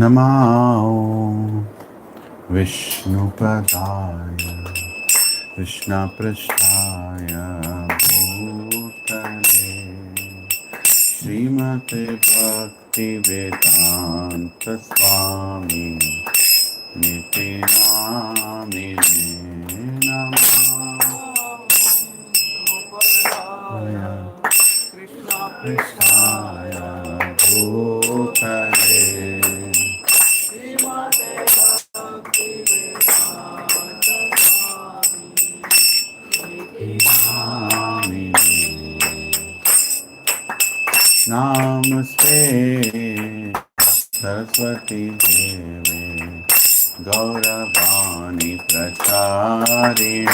Namo Vishnupadaya Krishnaprasthaya Bhutale Srimate Bhaktivedanta Swami Niti Namine Namah Krishna Bhutale Namaste Saraswati Deve Gauravani Pracharine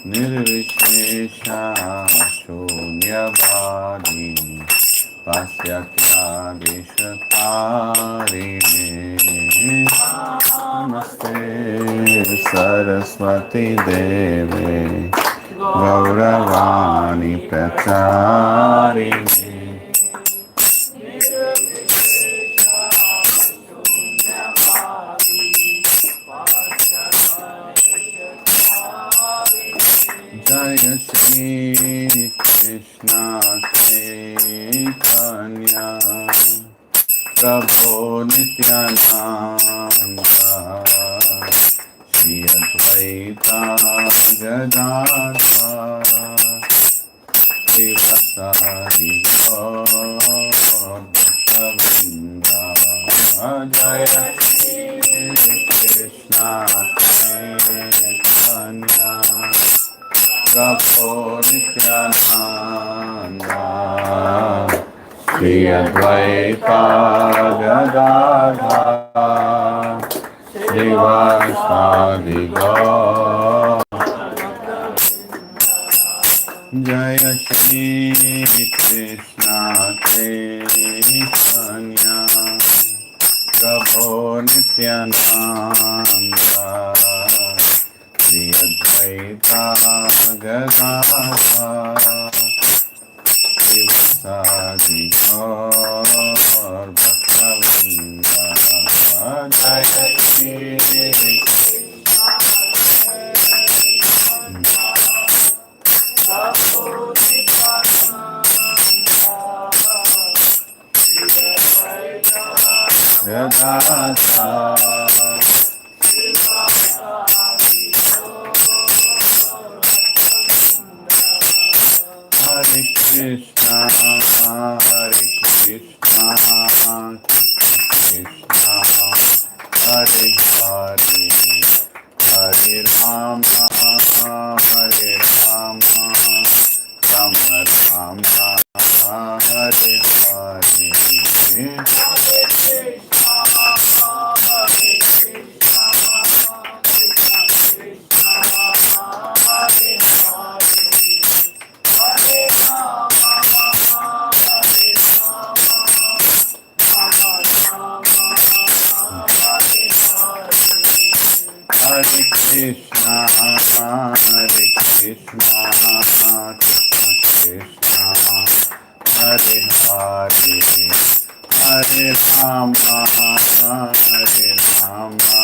Nirvishesha Shunyavadi Pasyakya Vishakarine Namaste Saraswati Deve Gauravani Pracharine Jaya Shri Krishna Chaitanya Prabhu Nityananda Shri Advaita Gadadhar Srivasadi Gaur-Bhakta-vrinda Jaya Shri Krishna Chaitanya Prabhu Nityananda Shri Advaita Gadadhar Srivasadi Gaur Jaya Shri Krishna Chaitanya Prabhu Nityananda Shri Advaita Gadadhar Srivasadi Gaur Bhakta-vrinda Jaya Shri Gadadhar Hare Krishna, Krishna Krishna, Hare Hare, Hare Rama, Hare Rama, Rama Rama, Hare Hare. Hare Krishna, Hare Krishna, Krishna Krishna, Hare Hare, Hare Rama, Hare Rama,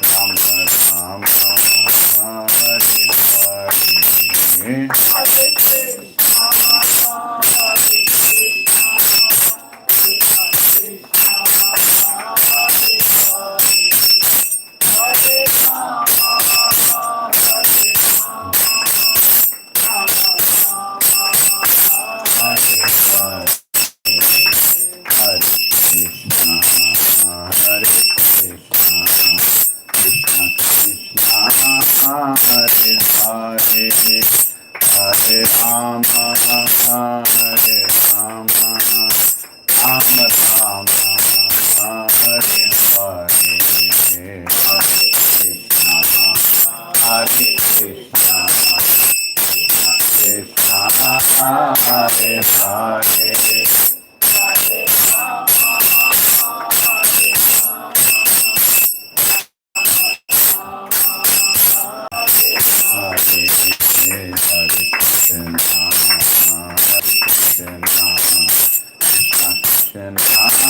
Rama Rama, Hare Hare. Hare Rama, Hare Rama, Rama Rama, Hare Hare, Hare Krishna, Hare Krishna, Krishna Hare Hare. Hare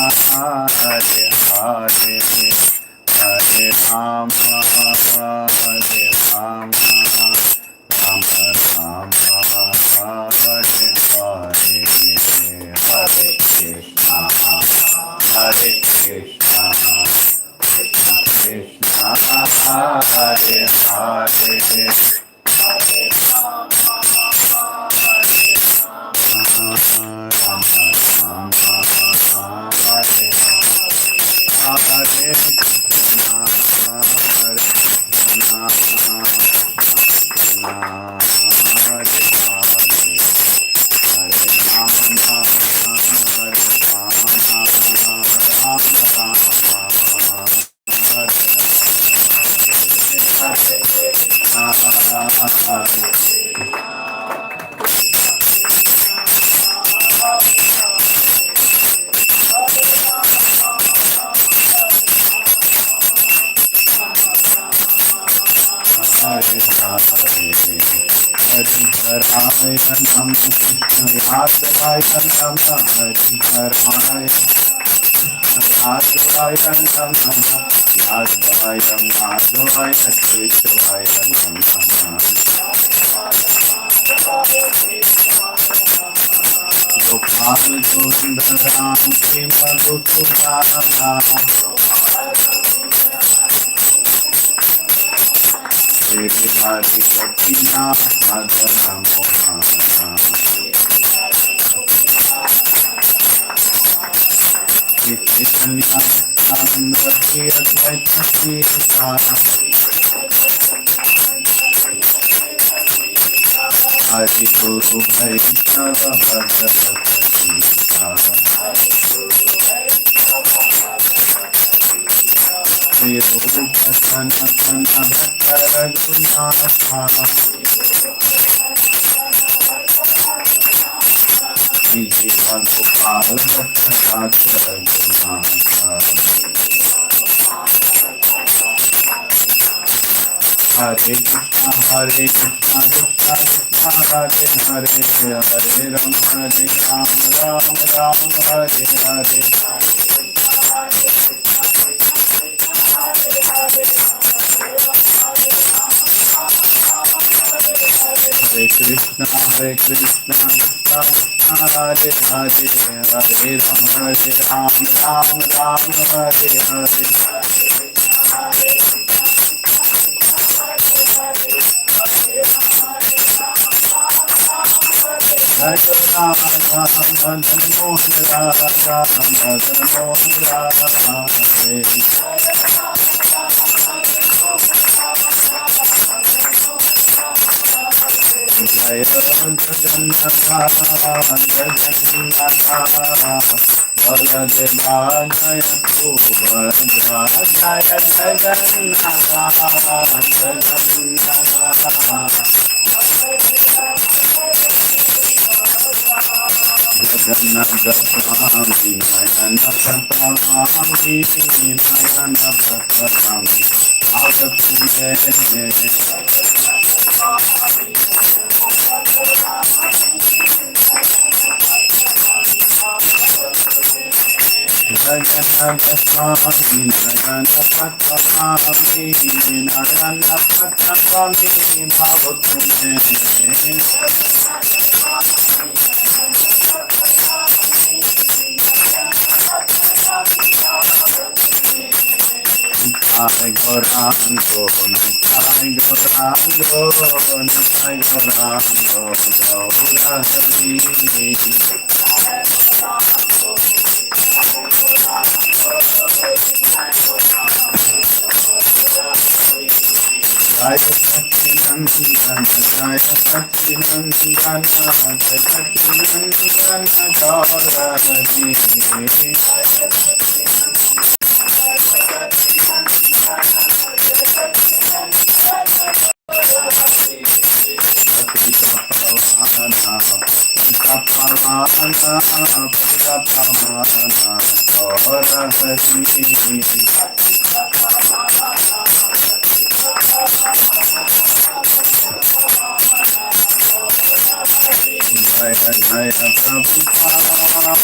जय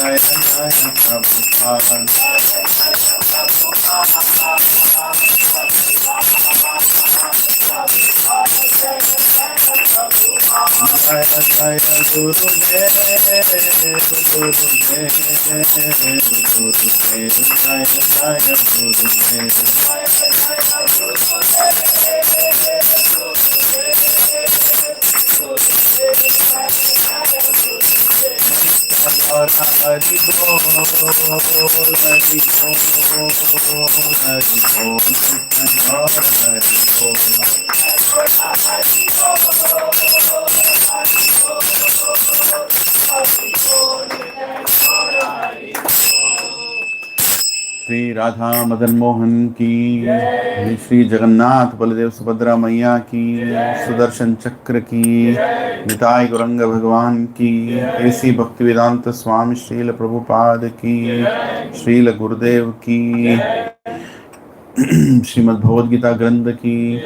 जय प्रभुपाद। जय जय गुरुदेव गुरुदेव गुरुदेव जय जय गुरुदेव। हरि बोल हरि बोल हरि बोल हरि श्री राधा मदन मोहन की, श्री जगन्नाथ बलदेव सुभद्रा मैया की, सुदर्शन चक्र की, निताई गौरंग भगवान की, ऐसी भक्ति वेदांत स्वामी श्रील प्रभुपाद की, श्रील गुरुदेव की, श्रीमद् भगवद गीता ग्रंथ की,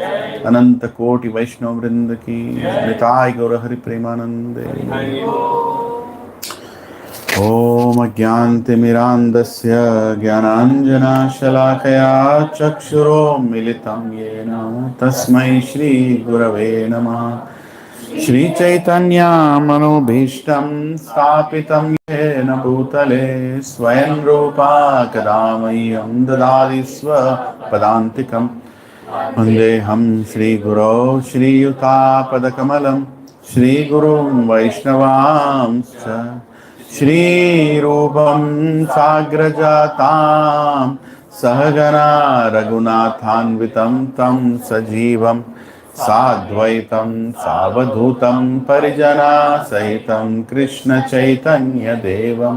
अनंत कोटि वैष्णव वृंद की, निताई गौर हरि प्रेमानंद। ओम अज्ञानतिमिरान्धस्य ज्ञानाञ्जनशलाकया चक्षुरोन्मिलितं येन तस्मै श्रीगुरवे नमः। श्रीचैतन्यमनोभीष्टं स्थापितं येन भूतले स्वयं रूपा कदा मह्यं ददाति स्वपदान्तिकं। वन्देऽहं श्रीगुरौ श्रीयुतापदकमलं श्रीगुरुं वैष्णवांश्च श्रीरूपं साग्रजातां सहगना रघुनाथान्वितं तं सजीवं साद्वैतं सावधूतं परिजनसहितं कृष्णचैतन्यदेवं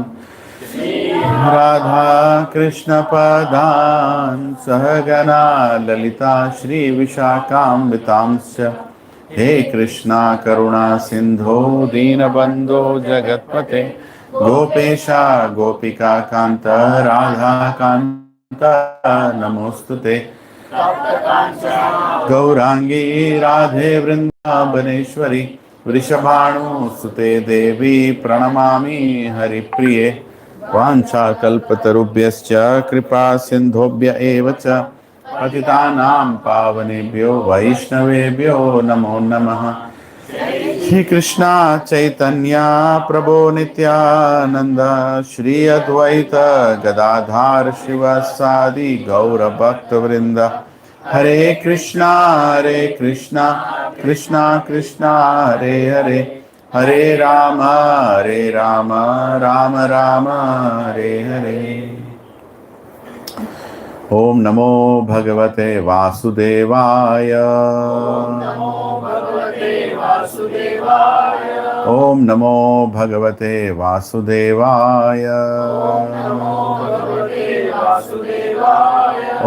राधा कृष्णपदान् सहगना ललिता श्रीविशाखान्वितांश्च। हे कृष्णा करुणा सिंधो दीनबंधो जगत्पते गोपेशा गोपिका कांत राधा कांत नमोस्तुते। गौरांगी राधे वृंदावनेश्वरी वृषभानुसुते देवी प्रणमामि हरिप्रिये। वाञ्छाकल्पतरुभ्यश्च कृपा सिन्धुभ्य एव च पतितानां पावनेभ्यो वैष्णवेभ्यो नमो नमः। श्री कृष्णा चैतन्य प्रभो नित्यानंद श्री अद्वैत गदाधार शिवासादि गौर भक्त वृंद। हरे कृष्णा कृष्णा कृष्णा हरे हरे, हरे राम राम राम हरे हरे। ओम नमो भगवते वासुदेवाय। ओम नमो भगवते वासुदेवाय।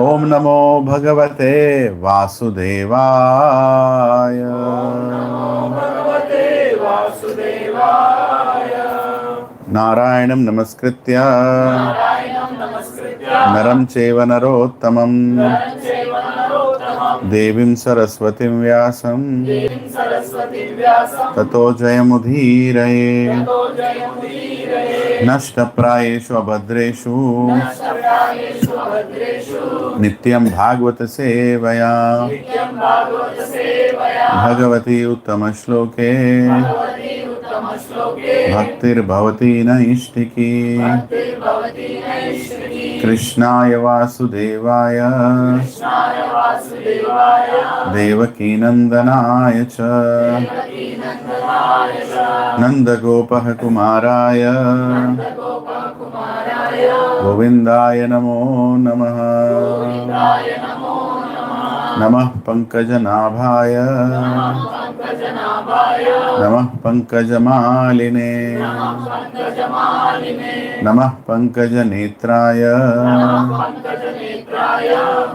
ओम नमो भगवते वासुदेवाय। नारायणं नमस्कृत्य नरं चैव नरोत्तमं देवीं सरस्वतीं व्यासं ततो जयमुदीरये। नष्टप्रायेषु अभद्रेषु नित्यं भागवत सेवया भगवती उत्तमश्लोके भक्तिर्भवती नैष्ठिकी। कृष्णाय वासुदेवाय देवकीनन्दनाय च नन्दगोपः कुमाराय गोविन्दाय नमो नमः। नमः पंकजनाभाय नमः पंकजमालिने नमः पंकजनेत्राय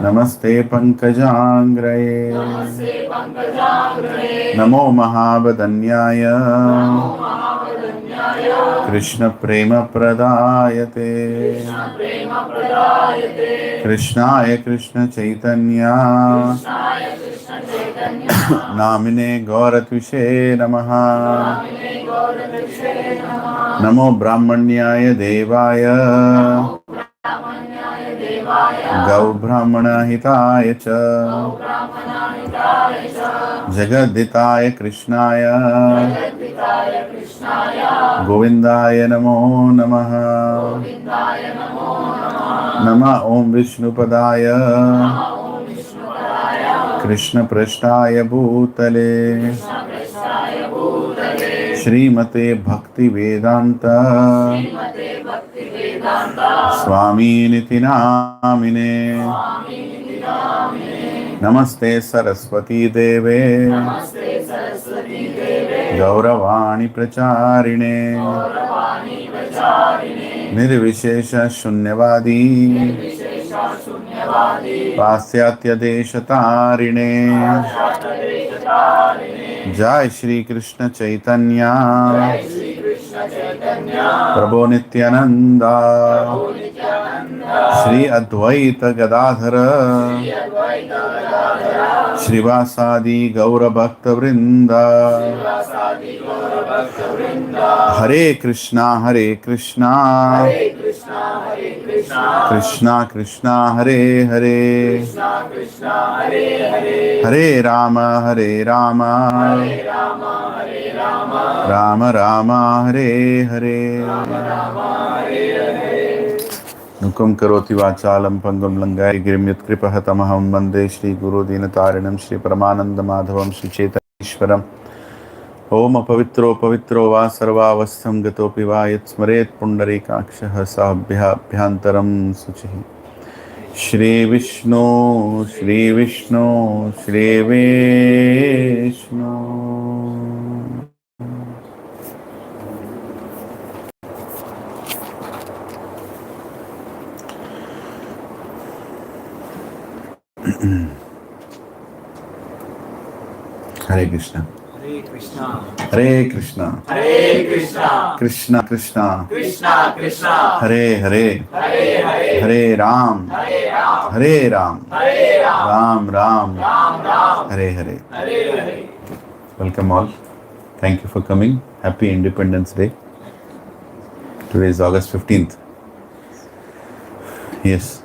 नमस्ते पंकजांग्रये। नमो महावदन्याय कृष्ण प्रेम प्रदायते। कृष्णाय कृष्ण चैतन्य नामिने गौरत्विषे नमः। नमो ब्राह्मण्याय देवाय गौ ब्राह्मणहिताय च जगद्दिताय कृष्णाय गोविन्दाय नमो नमः। नमः ॐ विष्णुपदाय कृष्णपृष्ठाय भूतले श्रीमते भक्तिवेदान्त स्वामीनिति नामिने। नमस्ते सरस्वती देवे गौरवाणी प्रचारिणे निर्विशेष शून्यवादी पाश्चात्य देशतारिणे। जय श्री कृष्ण चैतन्य प्रभु नित्यानंदा श्री अद्वैत गदाधर श्रीवासादि गौर भक्त वृंदा। हरे कृष्णा कृष्णा कृष्णा हरे हरे हरे राम राम राम हरे हरे। नुकं करोति वाचालं पंगुं लंघयति गिरिं यत्कृपः तमहं वन्दे श्रीगुरुदीनतारिणं श्रीपरमानन्दमाधवं श्रीचैतन्येश्वरम्। ओम पवित्रो पवित्रो वा सर्वावस्थं गतोऽपि वा यत्स्मरेत् पुण्डरीकाक्षः साभ्याभ्यन्तरं शुचिः। श्रीविष्णु श्रीविष्णु श्रीविष्णु। हरे कृष्णा हरे Krishna Krishna Krishna Hare Hare Hare Ram Ram Ram Hare Hare. Welcome all. Thank you for coming. Happy Independence Day. Today is August 15th. Yes.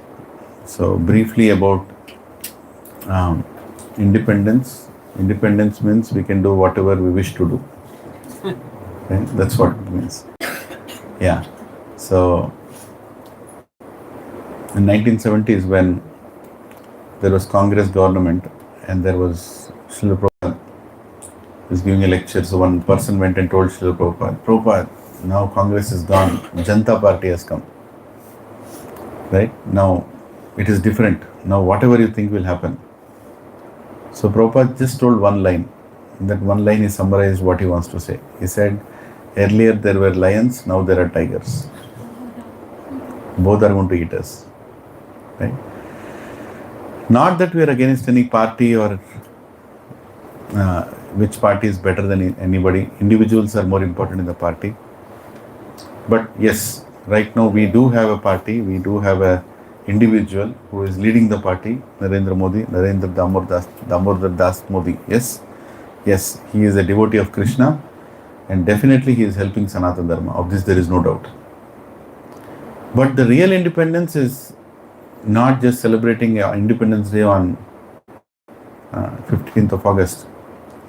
So briefly about independence. Independence means we can do whatever we wish to do. Right? That's what it means. Yeah. So in 1970s, when there was Congress government and there was Srila Prabhupada was giving a lecture, so one person went and told Srila Prabhupada, now Congress is gone, Janata Party has come. Right? Now it is different. Now whatever you think will happen. So Prabhupada just told one line. That one line is summarized what he wants to say. He said, earlier there were lions, now there are tigers. Both are going to eat us. Right? Not that we are against any party or which party is better than anybody. Individuals are more important in the party. But yes, right now we do have a party, we do have a individual who is leading the party, Narendra Damodar Das Modi. Yes, he is a devotee of Krishna and definitely he is helping Sanatana Dharma. Of this there is no doubt. But the real independence is not just celebrating Independence Day on 15th of August.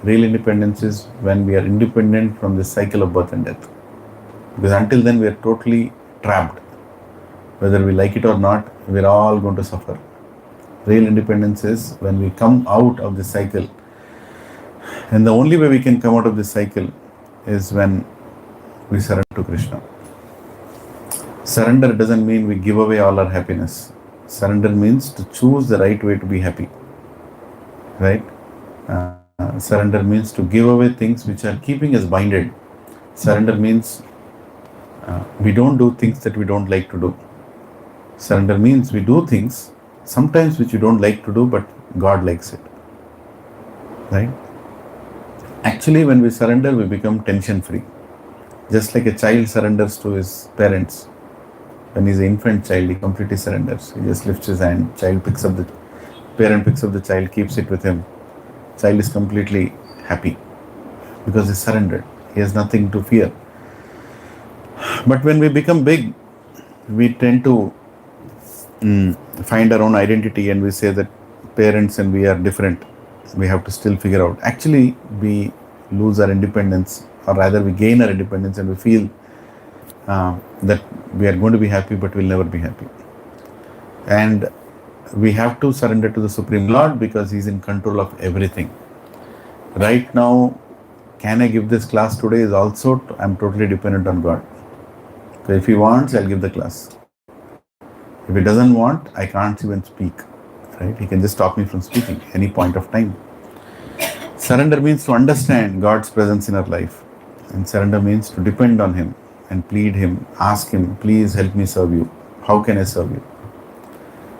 Real independence is when we are independent from the cycle of birth and death. Because until then we are totally trapped. Whether we like it or not, we are all going to suffer. Real independence is when we come out of this cycle. And the only way we can come out of this cycle is when we surrender to Krishna. Surrender doesn't mean we give away all our happiness. Surrender means to choose the right way to be happy. Right? Surrender means to give away things which are keeping us binded. Surrender means we don't do things that we don't like to do. Surrender means we do things sometimes which we don't like to do, but God likes it. Right? Actually, when we surrender, we become tension-free. Just like a child surrenders to his parents. When he's an infant child, he completely surrenders. He just lifts his hand, parent picks up the child, keeps it with him. Child is completely happy because he surrendered. He has nothing to fear. But when we become big, we tend to find our own identity and we say that parents and we are different. We have to still figure out. Actually, we lose our independence, or rather, we gain our independence and we feel that we are going to be happy, but we'll never be happy. And we have to surrender to the Supreme Lord because He's in control of everything. Right now, can I give this class today is also, I'm totally dependent on God. So if He wants, I'll give the class. If He doesn't want, I can't even speak. Right? He can just stop me from speaking any point of time. Surrender means to understand God's presence in our life. And surrender means to depend on Him and plead Him, ask Him, please help me serve you. How can I serve you?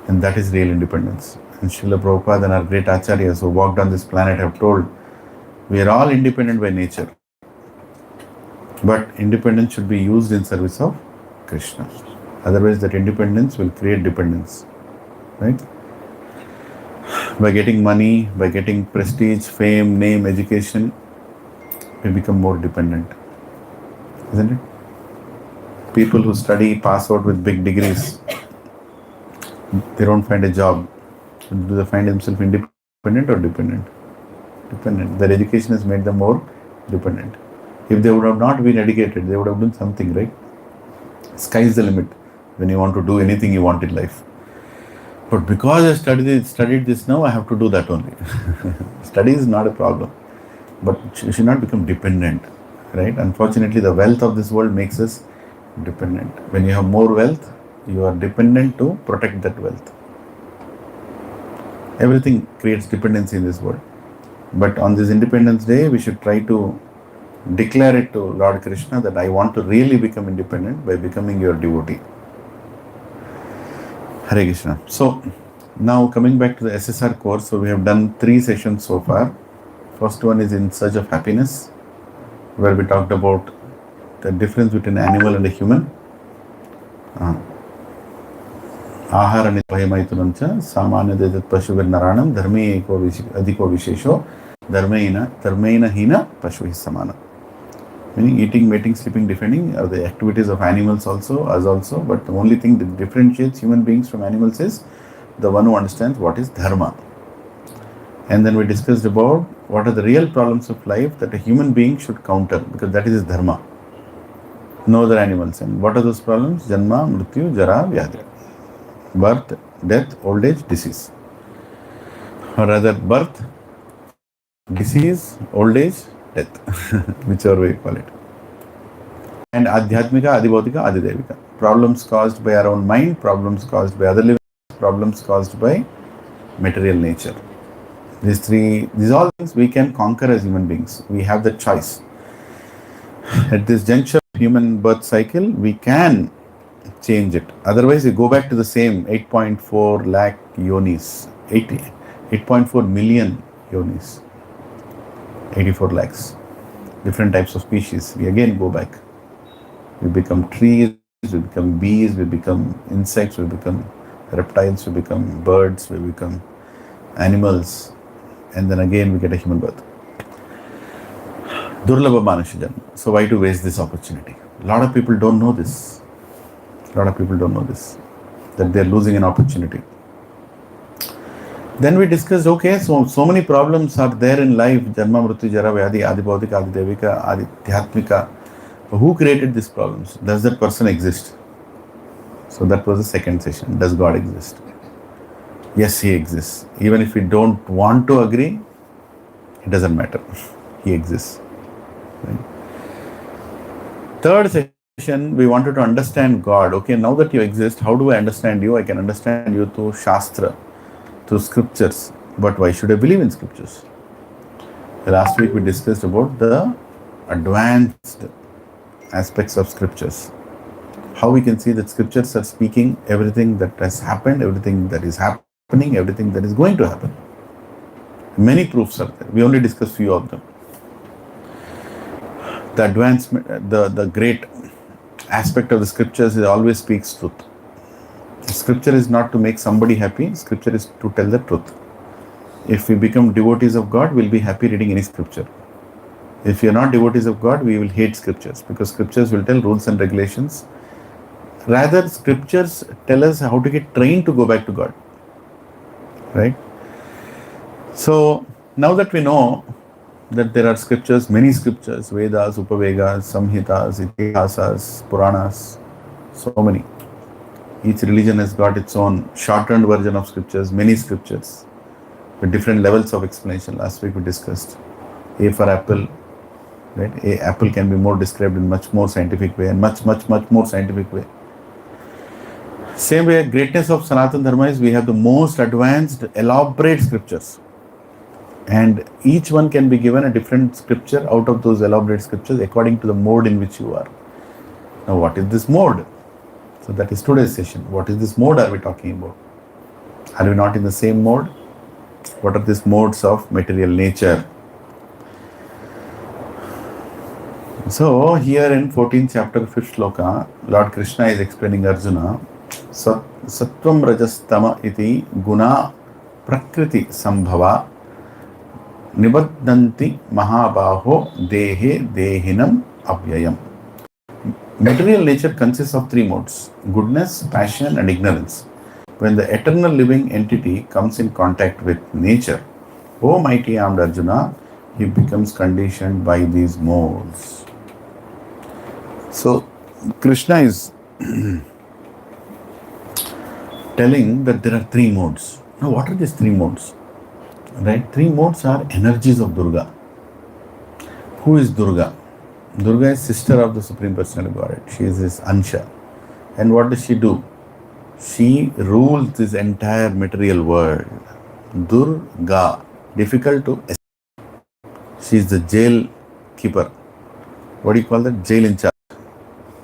And that is real independence. And Srila Prabhupada and our great acharyas who walked on this planet have told, we are all independent by nature. But independence should be used in service of Krishna. Otherwise, that independence will create dependence. Right? By getting money, by getting prestige, fame, name, education, we become more dependent. Isn't it? People who study, pass out with big degrees, they don't find a job. Do they find themselves independent or dependent? Dependent. Their education has made them more dependent. If they would have not been educated, they would have done something, right? Sky is the limit when you want to do anything you want in life. But because I studied this now, I have to do that only. Study is not a problem. But you should not become dependent, right? Unfortunately, the wealth of this world makes us dependent. When you have more wealth, you are dependent to protect that wealth. Everything creates dependency in this world. But on this Independence Day, we should try to declare it to Lord Krishna that I want to really become independent by becoming your devotee. Hare Krishna. So, now coming back to the SSR course, so we have done 3 sessions so far. First one is In Search of Happiness, where we talked about the difference between an animal and a human. Ahara nitvayamaytunancha samanyadayat pashuvirnaranam dharme eko adhiko vishesho dharmeina hina pashuhi samana. Meaning eating, mating, sleeping, defending are the activities of animals also, us also, but the only thing that differentiates human beings from animals is the one who understands what is dharma. And then we discussed about what are the real problems of life that a human being should counter, because that is his dharma. No other animals. And what are those problems? Janma, Mrityu, Jara, Vyadhi. Birth, death, old age, disease. Or rather, birth, disease, old age, death. Whichever way you call it. And Adhyatmika, Adibhautika, Adidevika. Problems caused by our own mind, problems caused by other living, problems caused by material nature. These all things we can conquer as human beings. We have the choice. At this juncture of human birth cycle, we can change it. Otherwise, we go back to the same 8.4 lakh yonis, 8.4 million yonis, 84 lakhs, different types of species. We again go back. We become trees, we become bees, we become insects, we become reptiles, we become birds, we become animals, and then again we get a human birth. Durlabha Manusha Janma. So why to waste this opportunity? A lot of people don't know this. That they are losing an opportunity. Then we discussed, okay, so many problems are there in life. Janma, Mrityu, Jara, Vyadhi, Adibhautika, Adidevika, Adhyatmika. Who created these problems? Does that person exist? So that was the second session. Does God exist? Yes, He exists. Even if we don't want to agree, it doesn't matter. He exists. Right? Third session, we wanted to understand God. Okay, now that you exist, how do I understand you? I can understand you through Shastra, through scriptures. But why should I believe in scriptures? Last week we discussed about the advanced aspects of scriptures. How we can see that scriptures are speaking everything that has happened, everything that is happening, everything that is going to happen. Many proofs are there. We only discussed few of them. The advancement, the great aspect of the scriptures is always speaks truth. The scripture is not to make somebody happy. Scripture is to tell the truth. If we become devotees of God, we'll be happy reading any scripture. If we are not devotees of God, we will hate scriptures, because scriptures will tell rules and regulations. Rather, scriptures tell us how to get trained to go back to God. Right? So, now that we know that there are scriptures, many scriptures, Vedas, Upavedas, Samhitas, Itihasas, Puranas, so many. Each religion has got its own shortened version of scriptures, many scriptures, with different levels of explanation. Last week we discussed A for apple, right? A apple can be more described in much more scientific way, and much more scientific way. Same way, greatness of Sanatana Dharma is we have the most advanced, elaborate scriptures. And each one can be given a different scripture out of those elaborate scriptures according to the mode in which you are. Now, what is this mode? So that is today's session. What is this mode are we talking about? Are we not in the same mode? What are these modes of material nature? So here in 14th chapter, 5th shloka, Lord Krishna is explaining Arjuna, Sattvam Rajas Tama iti guna prakriti sambhava Nibaddanti Mahabaho Dehe Dehinam Avyayam. Material nature consists of three modes: goodness, passion, and ignorance. When the eternal living entity comes in contact with nature, O mighty armed Arjuna, he becomes conditioned by these modes. So, Krishna is telling that there are three modes. Now, what are these three modes? Right? Three modes are energies of Durga. Who is Durga? Durga is sister of the Supreme Personality of Godhead. She is his Ansha. And what does she do? She rules this entire material world. Durga. Difficult to escape. She is the jail keeper. What do you call that? Jail in charge.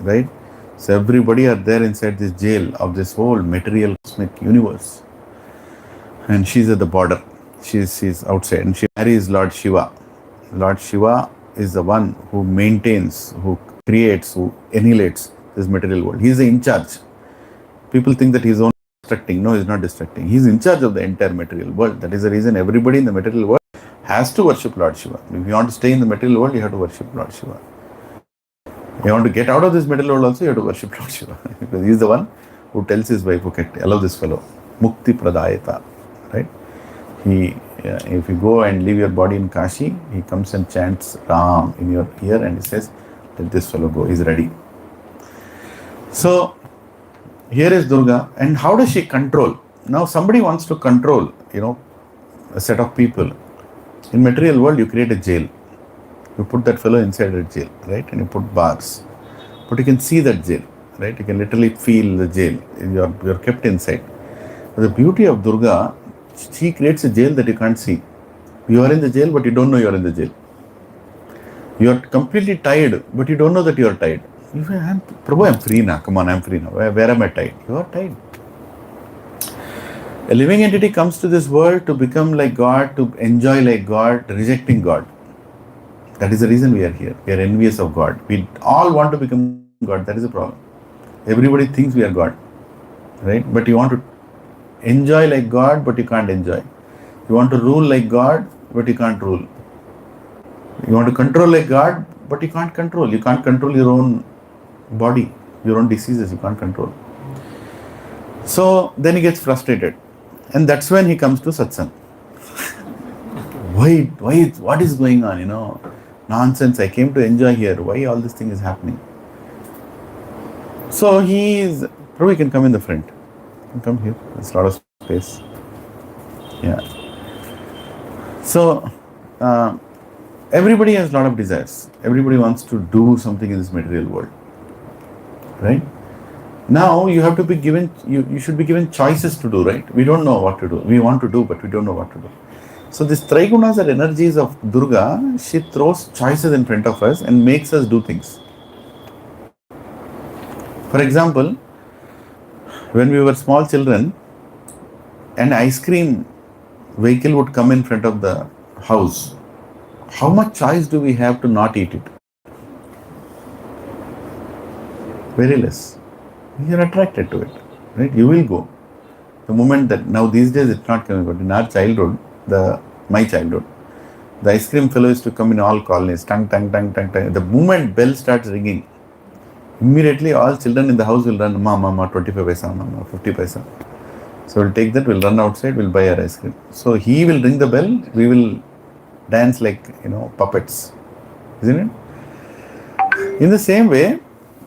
Right? So everybody are there inside this jail of this whole material cosmic universe. And she's at the border. She's outside, and she marries Lord Shiva. Lord Shiva is the one who maintains, who creates, who annihilates this material world. He is in charge. People think that he's only destructing. No, he's not destructing. He's in charge of the entire material world. That is the reason everybody in the material world has to worship Lord Shiva. If you want to stay in the material world, you have to worship Lord Shiva. If you want to get out of this material world also, you have to worship Lord Shiva. Because he's the one who tells his wife, okay, allow this fellow. Mukti Pradayata. Right? If you go and leave your body in Kashi, he comes and chants Ram in your ear and he says, let this fellow go, he's ready. So, here is Durga, and how does she control? Now, somebody wants to control, a set of people. In material world, you create a jail. You put that fellow inside a jail, right? And you put bars. But you can see that jail, right? You can literally feel the jail. You're kept inside. But the beauty of Durga, she creates a jail that you can't see. You are in the jail, but you don't know you are in the jail. You are completely tired, but you don't know that you are tired. You say, Prabhu, I'm free now. Come on, I'm free now. Where am I tired? You are tired. A living entity comes to this world to become like God, to enjoy like God, rejecting God. That is the reason we are here. We are envious of God. We all want to become God. That is the problem. Everybody thinks we are God, right? But you want to enjoy like God, but you can't enjoy. You want to rule like God, but you can't rule. You want to control like God, but you can't control. You can't control your own body, your own diseases, you can't control. So then he gets frustrated. And that's when he comes to satsang. What is going on, Nonsense, I came to enjoy here. Why all this thing is happening? So Prabhu, you can come in the front. You can come here. There's a lot of space. Yeah. So, everybody has a lot of desires. Everybody wants to do something in this material world. Right? Now, you have to be given, you should be given choices to do, right? We don't know what to do. We want to do, but we don't know what to do. So, these Trigunas are energies of Durga. She throws choices in front of us and makes us do things. For example, when we were small children, an ice cream vehicle would come in front of the house. How much choice do we have to not eat it? Very less. We are attracted to it, right? You will go. The moment that now these days it's not coming, but in our childhood, my childhood. The ice cream fellow used to come in all colonies, tang, tang, tang, tang, tang. The moment bell starts ringing, immediately all children in the house will run, mama, 25 paisa, mama, 50 paisa. So we'll take that, we'll run outside, we'll buy our ice cream. So he will ring the bell, we will dance like, puppets. Isn't it? In the same way,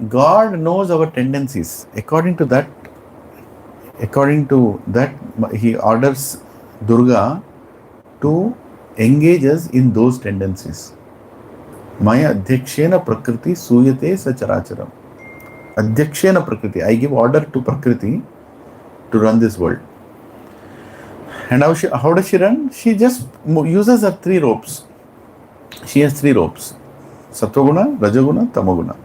God knows our tendencies. According to that, he orders Durga to engage us in those tendencies. Maya adhyakshena prakriti suyate sacharacharam. Adhyakshena prakriti. I give order to prakriti to run this world. And how does she run? She just uses her 3 ropes. She has 3 ropes. Sattva-guna, Rajaguna, Tamo-guna.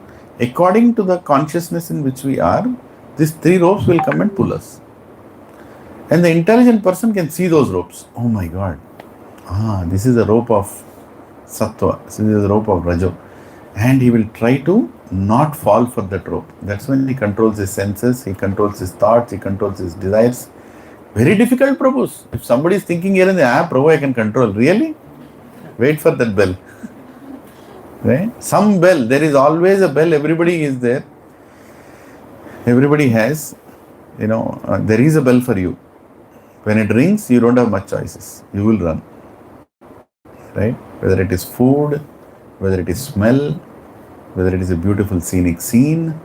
According to the consciousness in which we are, these 3 ropes will come and pull us. And the intelligent person can see those ropes. Oh my God. This is a rope of Sattva. This is a rope of Rajo. And he will try to not fall for that rope. That's when he controls his senses, he controls his thoughts, he controls his desires. Very difficult, Prabhus. If somebody is thinking here and there, Prabhu, I can control. Really? Wait for that bell. Right? Some bell. There is always a bell. Everybody is there. Everybody has, there is a bell for you. When it rings, you don't have much choices. You will run. Right? Whether it is food, whether it is smell, whether it is a beautiful scenic scene,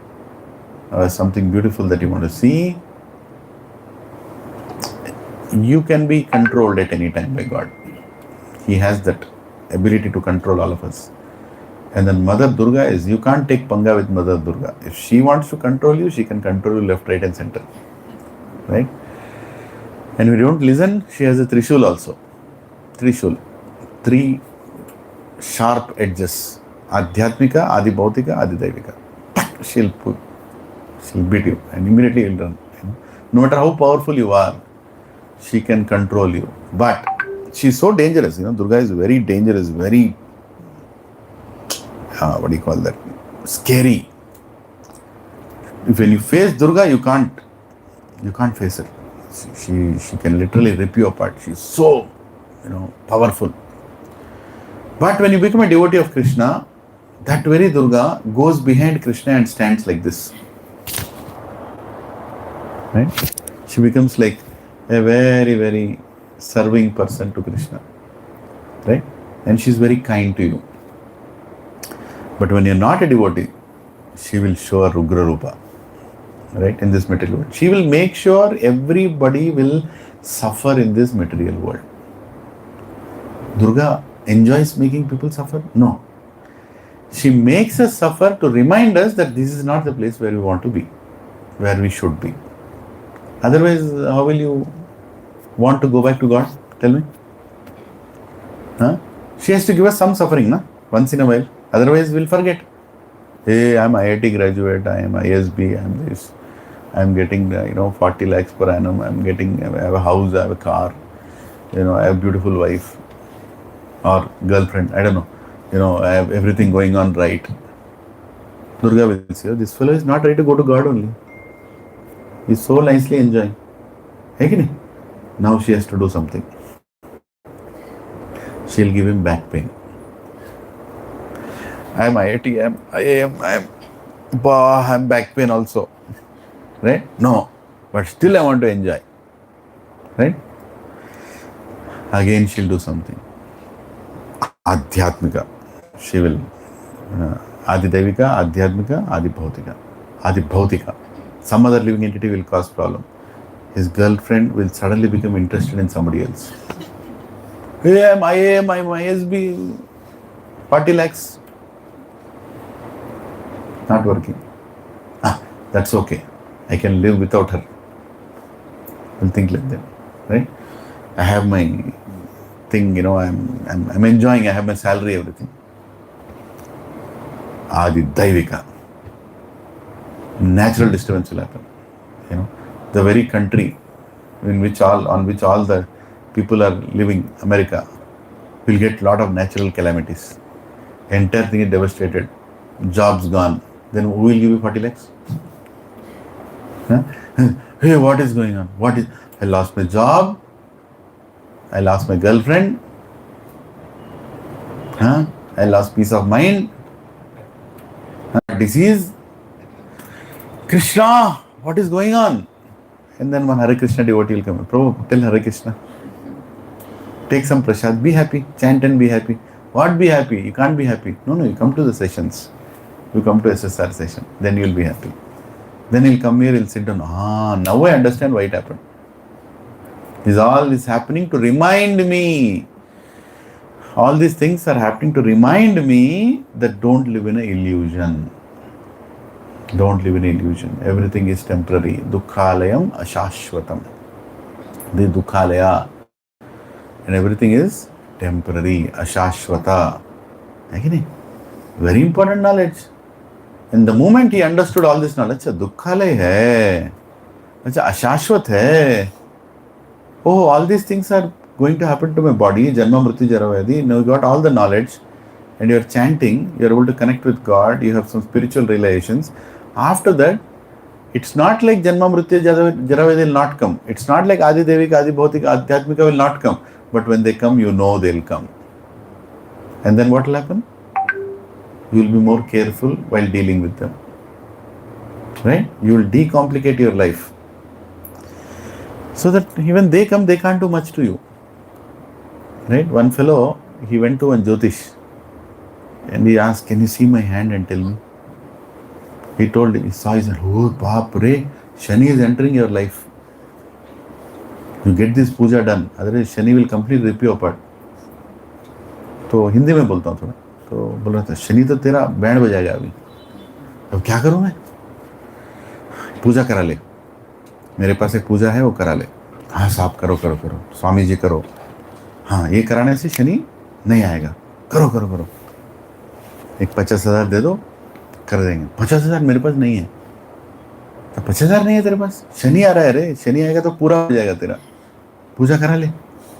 or something beautiful that you want to see, you can be controlled at any time by God. He has that ability to control all of us. And then Mother Durga you can't take panga with Mother Durga. If she wants to control you, she can control you left, right and center. Right? And if you don't listen, she has a Trishul also. Trishul. 3 sharp edges. Adhyatmika, Adi Bhautika, Adi Daivika. She'll beat you and immediately you'll run. No matter how powerful you are, she can control you. But she's so dangerous. Durga is very dangerous, very, scary. When you face Durga, you can't face her. She can literally rip you apart. She's so, powerful. But when you become a devotee of Krishna, that very Durga goes behind Krishna and stands like this. Right? She becomes like a very, very serving person to Krishna. Right? And she's very kind to you. But when you're not a devotee, she will show her Ugra Rupa. Right? In this material world. She will make sure everybody will suffer in this material world. Durga enjoys making people suffer? No. She makes us suffer to remind us that this is not the place where we want to be, where we should be. Otherwise, how will you want to go back to God? Tell me. She has to give us some suffering, once in a while. Otherwise, we'll forget. Hey, I'm IIT graduate, I am ISB, I am this. I am getting, 40 lakhs per annum. I have a house, I have a car. I have a beautiful wife or girlfriend. I don't know. I have everything going on right. Durga will say, this fellow is not ready to go to God only. He's so nicely enjoying. Hey, now she has to do something. She'll give him back pain. I am IIT, I am back pain also. Right? No. But still I want to enjoy. Right? Again she'll do something. Adhyatmika. She will. Adi Daivika, Adhyatmika, Adi Bhautika. Adi Bhautika. Some other living entity will cause problem. His girlfriend will suddenly become interested in somebody else. Hey, I'm ISB, 40 lakhs. Not working. That's okay. I can live without her. Will think like that, right? I have my thing, I'm enjoying. I have my salary, everything. Adi Daivika. Natural disturbance will happen. The very country on which all the people are living, America, will get a lot of natural calamities. Entire thing is devastated. Jobs gone. Then who will give you 40 lakhs? Hey, what is going on? I lost my job. I lost my girlfriend. I lost peace of mind. Disease. Krishna, what is going on? And then one Hare Krishna devotee will come. Prabhu, tell Hare Krishna. Take some prasad. Be happy. Chant and be happy. What be happy? You can't be happy. No, you come to the sessions. You come to SSR session. Then you will be happy. Then he'll come here, he'll sit down. Now I understand why it happened. All this happening to remind me. All these things are happening to remind me that don't live in an illusion. Don't live in an illusion. Everything is temporary. Dukkhalayam ashashvatam. The dukkhalaya. And everything is temporary. Ashashvata. Okay? Very important knowledge. And the moment he understood all this knowledge, dukkhalaya hai. Ashashvat hai. Oh, all these things are going to happen to my body. Janma mrityu jara vyadhi. Now you got all the knowledge. And you are chanting. You are able to connect with God. You have some spiritual realizations. After that, it's not like Janma Mrityu Jara will not come. It's not like Adi Devika, Adi Bhautika, Adhyatmika will not come. But when they come, you know they'll come. And then what will happen? You will be more careful while dealing with them. Right? You will decomplicate your life. So that even they come, they can't do much to you. Right? One fellow, he went to one Jyotish. And he asked, can you see my hand and tell me? He told him, he saw his hand, oh, Baap Re, Shani is entering your life. You get this puja done, otherwise Shani will completely rip you apart. तो हिंदी में बोलता हूँ थोड़ा. तो बोल रहा था, शनि तो तेरा बैंड बजाएगा अभी. अब क्या करूँ मैं? पूजा करा ले. मेरे पास एक पूजा है, वो करा ले. हाँ साहब, करो. स्वामी जी करो. हाँ, ये कराने से शनि नहीं आएगा. करो. एक 50,000 दे दो, कर देंगे. 50,000 मेरे पास नहीं है. तो 50,000 नहीं है तेरे पास? शनि आ रहा है रे. शनि आएगा तो पूरा हो जाएगा तेरा. पूजा करा ले.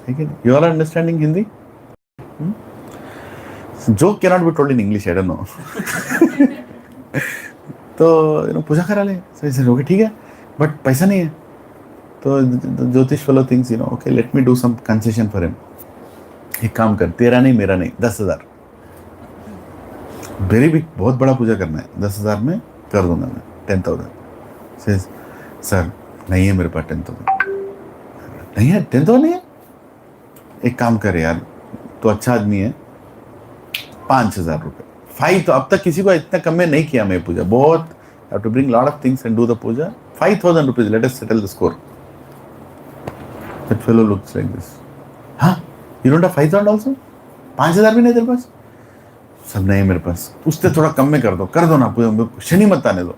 ठीक है? You all are understanding Hindi? Joke cannot be told in English. I don't know. तो पूजा करा ले. ओके ठीक है, बट पैसा नहीं है. तो ज्योतिष fellow thinks, okay, let me do some concession for him. एक काम कर, तेरा नहीं मेरा नहीं, 10,000. वेरी बिग, बहुत बड़ा पूजा करना है. 10,000 में कर दूंगा मैं. 10,000. Says, सर नहीं है मेरे पास 10,000. नहीं है 10,000 नहीं है. एक काम कर यार, तो अच्छा आदमी है, 5,000 रुपये. 5 तो अब तक किसी को इतना कम में नहीं किया मैं पूजा. बहुत have to bring lot of things and do the puja. 5,000 rupees, let us settle the score. That fellow looks like this. Huh? You don't have 5,000 also? 5,000 भी नहीं तेरे पास? सब नहीं मेरे पास. उससे थोड़ा कम में कर दो ना, शनि मत आने दो.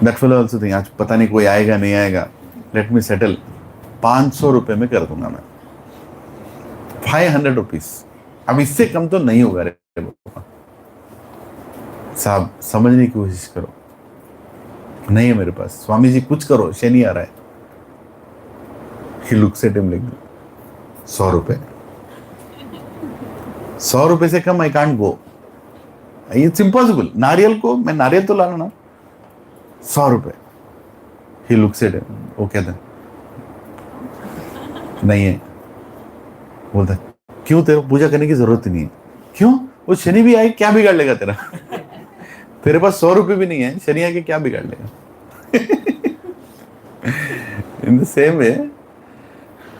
That fellow also think, आज पता नहीं कोई आएगा नहीं आएगा. Let me settle. 500 रुपए में कर दूंगा मैं. 500 rupees. अब इससे कम तो नहीं होगा रे साहब. समझने की कोशिश करो. नहीं है मेरे पास. स्वामी जी कुछ करो, शनि आ रहा है. He looks at him like 100 रुपए. 100 रुपए से कम I can't go. It's impossible. नारियल को मैं नारियल तो लाना ना. 100 रुपए. He looks at him. वो कहता है नहीं है. बोलता क्यों, तेरे पूजा करने की जरूरत नहीं है. क्यों? वो शनि भी आए क्या बिगाड़ लेगा तेरा? तेरे पास 100 रुपए भी नहीं है, शनि आके क्या बिगाड़ लेगा? In the same way,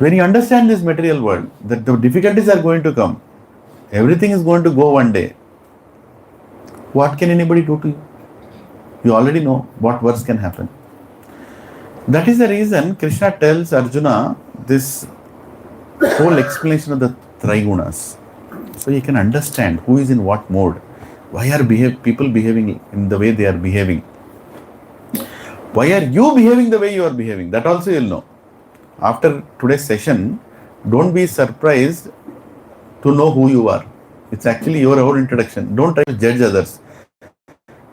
when you understand this material world, that the difficulties are going to come, everything is going to go one day. What can anybody do to you? You already know what worse can happen. That is the reason Krishna tells Arjuna this whole explanation of the Trigunas. So you can understand who is in what mode. Why are people behaving in the way they are behaving? Why are you behaving the way you are behaving? That also you'll know. After today's session, don't be surprised to know who you are. It's actually your own introduction. Don't try to judge others.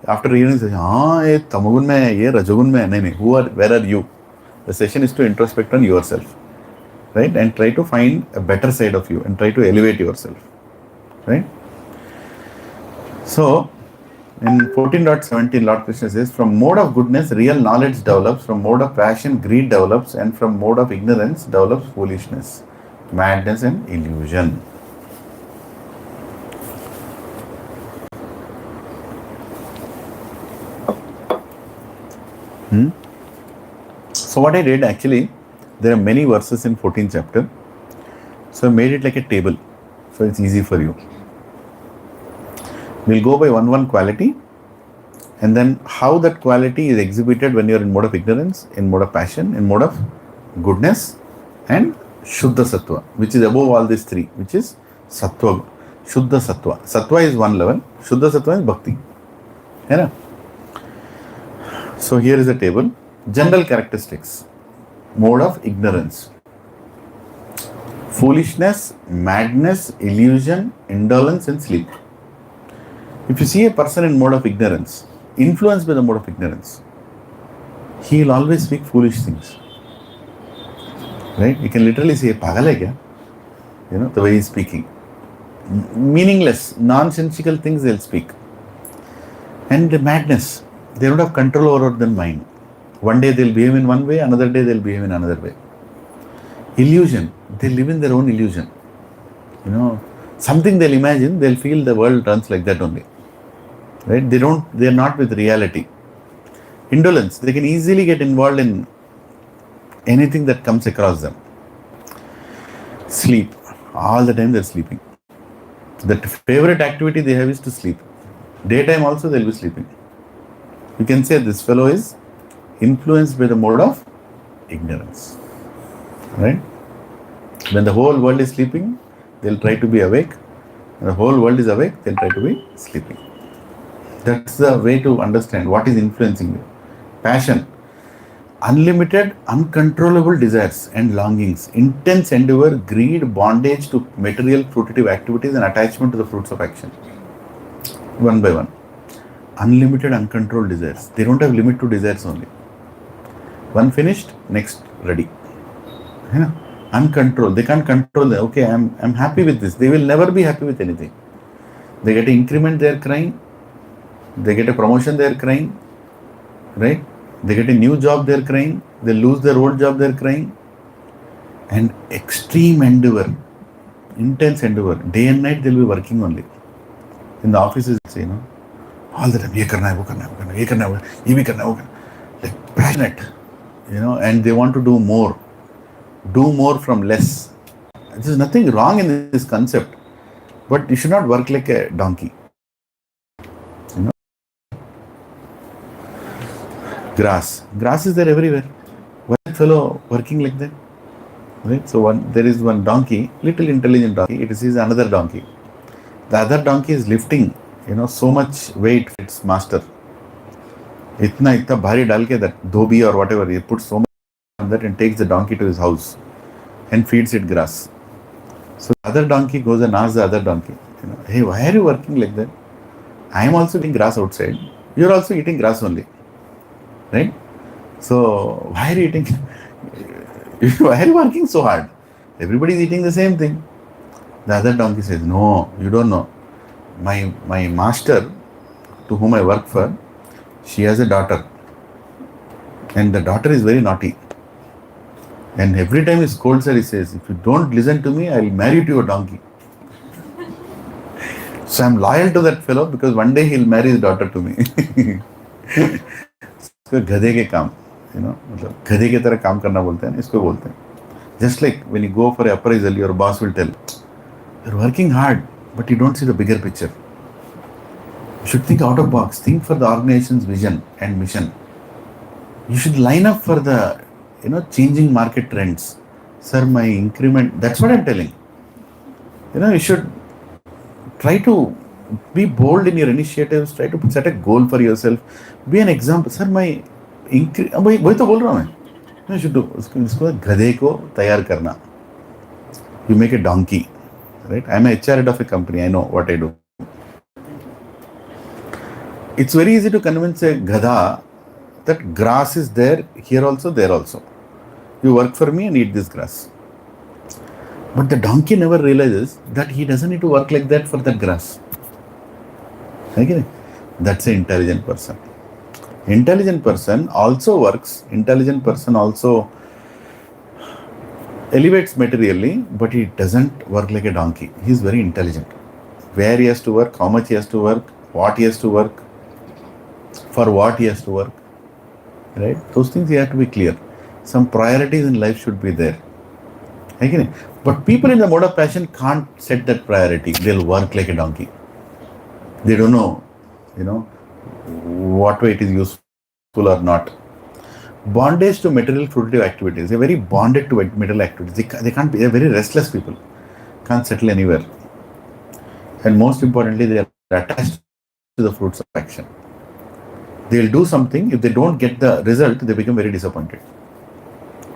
After reading this, ये तमोगुण में है, ये रजोगुण में है. नहीं. Where are you? The session is to introspect on yourself. Right? And try to find a better side of you and try to elevate yourself. Right? So, In 14.17, Lord Krishna says, from mode of goodness, real knowledge develops, from mode of passion, greed develops, and from mode of ignorance develops foolishness, madness, and illusion. So what I did actually, there are many verses in 14th chapter. So I made it like a table. So it's easy for you. We'll go by one quality, and then how that quality is exhibited when you're in mode of ignorance, in mode of passion, in mode of goodness, and Shuddha Sattva, which is above all these three, which is Sattva, Shuddha Sattva. Sattva is one level, Shuddha Sattva is Bhakti. Yeah? So here is a table. General characteristics. Mode of ignorance. Foolishness, madness, illusion, indolence, and sleep. If you see a person in mode of ignorance, influenced by the mode of ignorance, he will always speak foolish things. Right? You can literally say, pagal hai kya? You know, the way he is speaking. Meaningless, nonsensical things they'll speak. And the madness, they don't have control over their mind. One day they'll behave in one way, another day they'll behave in another way. Illusion, they live in their own illusion. You know, something they'll imagine, they'll feel the world runs like that only. Right? They're not with reality. Indolence, they can easily get involved in anything that comes across them. Sleep, all the time they're sleeping. The favorite activity they have is to sleep. Daytime also they'll be sleeping. You can say this fellow is influenced by the mode of ignorance. Right? When the whole world is sleeping, they'll try to be awake. When the whole world is awake, they'll try to be sleeping. That's the way to understand what is influencing you. Passion, unlimited, uncontrollable desires and longings, intense endeavor, greed, bondage to material fruitive activities, and attachment to the fruits of action. One by one. Unlimited, uncontrolled desires. They don't have limit to desires only. One finished, next ready. You know, uncontrolled. They can't control them. Okay, I'm happy with this. They will never be happy with anything. They get an increment, they are crying. They get a promotion, they are crying. Right? They get a new job, they are crying. They lose their old job, they are crying. And extreme endeavor, intense endeavor. Day and night they'll be working only. In the offices, you know, all the time, ye karna hai, wo karna hai, wo karna hai, ye karna hai, ye bhi karna hai, wo karna hai. Like passionate, you know, and they want to do more. Do more from less. There's nothing wrong in this concept, but you should not work like a donkey. You know, grass is there everywhere. Why is fellow working like that? Right? So there is one donkey, little intelligent donkey. It sees another donkey. The other donkey is lifting, you know, so much weight for its master. Itna bhari dal ke that dhobi or whatever, he puts so much on that and takes the donkey to his house and feeds it grass. So the other donkey goes and asks the other donkey, you know, hey, why are you working like that? I am also eating grass outside. You are also eating grass only. Right? So why are you eating? Why are you working so hard? Everybody is eating the same thing. The other donkey says, no, you don't know. My master, to whom I work for, she has a daughter. And the daughter is very naughty. And every time he scolds her, he says, if you don't listen to me, I will marry you to your donkey. So I'm loyal to that fellow because one day he'll marry his daughter to me. इसको गधे के काम, you know, मतलब गधे के तरह काम करना बोलते हैं ना, इसको बोलते हैं. Just like when you go for an appraisal, your boss will tell, you're working hard, but you don't see the bigger picture. You should think out of box. Think for the organization's vision and mission. You should line up for the, you know, changing market trends. Sir, my increment, that's what I'm telling. You know, you should try to be bold in your initiatives. Try to set a goal for yourself. Be an example. Sir, my वही तो बोल रहा हूँ मैं. You should do. इसको गधे को तैयार करना. You make a donkey. Right? I'm a HR head of a company. I know what I do. It's very easy to convince a gadha that grass is there, here also, there also. You work for me and eat this grass. But the donkey never realizes that he doesn't need to work like that for that grass. Okay? That's an intelligent person. Intelligent person also works. Intelligent person also elevates materially, but he doesn't work like a donkey. He's very intelligent. Where he has to work, how much he has to work, what he has to work, for what he has to work. Right? Those things you have to be clear. Some priorities in life should be there. Okay? But people in the mode of passion can't set that priority. They'll work like a donkey. They don't know, what way it is useful or not. Bondage to material fruitive activities. They're very bonded to material activities. They can't be, they're very restless people. Can't settle anywhere. And most importantly, they are attached to the fruits of action. They'll do something. If they don't get the result, they become very disappointed.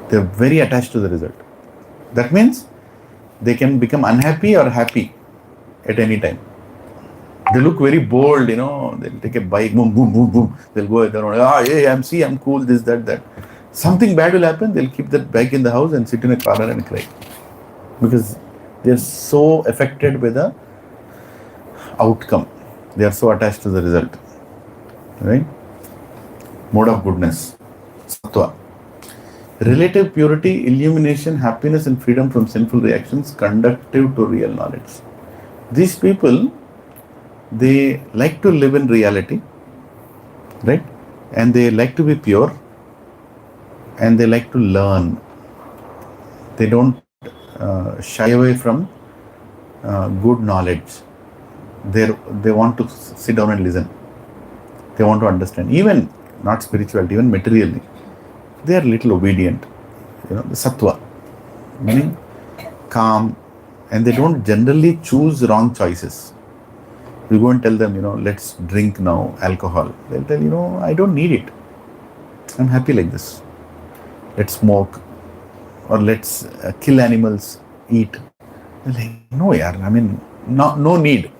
They're very attached to the result. That means they can become unhappy or happy at any time. They look very bold, they'll take a bike, boom, boom, boom, boom. They'll go around, hey, I'm cool, this, that. Something bad will happen, they'll keep that bike in the house and sit in a corner and cry. Because they're so affected by the outcome. They are so attached to the result. Right? Mode of goodness. Sattva. Relative purity, illumination, happiness and freedom from sinful reactions conducive to real knowledge. These people, they like to live in reality, right? And they like to be pure, and they like to learn. They don't shy away from good knowledge. They want to sit down and listen. They want to understand. Even not spirituality, even materially, they are little obedient. The sattva, meaning calm, and they don't generally choose wrong choices. You go and tell them, let's drink now alcohol. They'll tell, I don't need it. I'm happy like this. Let's smoke, or let's kill animals, eat. They're like, no, yaar, no need.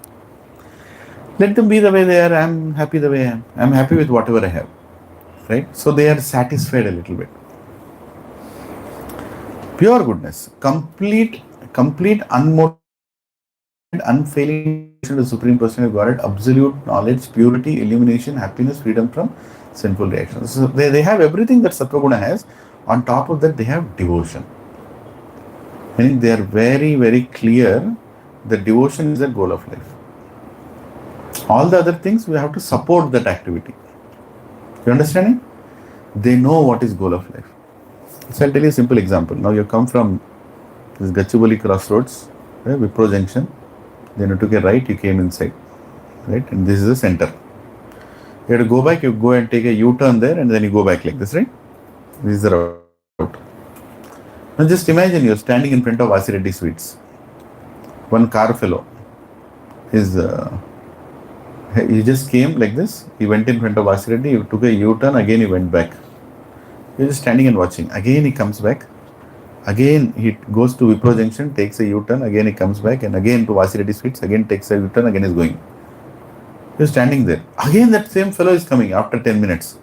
Let them be the way they are. I'm happy the way I am. I'm happy with whatever I have. Right? So they are satisfied a little bit. Pure goodness, complete, unmotivated, unfailing to the Supreme Person of Godhead, absolute knowledge, purity, illumination, happiness, freedom from sinful reactions. So they have everything that Sattva Guna has. On top of that, they have devotion. Meaning they are very, very clear that devotion is the goal of life. All the other things, we have to support that activity. You understanding? They know what is goal of life. So I'll tell you a simple example. Now you come from this Gachibowli crossroads, right, Wipro Junction. Then you took a right, you came inside. Right? And this is the center. You have to go back, you go and take a U-turn there, and then you go back like this, right? This is the route. Now just imagine you're standing in front of Vasireddy Sweets. One car fellow he just came like this. He went in front of Vasireddy, he took a U-turn, again he went back. You're just standing and watching. Again he comes back. Again he goes to Wipro Junction, takes a U-turn, again he comes back, and again to Vasireddy Sweets, again takes a U-turn, again is going. You're standing there. Again that same fellow is coming after 10 minutes.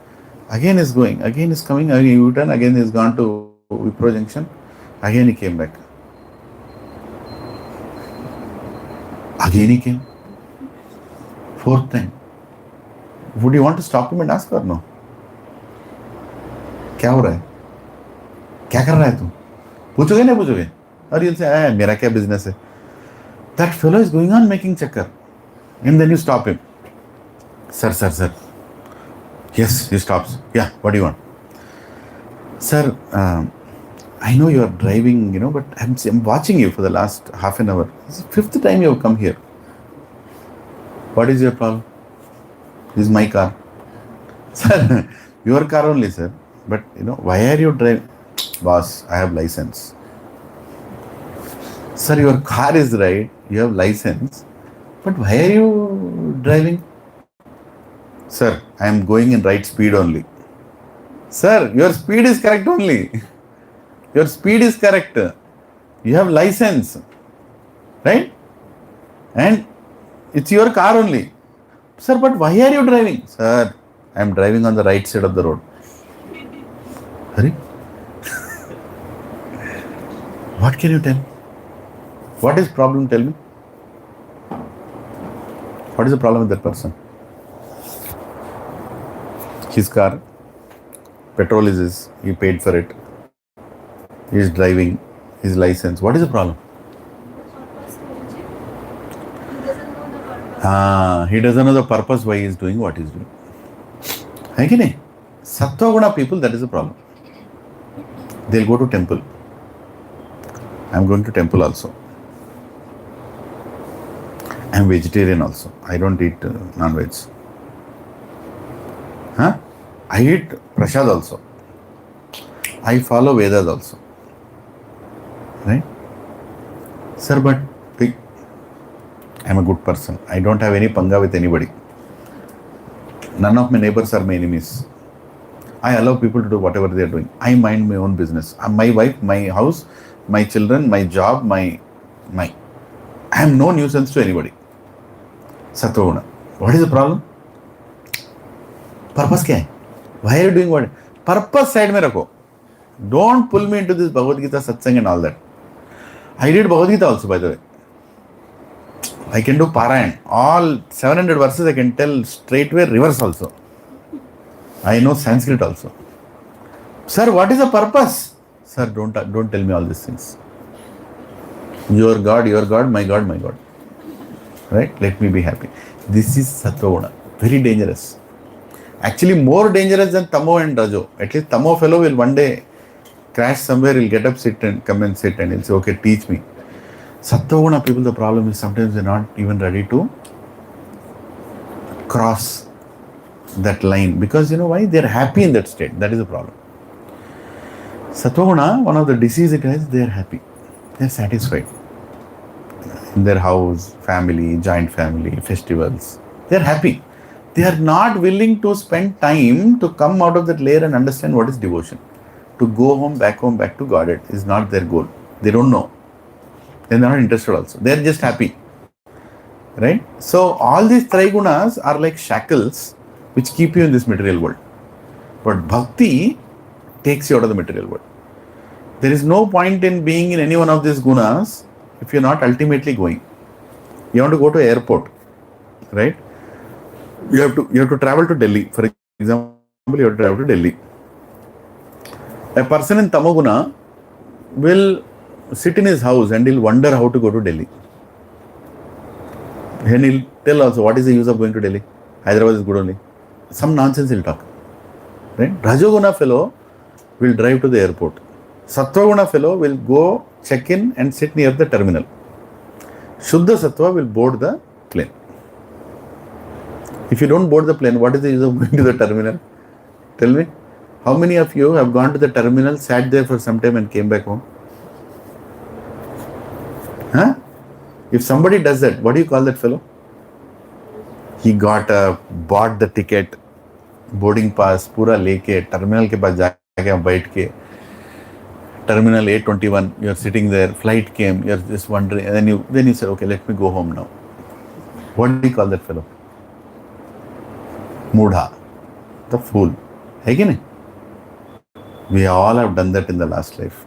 Again is going, again is coming, again U-turn, again he's gone to Wipro Junction, again he came back. Again he came. Fourth time. Would you want to stop him and ask or no? क्या हो रहा है? क्या कर रहा है तू? पूछोगे नहीं पूछोगे? और you'll say, मेरा क्या business है? That fellow is going on making chakkar. And then you stop him. Sir. Yes, he stops. Yeah, what do you want? Sir, I know you are driving, but I'm watching you for the last half an hour. It's the fifth time you have come here. What is your problem? This is my car. Sir, your car only, sir. But, why are you driving? Boss, I have license. Sir, your car is right. You have license. But why are you driving? Sir, I am going in right speed only. Sir, your speed is correct only. Your speed is correct. You have license. Right? And it's your car only. Sir, but why are you driving? Sir, I am driving on the right side of the road. Hurry. What can you tell? What is problem? Tell me. What is the problem with that person? His car, petrol is his, he paid for it, he is driving, his license. What is the problem? He doesn't know the purpose why he is doing what he is doing. Hai Sattva guna people, that is the problem. They'll go to temple. I'm going to temple also. I'm vegetarian also. I don't eat non-veg. I eat prasad also. I follow Vedas also. Right? Sir, but I'm a good person. I don't have any panga with anybody. None of my neighbors are my enemies. I allow people to do whatever they are doing. I mind my own business. My wife, my house, my children, my job, my. I am no nuisance to anybody. Sattva guna. What is the problem? Purpose kya hai? Why are you doing what? Purpose side mein rakho. Don't pull me into this Bhagavad Gita, Satsang and all that. I read Bhagavad Gita also, by the way. I can do Parayan. All 700 verses I can tell straightway, reverse also. I know Sanskrit also. Sir, what is the purpose? Sir, don't tell me all these things. Your God, my God, my God. Right? Let me be happy. This is Sattva guna. Very dangerous. Actually, more dangerous than Tamo and Rajo. At least Tamo fellow will one day crash somewhere, he'll get up, sit and come and sit and he'll say, okay, teach me. Sattva guna people, the problem is sometimes they're not even ready to cross that line. Because you know why? They're happy in that state. That is the problem. Sattva guna, one of the diseases it has, they're happy. They're satisfied. In their house, family, joint family, festivals. They're happy. They are not willing to spend time to come out of that layer and understand what is devotion. To go home, back to Godhead is not their goal. They don't know. They're not interested also. They're just happy. Right? So all these trigunas are like shackles which keep you in this material world. But bhakti takes you out of the material world. There is no point in being in any one of these gunas if you're not ultimately going. You want to go to airport, right? You have to travel to Delhi. For example, you have to travel to Delhi. A person in Tamoguna will sit in his house and he'll wonder how to go to Delhi. And he'll tell also, what is the use of going to Delhi? Hyderabad is good only. Some nonsense he'll talk. Right? Rajoguna fellow will drive to the airport. Sattvaguna fellow will go check in and sit near the terminal. Shuddha Sattva will board the plane. If you don't board the plane, what is the use of going to the terminal? Tell me. How many of you have gone to the terminal, sat there for some time and came back home? If somebody does that, what do you call that fellow? He bought the ticket, boarding pass, पूरा लेके terminal के पास जाके बैठ के terminal A21, you're sitting there, flight came, you're just wondering, and then you say, okay, let me go home now. What do you call that fellow? Mudha, the fool. है कि नहीं? We all have done that in the last life.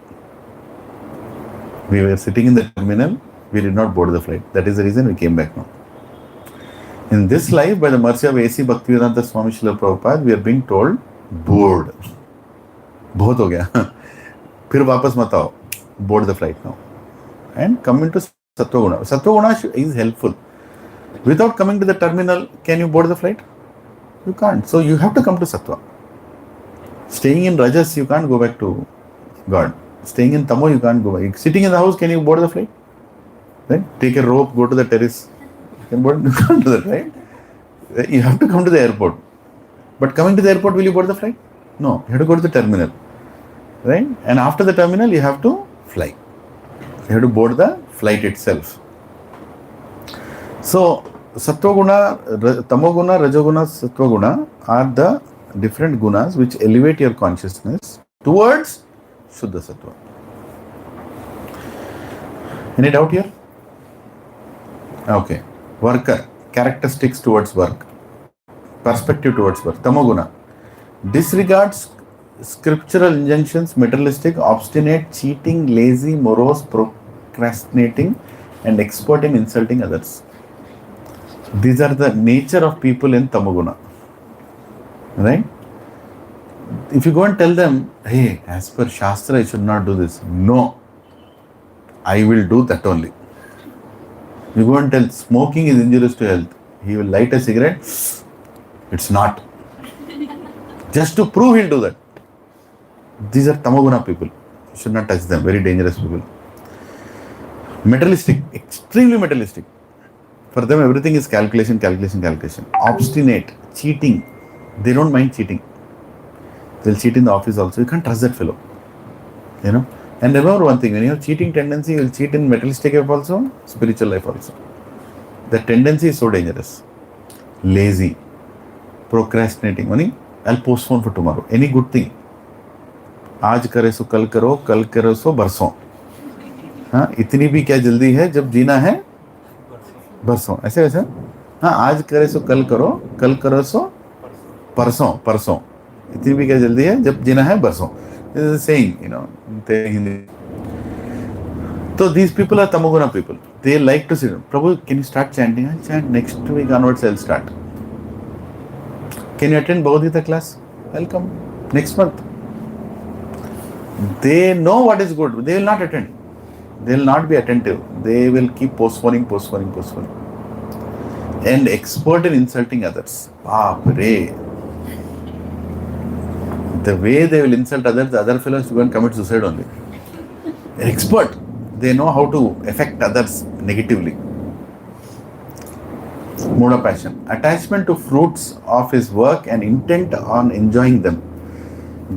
We were sitting in the terminal, we did not board the flight. That is the reason we came back now. In this life, by the mercy of A.C. Bhaktivedanta Swami Srila Prabhupada, we are being told, board. बहुत हो गया. फिर वापस मत आओ. Board the flight now. And come into Sattva-guna. Sattva-guna is helpful. Without coming to the terminal, can you board the flight? You can't. So you have to come to Sattva. Staying in Rajas, you can't go back to God. Staying in Tamo, you can't go back. Sitting in the house, can you board the flight? Right? Take a rope, go to the terrace. You can board. You can't do that, right? You have to come to the airport. But coming to the airport, will you board the flight? No. You have to go to the terminal. Right? And after the terminal, you have to fly. You have to board the flight itself. So, Sattva-guna, Tamo-guna, Rajoguna, Sattva-guna are the different gunas which elevate your consciousness towards Shuddha Sattva. Any doubt here? Okay. Worker, characteristics towards work, perspective towards work. Tamo-guna, disregards scriptural injunctions, materialistic, obstinate, cheating, lazy, morose, procrastinating, and expert in insulting others. These are the nature of people in Tamoguna. Right? If you go and tell them, hey, as per Shastra, I should not do this. No, I will do that only. You go and tell smoking is injurious to health. He will light a cigarette. It's not. Just to prove he'll do that. These are tamoguna people. You should not touch them. Very dangerous people. Materialistic, extremely materialistic. For them, everything is calculation, calculation, calculation. Obstinate, cheating. They don't mind cheating. They'll cheat in the office also. You can't trust that fellow. You know. And remember one thing: when you have cheating tendency, you'll cheat in materialistic life also, spiritual life also. The tendency is so dangerous. Lazy, procrastinating. Money, I'll postpone for tomorrow. Any good thing. आज करे सो कल करो सो बरसों. हाँ, इतनी भी क्या जल्दी है जब जीना है बरसों. ऐसे वैसे. हाँ, आज करे सो कल करो सो परसों. इतनी भी क्या जल्दी है जब जीना है बरसों. This is a saying, you know. So these people are tamoguna people. They like to sit. Prabhu, can you start chanting? I chant. Next week onwards I'll start. Can you attend Bhagavad Gita class? I'll come next month. They know what is good. They will not attend. They will not be attentive. They will keep postponing. And expert in insulting others. Baapre. The way they will insult others, the other fellows will go and commit suicide only. They're expert. They know how to affect others negatively. Mode of passion. Attachment to fruits of his work and intent on enjoying them.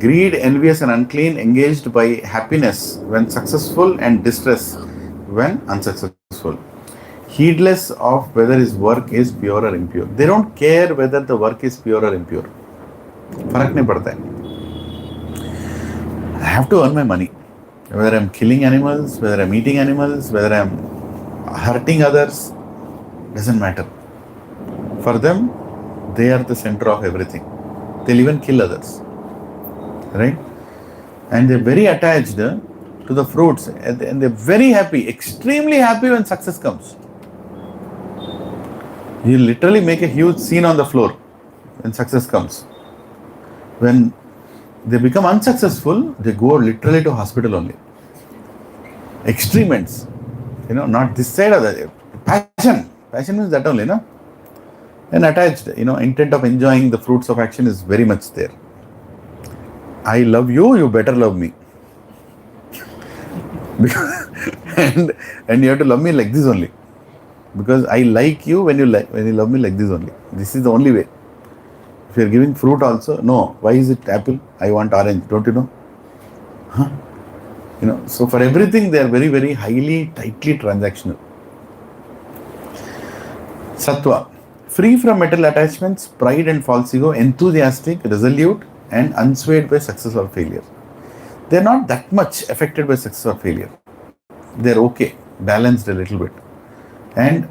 Greed, envious and unclean, engaged by happiness when successful and distress when unsuccessful. Heedless of whether his work is pure or impure. They don't care whether the work is pure or impure. फर्क नहीं पड़ता है. I have to earn my money. Whether I'm killing animals, whether I'm eating animals, whether I'm hurting others, doesn't matter. For them, they are the center of everything. They'll even kill others. Right? And they're very attached to the fruits. And they're very happy, extremely happy when success comes. You literally make a huge scene on the floor when success comes. When they become unsuccessful, they go literally to hospital only. Extreme ends. You know, not this side of the passion. Passion means that only, no? And attached, you know, intent of enjoying the fruits of action is very much there. I love you, you better love me. and you have to love me like this only. Because I like you when you love me like this only. This is the only way. If you are giving fruit also, no. Why is it apple? I want orange. Don't you know? Huh? You know. So for everything, they are very, very highly, tightly transactional. Sattva, free from material attachments, pride and false ego, enthusiastic, resolute, and unswayed by success or failure. They are not that much affected by success or failure. They are okay, balanced a little bit, and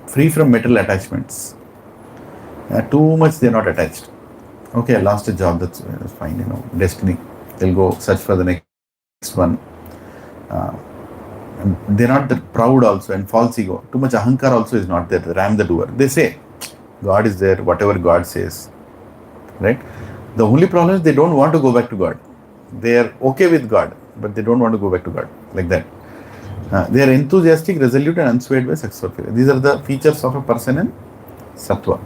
free from material attachments. Too much they are not attached. Okay, I lost a job, that's fine, you know, destiny. They'll go search for the next one. They're not that proud also, and false ego. Too much ahankar also is not there. I am the doer. They say, God is there, whatever God says. Right? The only problem is they don't want to go back to God. They are okay with God, but they don't want to go back to God. Like that. They are enthusiastic, resolute, and unswayed by success or failure. These are the features of a person in Sattva.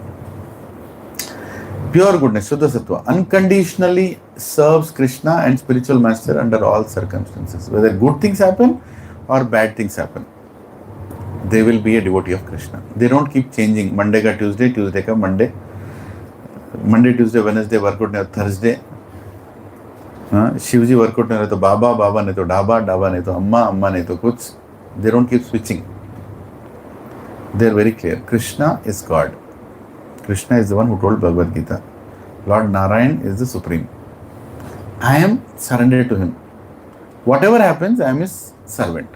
Pure goodness, Shuddha Sattva, unconditionally serves Krishna and spiritual master under all circumstances. Whether good things happen or bad things happen, they will be a devotee of Krishna. They don't keep changing. Monday ka Tuesday, Tuesday ka Monday. Monday, Tuesday, Wednesday workout नहीं तो Thursday. Shivji workout नहीं तो बाबा, बाबा नहीं तो ढाबा, ढाबा नहीं तो अम्मा, अम्मा नहीं तो कुछ. They don't keep switching. They are very clear. Krishna is God. Krishna is the one who told Bhagavad Gita. Lord Narayan is the supreme. I am surrendered to him. Whatever happens, I am his servant.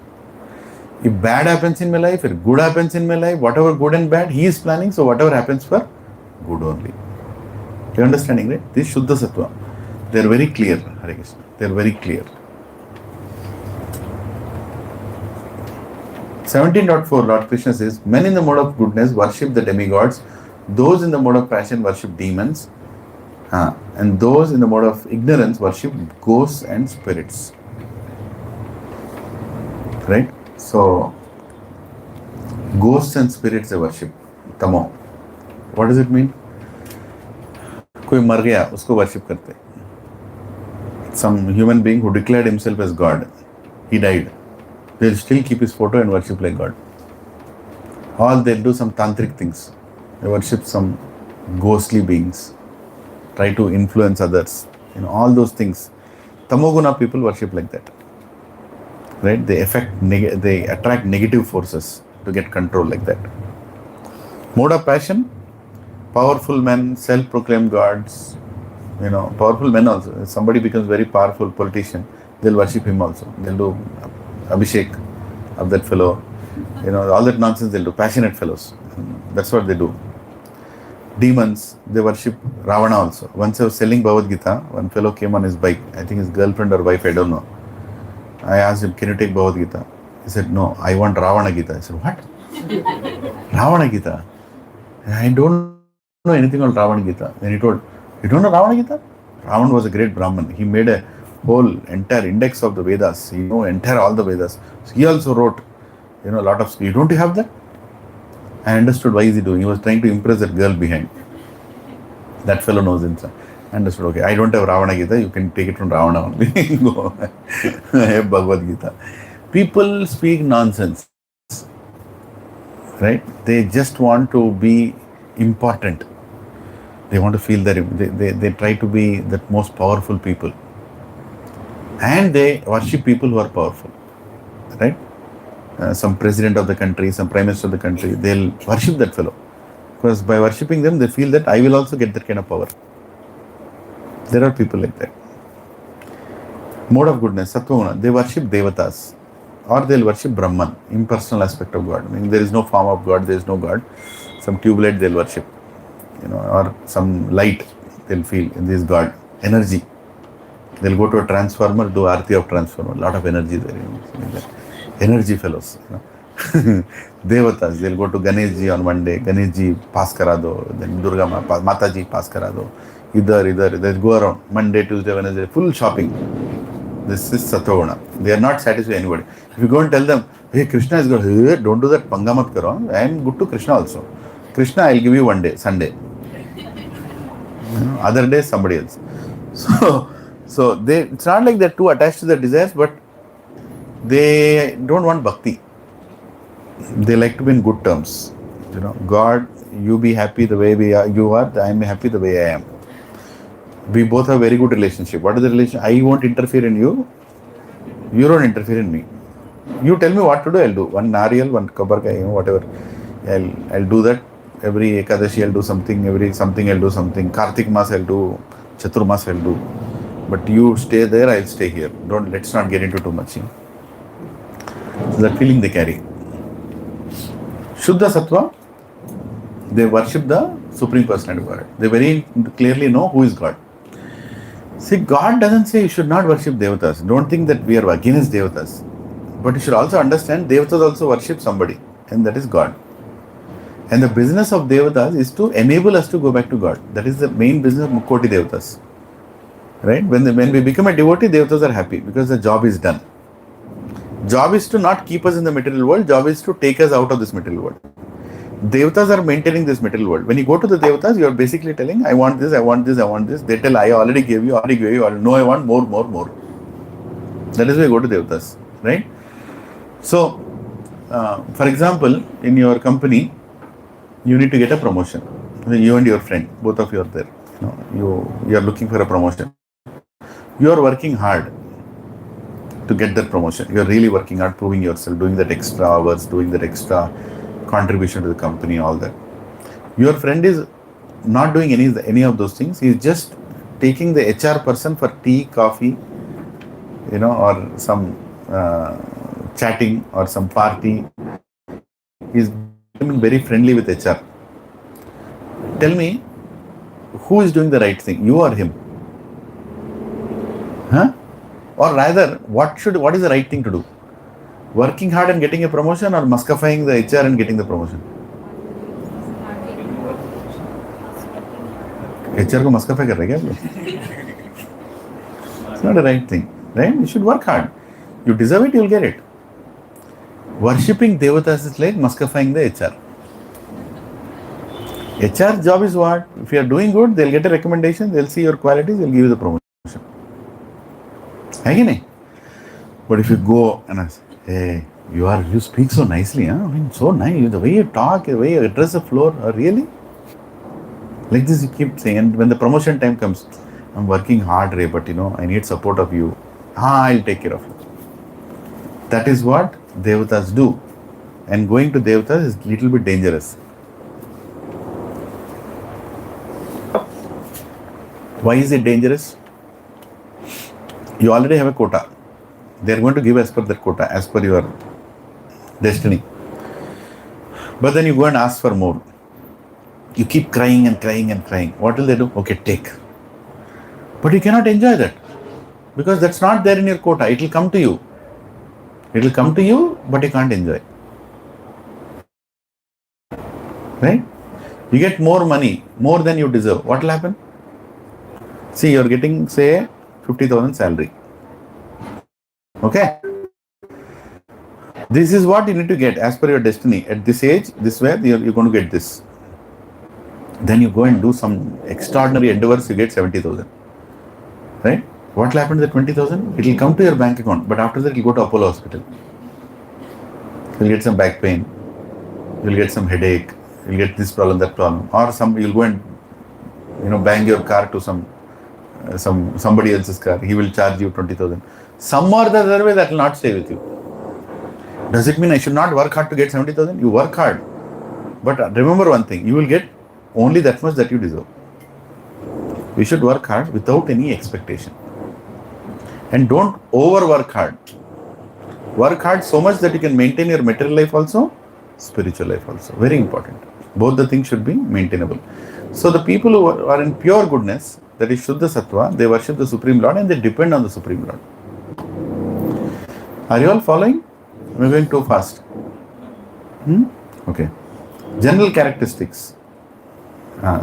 If bad happens in my life, if good happens in my life, whatever good and bad, he is planning. So whatever happens for good only. You understanding, right? This Shuddha Sattva. They are very clear, Hare Krishna. They are very clear. 17.4 Lord Krishna says, men in the mode of goodness worship the demigods, those in the mode of passion worship demons. And those in the mode of ignorance worship ghosts and spirits. Right? So, ghosts and spirits they worship. Tamo. What does it mean? कोई मर गया उसको worship करते. Some human being who declared himself as God, he died. They'll still keep his photo and worship like God. Or they'll do some tantric things. They worship some ghostly beings, try to influence others. All those things. Tamoguna people worship like that. Right? They attract negative forces to get control like that. Mode of passion, powerful men, self-proclaimed gods. Powerful men also. If somebody becomes very powerful politician, they'll worship him also. They'll do Abhishek of that fellow. All that nonsense they'll do. Passionate fellows. That's what they do. Demons, they worship Ravana also. Once I was selling Bhagavad Gita, one fellow came on his bike. I think his girlfriend or wife, I don't know. I asked him, can you take Bhagavad Gita? He said, no, I want Ravana Gita. I said, what? Ravana Gita? I don't know anything on Ravana Gita. Then he told, you don't know Ravana Gita? Ravana was a great Brahman. He made a whole entire index of the Vedas. He knew entire all the Vedas. So he also wrote, a lot of. You don't have that? I understood why is he doing. He was trying to impress that girl behind. That fellow knows himself. I understood. Okay, I don't have Ravana Gita. You can take it from Ravana only. Go. I have Bhagavad Gita. People speak nonsense. Right? They just want to be important. They want to feel that they try to be the most powerful people. And they worship people who are powerful. Right? Some president of the country, some prime minister of the country, they'll worship that fellow. Because by worshipping them, they feel that I will also get that kind of power. There are people like that. Mode of goodness, Sattva, they worship Devatas. Or they'll worship Brahman, impersonal aspect of God. Meaning there is no form of God, there is no God. Some tube light they'll worship. Or some light they'll feel in this God. Energy. They'll go to a transformer, do Aarti of transformer. A lot of energy there. Energy fellows. Devatas, they'll go to Ganeshji on one day. Ganeshji, pass kara do. Then Durga Mataji, pass kara do. Idhar. They'll go around. Monday, Tuesday, Wednesday, full shopping. This is Sattva. They are not satisfied with anybody. If you go and tell them, hey, Krishna is good. Hey, don't do that. Panga mat karo. I am good to Krishna also. Krishna, I'll give you one day, Sunday. Other day, somebody else. So it's not like they're too attached to their desires, but they don't want bhakti. They like to be in good terms. God, you be happy the way you are, I am happy the way I am. We both have a very good relationship. What is the relationship? I won't interfere in you. You don't interfere in me. You tell me what to do, I'll do. One nariyal, one kabarka, whatever. I'll do that. Every Ekadashi I'll do something. Every something I'll do something. Kartik Mas I'll do. Chaturmas I'll do. But you stay there, I'll stay here. Let's not get into too much. So that feeling they carry. Shuddha Sattva, they worship the Supreme Personality of God. They very clearly know who is God. See, God doesn't say you should not worship Devatas. Don't think that we are against Devatas. But you should also understand Devatas also worship somebody, and that is God. And the business of Devatas is to enable us to go back to God. That is the main business of Mukkoti Devatas. Right? When we become a devotee, Devatas are happy because the job is done. Job is to not keep us in the material world. Job is to take us out of this material world. Devatas are maintaining this material world. When you go to the Devatas, you are basically telling, I want this, I want this, I want this. They tell, I already gave you, no, I want more. That is why you go to Devatas. Right? So, for example, in your company, you need to get a promotion. You and your friend, both of you are there. You are looking for a promotion. You are working hard to get that promotion. You are really working hard, proving yourself, doing that extra hours, doing that extra contribution to the company, all that. Your friend is not doing any of those things. He is just taking the HR person for tea, coffee, or some chatting or some party. He is becoming very friendly with HR. Tell me, who is doing the right thing, you or him? Or rather, what is the right thing to do? Working hard and getting a promotion, or maskifying the HR and getting the promotion? HR को मस्का कर रहे क्या आप लोग? It's not the right thing, right? You should work hard. You deserve it, you'll get it. Worshipping devatas is like maskifying the HR. HR job is what? If you are doing good, they'll get a recommendation, they'll see your qualities, they'll give you the promotion. है कि नहीं? But if you go and ask, hey, you speak so nicely, huh? I mean, so nice, the way you talk, the way you address the floor, really? Like this you keep saying, and when the promotion time comes, I'm working hard, Ray, but I need support of you. I'll take care of you. That is what devatas do. And going to devatas is a little bit dangerous. Why is it dangerous? You already have a quota. They're going to give as per that quota, as per your destiny. But then you go and ask for more. You keep crying and crying and crying. What will they do? Okay, take. But you cannot enjoy that. Because that's not there in your quota. It will come to you. It will come to you, but you can't enjoy. Right? You get more money, more than you deserve. What will happen? See, you're getting, say, 50,000 salary. Okay? This is what you need to get as per your destiny. At this age, this way, you're going to get this. Then you go and do some extraordinary endeavors, you get 70,000. Right? What will happen to the 20,000? It will come to your bank account, but after that, you'll go to Apollo hospital. You'll get some back pain. You'll get some headache. You'll get this problem, that problem. Or you'll go and, bang your car to somebody else's car. He will charge you 20,000. Some or the other way, that will not stay with you. Does it mean I should not work hard to get 70,000? You work hard. But remember one thing, you will get only that much that you deserve. We should work hard without any expectation. And don't overwork hard. Work hard so much that you can maintain your material life also, spiritual life also. Very important. Both the things should be maintainable. So the people who are in pure goodness, that is Shuddha Sattva, they worship the Supreme Lord and they depend on the Supreme Lord. Are you all following? We're going too fast. Okay. General characteristics.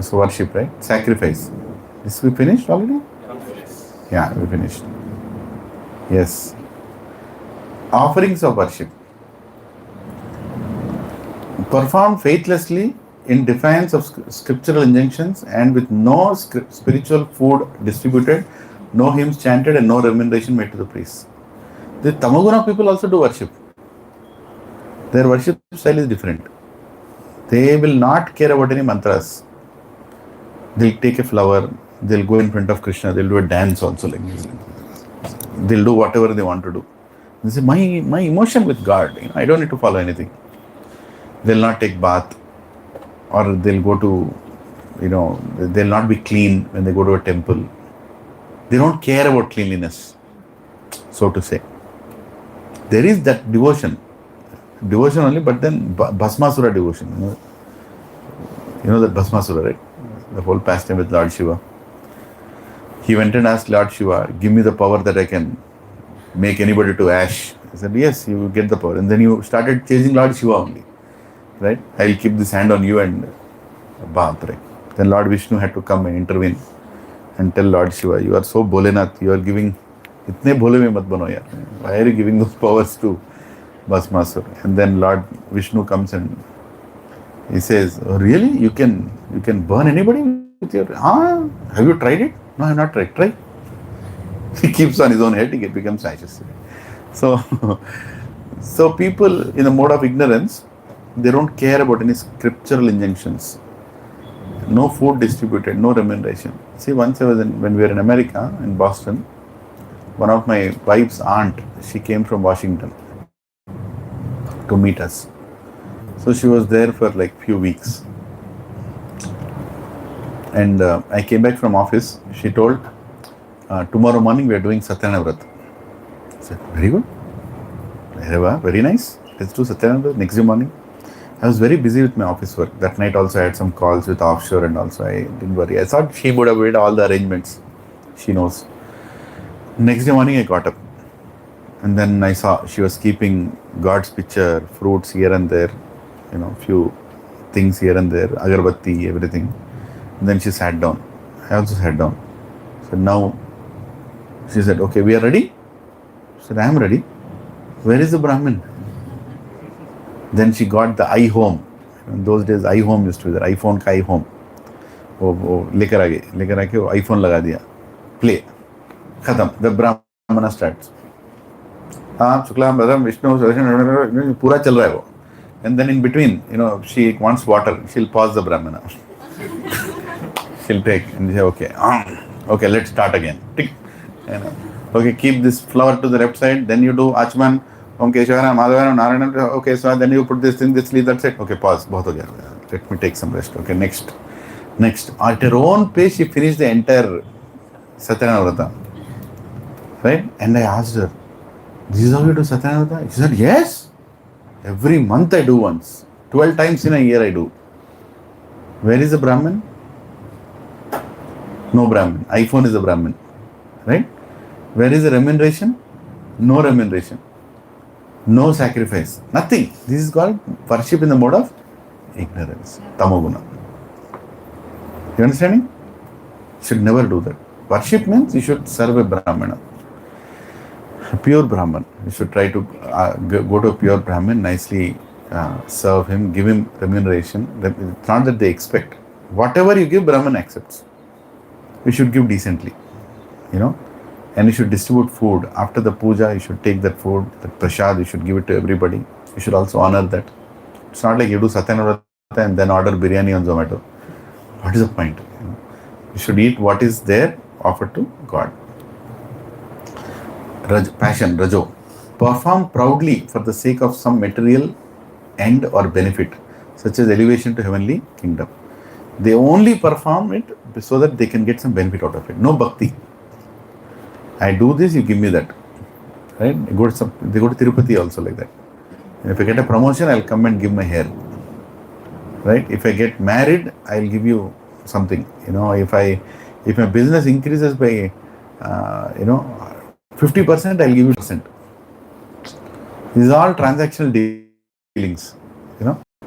So worship, right? Sacrifice. Is we finished already? Yeah, we finished. Yes. Offerings of worship. Performed faithlessly in defiance of scriptural injunctions and with no spiritual food distributed, no hymns chanted and no remuneration made to the priests. The Tamoguna people also do worship. Their worship style is different. They will not care about any mantras. They'll take a flower, they'll go in front of Krishna, they'll do a dance also like this. They'll do whatever they want to do. They say, my emotion with God, I don't need to follow anything. They'll not take bath, or they'll go to, they'll not be clean when they go to a temple. They don't care about cleanliness, so to say. There is that devotion only, but then Bhasmasura devotion. You know that Bhasmasura, right? The whole pastime with Lord Shiva. He went and asked Lord Shiva, give me the power that I can make anybody to ash. He said, yes, you will get the power. And then you started chasing Lord Shiva only. Right? I will keep this hand on you and bath. Right? Then Lord Vishnu had to come and intervene and tell Lord Shiva, you are so Bholenath, you are giving, itne bhole mein mat bano yaar. Why are you giving those powers to Bhasmasura? And then Lord Vishnu comes and he says, oh, really? You can burn anybody with your, have you tried it? No, I have not tried. Try. He keeps on his own head, he becomes ashes. So people in the mode of ignorance, they don't care about any scriptural injunctions. No food distributed, no remuneration. See, once when we were in America, in Boston, one of my wife's aunt, she came from Washington to meet us. So she was there for like few weeks. And I came back from office. She told, tomorrow morning we are doing Satyana Vrat. I said, very good. Very nice. Let's do Satyana Vrat next day morning. I was very busy with my office work. That night also I had some calls with offshore and also I didn't worry. I thought she would have made all the arrangements. She knows. Next day morning I got up. And then I saw she was keeping God's picture, fruits here and there, few things here and there, agarbatti, everything. And then she sat down. I also sat down. So now she said, okay, we are ready? I said, I am ready. Where is the Brahmin? Then she got the iHome. In those days, iHome used to be there. iPhone का iHome. वो लेकर आके वो iPhone लगा दिया. Play. खत्म. The Brahmana starts. हाँ, शुक्ला भद्रम विष्णु पूरा चल रहा है वो. And then in between, she wants water. She'll pause the Brahmana. She'll take and say, okay, let's start again. Tick. Okay, keep this flower to the left side. Then you do Achman, Om Keshwara, Madhavana, Narayana. Okay, so then you put this thing, this leaf, that's it. Okay, pause. Bahut ho gaya. Let me take some rest. Okay, next. At her own pace, she finished the entire Satyanarayana Vrata. Right? And I asked her, this is how you do Satyanarayana Vrata? She said, yes. Every month I do once. 12 times in a year I do. Where is the Brahmin? No Brahmin. iPhone is the Brahmin. Right? Where is the remuneration? No remuneration. No sacrifice. Nothing. This is called worship in the mode of ignorance. Tamo guna. You understanding? Should never do that. Worship means you should serve a Brahmana. A pure Brahman. You should try to go to a pure Brahmin, nicely serve him, give him remuneration. It's not that they expect. Whatever you give, Brahman accepts. You should give decently. And you should distribute food. After the puja, you should take that food, that prasad, you should give it to everybody. You should also honor that. It's not like you do Satyanarayana and then order biryani on Zomato. What is the point? You should eat what is there, offered to God. Passion, Rajo. Perform proudly for the sake of some material end or benefit, such as elevation to heavenly kingdom. They only perform it so that they can get some benefit out of it. No bhakti. I do this, you give me that. Right? They go to Tirupati also like that. And if I get a promotion, I'll come and give my hair. Right? If I get married, I'll give you something. If my business increases by 50%, I'll give you %. These are all transactional dealings.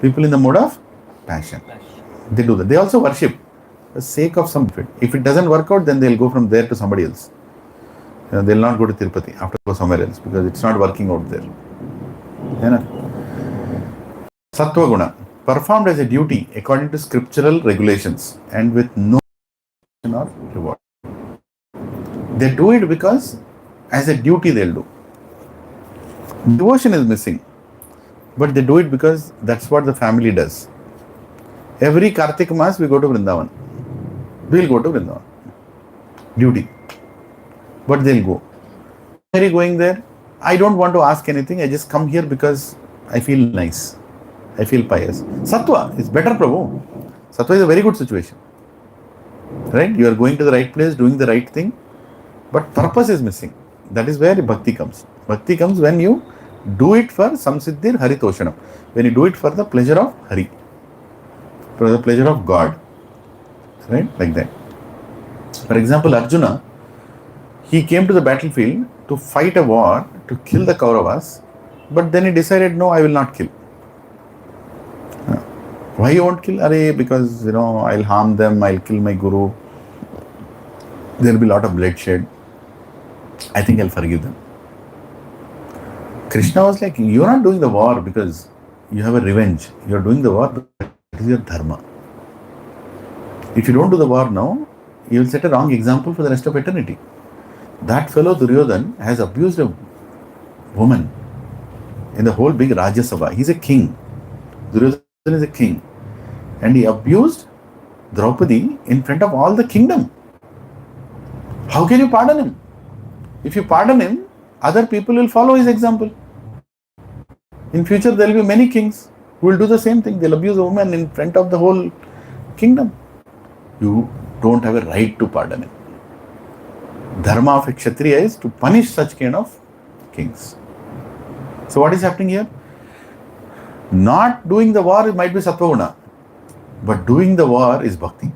People in the mode of passion. They do that. They also worship for the sake of some benefit. If it doesn't work out, then they'll go from there to somebody else. They'll not go to Tirupati, after go somewhere else because it's not working out there. Sattva guna, performed as a duty according to scriptural regulations and with no or reward. They do it because as a duty they'll do. Devotion is missing, but they do it because that's what the family does. Every Kartik Mass we go to Vrindavan. We'll go to Vrindavan. Duty. But they'll go. Why are you going there? I don't want to ask anything. I just come here because I feel nice. I feel pious. Sattva is better, Prabhu. Sattva is a very good situation. Right? You are going to the right place, doing the right thing, but purpose is missing. That is where bhakti comes. Bhakti comes when you do it for samsiddhir haritoshanam. When you do it for the pleasure of Hari. For the pleasure of God. Right? Like that. For example, Arjuna, he came to the battlefield to fight a war, to kill the Kauravas, but then he decided, no, I will not kill. Why you won't kill? Because, I'll harm them, I'll kill my guru. There will be a lot of bloodshed. I think I'll forgive them. Krishna was like, you're not doing the war because you have a revenge. You're doing the war because it is your dharma. If you don't do the war now, you will set a wrong example for the rest of eternity. That fellow Duryodhan has abused a woman in the whole big Rajya Sabha. He's a king. Duryodhan is a king. And he abused Draupadi in front of all the kingdom. How can you pardon him? If you pardon him, other people will follow his example. In future, there will be many kings who will do the same thing. They'll abuse a woman in front of the whole kingdom. You don't have a right to pardon him. Dharma of a Kshatriya is to punish such kind of kings. So what is happening here? Not doing the war might be Sattva guna, but doing the war is bhakti.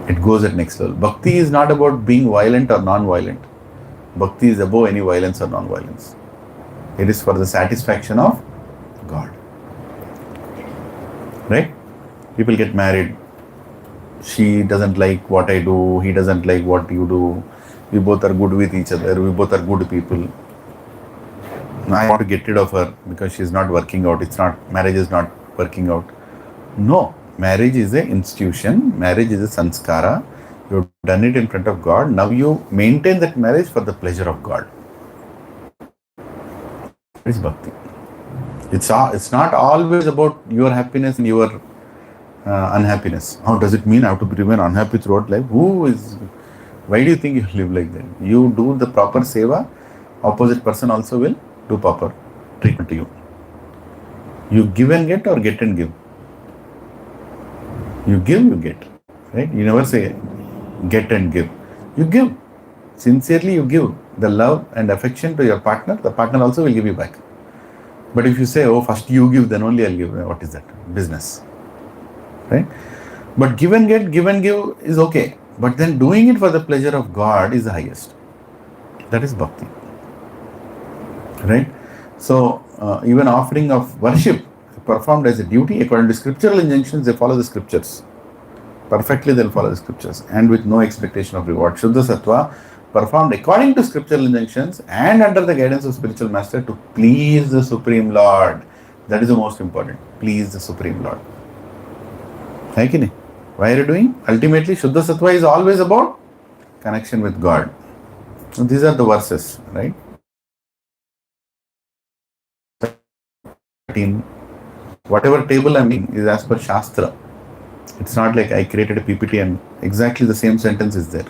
It goes at next level. Bhakti is not about being violent or non-violent. Bhakti is above any violence or non-violence. It is for the satisfaction of God. Right? People get married. She doesn't like what I do, he doesn't like what you do. We both are good with each other, we both are good people. I want to get rid of her because she's not working out. Marriage is not working out. No, marriage is an institution, marriage is a sanskara. You've done it in front of God. Now you maintain that marriage for the pleasure of God. That is bhakti. It's not always about your happiness and your unhappiness. How does it mean I have to remain unhappy throughout life? Why do you think you live like that? You do the proper seva, opposite person also will do proper treatment to you. You give and get or get and give. You give, you get. Right? You never say get and give. You give. Sincerely you give the love and affection to your partner, the partner also will give you back. But if you say, oh, first you give, then only I'll give, what is that? Business. Right? But give and give is okay. But then doing it for the pleasure of God is the highest. That is bhakti. Right? So, even offering of worship performed as a duty according to scriptural injunctions, they follow the scriptures. Perfectly they'll follow the scriptures and with no expectation of reward. Shuddha Sattva performed according to scriptural injunctions and under the guidance of spiritual master to please the Supreme Lord. That is the most important. Please the Supreme Lord. Why are you doing? Ultimately, Shuddha Sattva is always about connection with God. So these are the verses, right? Whatever table I'm in is as per Shastra. It's not like I created a PPT and exactly the same sentence is there.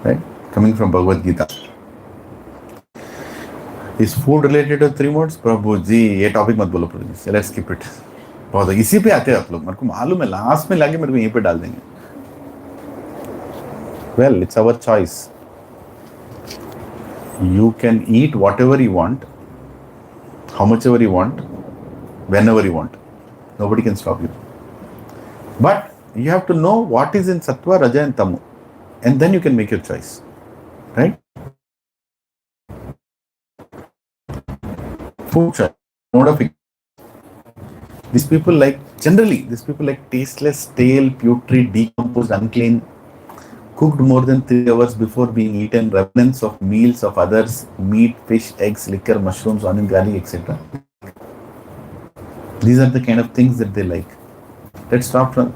Right? Coming from Bhagavad Gita. Is food related to 3 modes? Prabhu ji, ये topic मत बोलो Prabhu ji. Let's skip it. बहुत इसी पे आते हैं आप लोग. मेरे को मालूम है लास्ट में लाके मेरे को यहीं पे डाल देंगे. Well, it's our choice. You can eat whatever you want, how much ever you want, whenever you want. Nobody can stop you. But you have to know what is in Sattva, Raja and Tamo. And then you can make your choice. Right? Food choice. Mode of it. These people like tasteless, stale, putrid, decomposed, unclean, cooked more than 3 hours before being eaten, remnants of meals of others, meat, fish, eggs, liquor, mushrooms, onion, garlic, etc. These are the kind of things that they like. Let's start from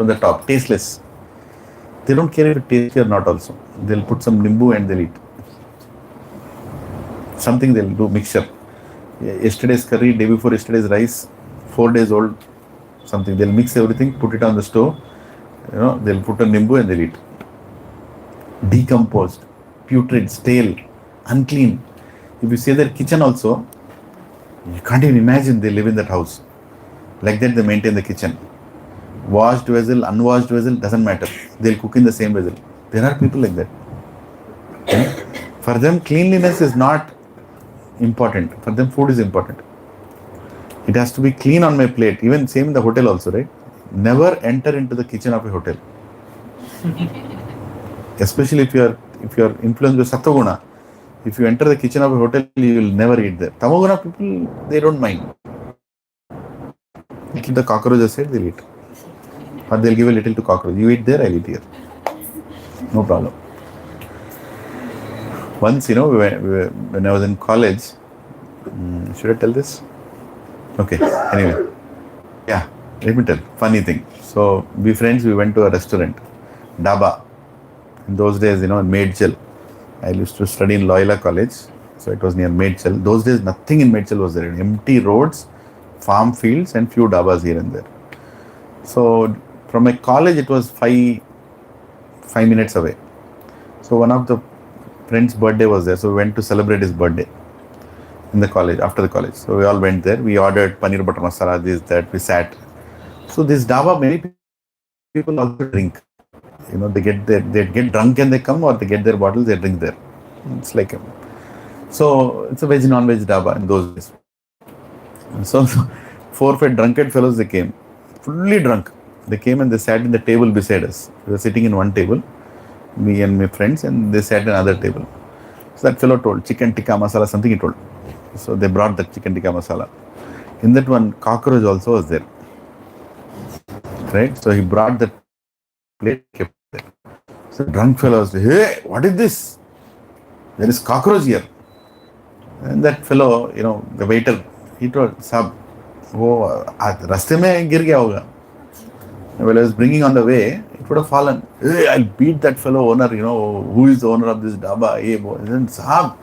the top. Tasteless. They don't care if it tastes or not also. They'll put some nimbu and they'll eat. Something they'll do, mixture. Yesterday's curry, day before yesterday's rice, 4 days old, something. They'll mix everything, put it on the stove. They'll put a nimbu and they'll eat. Decomposed, putrid, stale, unclean. If you see their kitchen also, you can't even imagine they live in that house. Like that they maintain the kitchen. Washed vessel, unwashed vessel, doesn't matter. They'll cook in the same vessel. There are people like that. For them, cleanliness is not important. For them, food is important. It has to be clean on my plate. Even same in the hotel also, right? Never enter into the kitchen of a hotel. Especially if you are influenced by Sattva. If you enter the kitchen of a hotel, you will never eat there. Tamoguna people, they don't mind. Keep the cockroach aside, they'll eat. Or they'll give a little to cockroach. You eat there, I'll eat here. No problem. Once, when I was in college, should I tell this? Okay, anyway. Yeah, let me tell. Funny thing. So, we friends, we went to a restaurant, Daba. In those days, in Maidchal. I used to study in Loyola College. So, it was near Maidchal. Those days, nothing in Maidchal was there. Empty roads, farm fields and few dabas here and there. So, from my college, it was 5 minutes away. So, one of the friend's birthday was there. So, we went to celebrate his birthday in the college, after the college. So, we all went there. We ordered paneer butter masala, this, that. We sat. So, this daba, many people also drink. They get drunk and they come, or they get their bottles, they drink there. It's like so it's a veg, non-veg daba in those days. So 4 or 5 drunkard fellows, they came, fully drunk. They came and they sat in the table beside us. We were sitting in one table, me and my friends, and they sat in another table. So that fellow told, chicken tikka masala, something he told. So they brought the chicken tikka masala. In that one, cockroach also was there. Right? So he brought the plate kept there. So drunk fellow was like, hey, what is this? There is cockroach here. And that fellow, the waiter, he told, Sab, वो रास्ते में गिर गया होगा. While I was bringing on the way, it would have fallen. Hey, I'll beat that fellow owner, who is the owner of this dhaba. Hey, boy. And then, Sahab,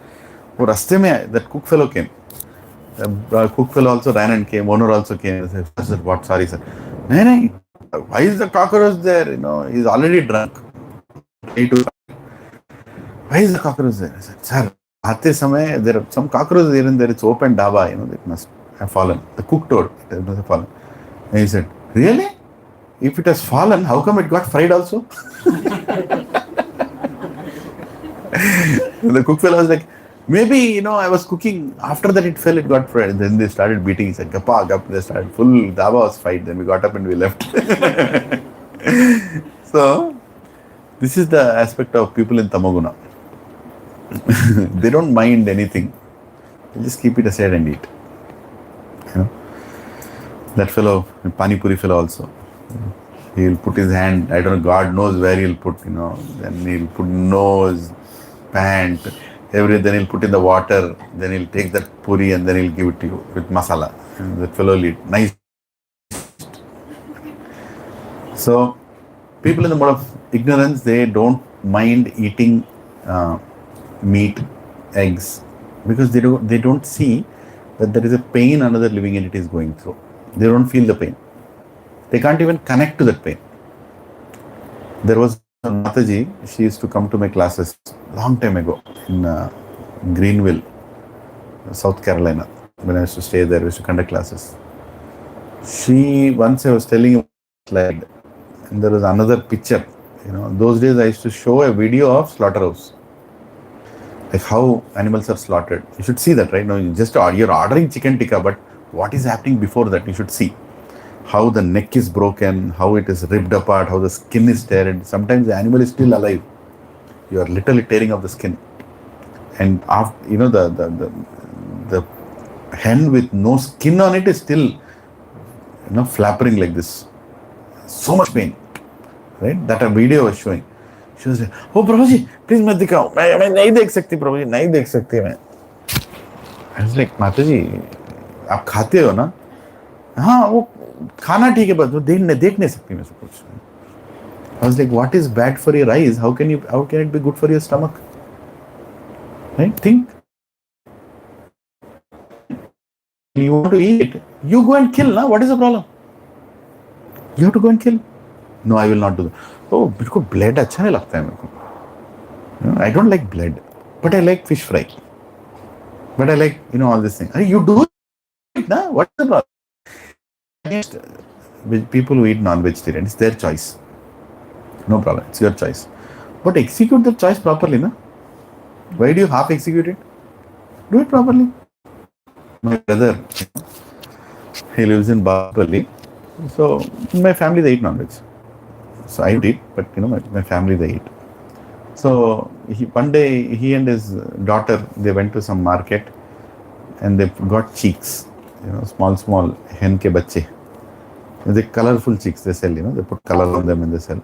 वो रास्ते में, that cook fellow came. The cook fellow also ran and came. Owner also came. I said, what? Sorry, sir. No. Why is the cockroach there? He's already drunk. Why is the cockroach there? I said, sir, aate samay, there are some cockroaches here and there. It's open dhaba, it must have fallen. The cook told it must have fallen. And he said, really? If it has fallen, how come it got fried also? The cook fellow was like, maybe, I was cooking. After that it fell, it got fried. And then they started beating. He said, gappa, gap. They started full dhaba was fried. Then we got up and we left. So, this is the aspect of people in Tamoguna. They don't mind anything. They just keep it aside and eat. That fellow, Pani Puri fellow also. He'll put his hand, I don't know, God knows where he'll put, then he'll put nose, pant, everything, then he'll put in the water, then he'll take that puri and then he'll give it to you with masala. And that fellow will eat. Nice. So, people in the mode of ignorance, they don't mind eating meat, eggs, because they don't see that there is a pain another living entity is going through. They don't feel the pain. They can't even connect to that pain. There was a Mataji, she used to come to my classes long time ago in Greenville, South Carolina. When I used to stay there, we used to conduct classes. Once I was telling you a slide, and there was another picture. Those days I used to show a video of slaughterhouse. Like how animals are slaughtered. You should see that, right? Now, you're ordering chicken tikka, but what is happening before that, you should see. How the neck is broken, how it is ripped apart, how the skin is teared. Sometimes the animal is still alive. You are literally tearing off the skin. And after, the hen with no skin on it is still, flapping like this. So much pain. Right? That a video was showing. She was like, oh, Prabhuji, please mat dikhao. मैं नहीं देख सकती प्रभु जी, नहीं देख सकती मैं. I was like, Mataji, आप खाते हो ना? हाँ, वो खाना ठीक है, बस वो देख नहीं सकती मैं सब कुछ. I was like, what is bad for your eyes? How can it be good for your stomach? Right? Think. You want to eat, you go and kill, na? What is the problem? You have to go and kill. No, I will not do that. Oh, बिल्कुल blood अच्छा नहीं लगता है मेरे को. I don't like blood, but I like fish fry. But I like, all these things. You do it, na? What's the problem? With people who eat non-vegetarian, it's their choice. No problem, it's your choice. But execute the choice properly, na? Why do you half execute it? Do it properly. My brother, he lives in Bapalli. So, in my family, they eat non-veg. So, I don't eat, but, my family, they eat. So, one day, he and his daughter, they went to some market and they got cheeks, small hen ke bache. The colorful chicks they sell, they put color on them and they sell.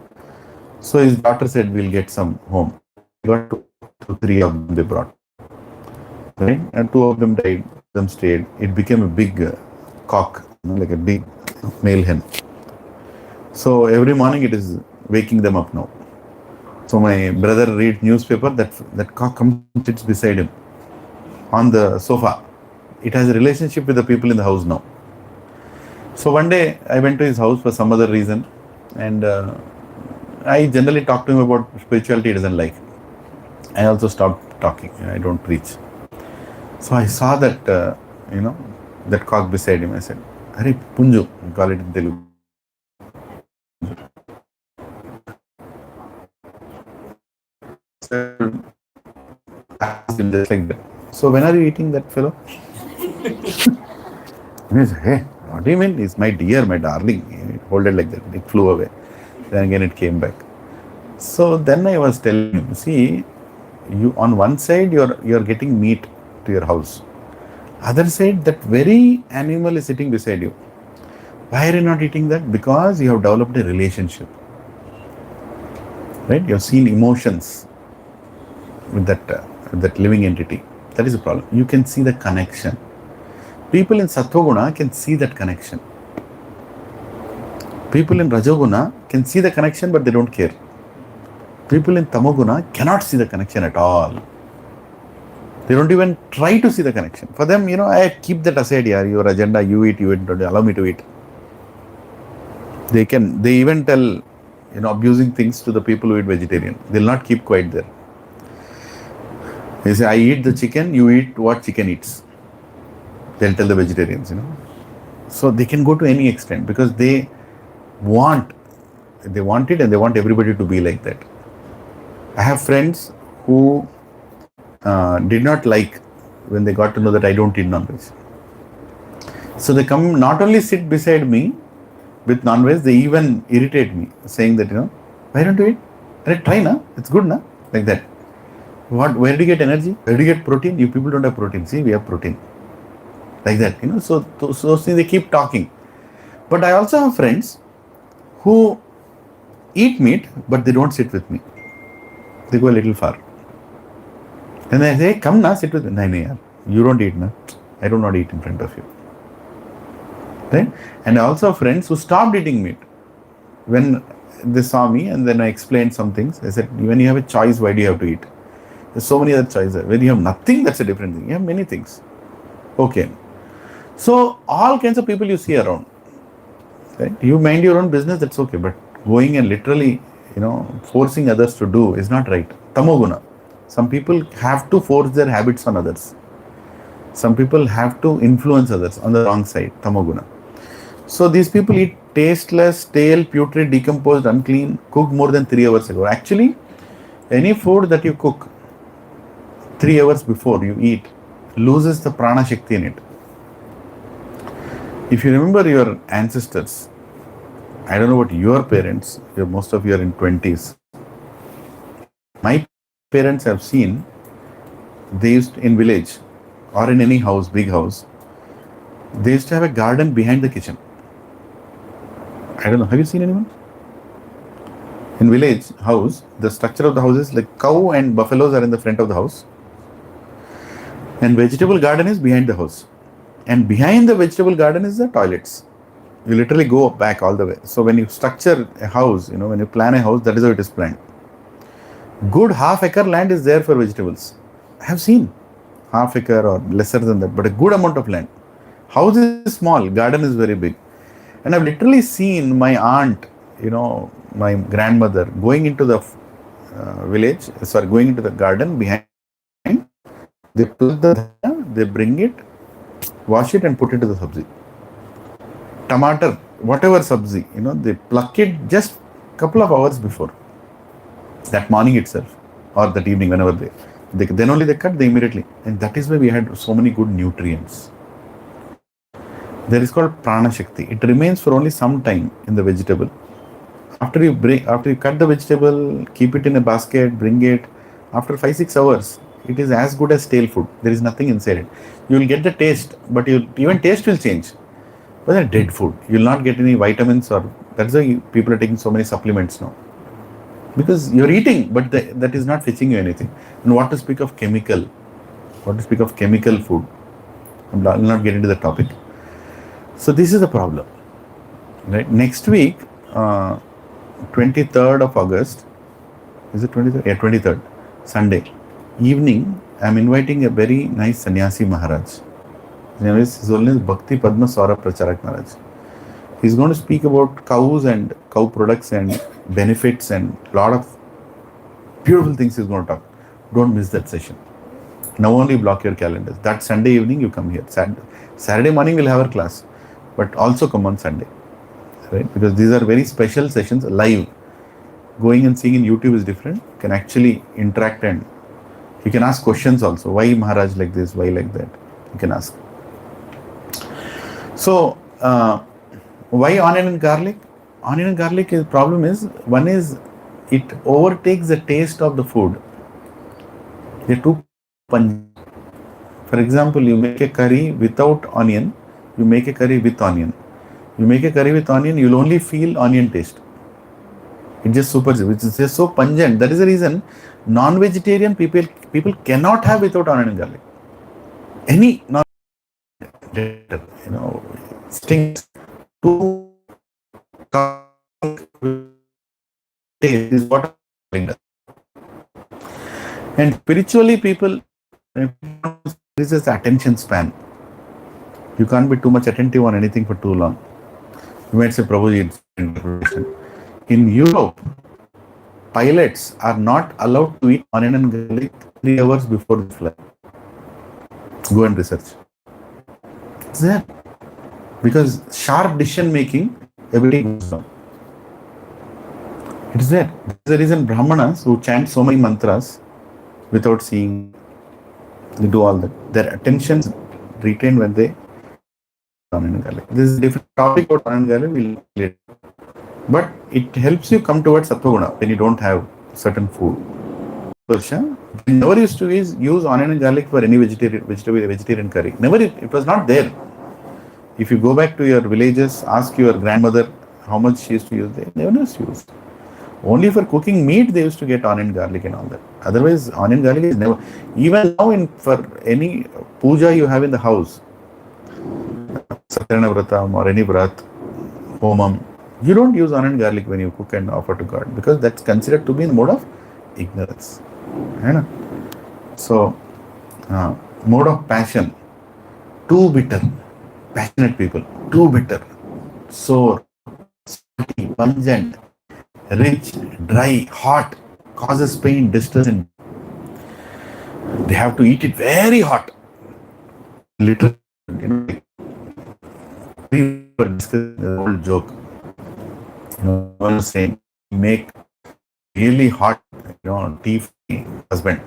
So his daughter said, we'll get some home. He got two, three of them they brought. Right? And two of them died, them stayed. It became a big cock, like a big male hen. So every morning it is waking them up now. So my brother reads newspaper, that cock comes and sits beside him on the sofa. It has a relationship with the people in the house now. So one day I went to his house for some other reason, and I generally talk to him about spirituality he doesn't like. I also stopped talking. I don't preach. So I saw that, that cock beside him. I said, Hare Punju, we call it in Telugu. So, just like that. So when are you eating that fellow? And he said, hey, what do you mean? He's my dear, my darling. He hold it like that. It flew away. Then again it came back. So then I was telling him, see, you on one side you're getting meat to your house. Other side, that very animal is sitting beside you. Why are you not eating that? Because you have developed a relationship. right? You have seen emotions with that living entity. That is the problem. You can see the connection. People in Sattva can see that connection. People in Rajoguna can see the connection, but they don't care. People in Tamoguna cannot see the connection at all. They don't even try to see the connection. For them, I keep that aside, yeah, your agenda, you eat, allow me to eat. They even tell, abusing things to the people who eat vegetarian. They'll not keep quiet there. They say, I eat the chicken, you eat what chicken eats. They'll tell the vegetarians, So they can go to any extent because they want it and they want everybody to be like that. I have friends who did not like when they got to know that I don't eat non-veg. So they come, not only sit beside me with non-veg, they even irritate me, saying that, why don't you eat? Try na, it's good na, like that. Where do you get energy? Where do you get protein? You people don't have protein. See, we have protein. Like that, So see, they keep talking. But I also have friends who eat meat, but they don't sit with me. They go a little far. And I say, come na, sit with me. No, you don't eat na. I do not eat in front of you. Right? And I also have friends who stopped eating meat. When they saw me and then I explained some things, I said, when you have a choice, why do you have to eat? There's so many other choices. When you have nothing, that's a different thing. You have many things. Okay. So all kinds of people you see around. Right? You mind your own business, that's okay. But going and literally, forcing others to do is not right. Tamoguna. Some people have to force their habits on others. Some people have to influence others on the wrong side. Tamoguna. So these people eat tasteless, stale, putrid, decomposed, unclean, cooked more than 3 hours ago. Actually, any food that you cook 3 hours before you eat loses the prana shakti in it. If you remember your ancestors, I don't know about your parents, most of you are in 20s. My parents have seen, they used in village or in any house, big house, they used to have a garden behind the kitchen. I don't know, have you seen anyone? In village house, the structure of the house is like cow and buffaloes are in the front of the house. And vegetable garden is behind the house. And behind the vegetable garden is the toilets. You literally go back all the way. So when you structure a house, when you plan a house, that is how it is planned. Good half-acre land is there for vegetables. I have seen half-acre or lesser than that, but a good amount of land. House is small, garden is very big. And I've literally seen my aunt, my grandmother going into the going into the garden behind. They pluck the dhania, they bring it, wash it and put it to the sabzi. Tomato, whatever sabzi, they pluck it just a couple of hours before. That morning itself or that evening, whenever then only they cut, they immediately. And that is why we had so many good nutrients. That is called prana shakti. It remains for only some time in the vegetable. After you cut the vegetable, keep it in a basket, bring it. After 5-6 hours, it is as good as stale food. There is nothing inside it. You will get the taste, but even taste will change. But a dead food, you will not get any vitamins that's why people are taking so many supplements now. Because you're eating, but that is not fetching you anything. And what to speak of chemical? What to speak of chemical food? I will not get into the topic. So this is the problem. Right? Next week, 23rd of August, is it 23rd? Yeah, 23rd, Sunday evening, I am inviting a very nice sannyasi Maharaj. His name is Bhakti Padma Saurabh Pracharak Maharaj. He's going to speak about cows and cow products and benefits and a lot of beautiful things he's going to talk. Don't miss that session. Now only block your calendars. That Sunday evening you come here. Saturday morning we'll have our class, but also come on Sunday, right? Because these are very special sessions, live. Going and seeing in YouTube is different. You can actually interact and you can ask questions also. Why Maharaj like this? Why like that? You can ask. So, why onion and garlic? Onion and garlic, problem is, one is it overtakes the taste of the food. They're too pungent. For example, you make a curry without onion, you make a curry with onion. You make a curry with onion, you'll only feel onion taste. It just super, which is just so pungent. That is the reason non-vegetarian people cannot have without onion and garlic. Any non, stinks to is what. And spiritually, people, this is attention span. You can't be too much attentive on anything for too long. You might say, Prabhuji, interpretation. In Europe, pilots are not allowed to eat onion and garlic 3 hours before the flight. Go and research. It's there. Because sharp decision making, everything goes down. It is there. This is the reason Brahmanas who chant so many mantras without seeing, they do all that. Their attention is retained when they onion and garlic. This is a different topic about onion and garlic. We'll later. But it helps you come towards Sattva Guna when you don't have certain food. We never used to use onion and garlic for any vegetarian curry. Never, it was not there. If you go back to your villages, ask your grandmother how much she used to use, they never used to use. Only for cooking meat they used to get onion, garlic and all that. Otherwise, onion, garlic is never. Even now, for any puja you have in the house, Satyana Vratam or any Vrat, Homam, you don't use onion, garlic when you cook and offer to God, because that's considered to be in the mode of ignorance. So, mode of passion, too bitter, passionate people, too bitter, sour, salty, pungent, rich, dry, hot, causes pain, distress, and they have to eat it very hot. Literally, we were discussing the old joke. One was saying, make really hot, tea for the husband.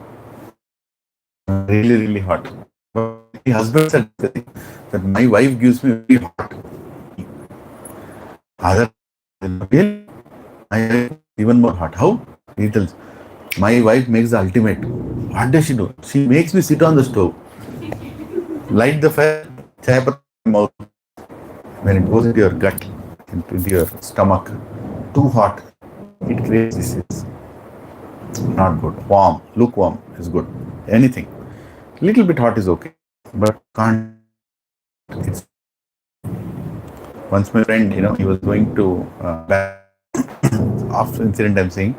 Really, really hot. But the husband said that my wife gives me very hot. Other really, even more hot. How? He tells, my wife makes the ultimate. What does she do? She makes me sit on the stove, light the fire, chai in my mouth. When it goes into your gut, into your stomach, too hot, it creates disease. Not good. Warm, lukewarm is good. Anything. Little bit hot is okay, but can't. Once my friend, he was going to after incident I'm saying,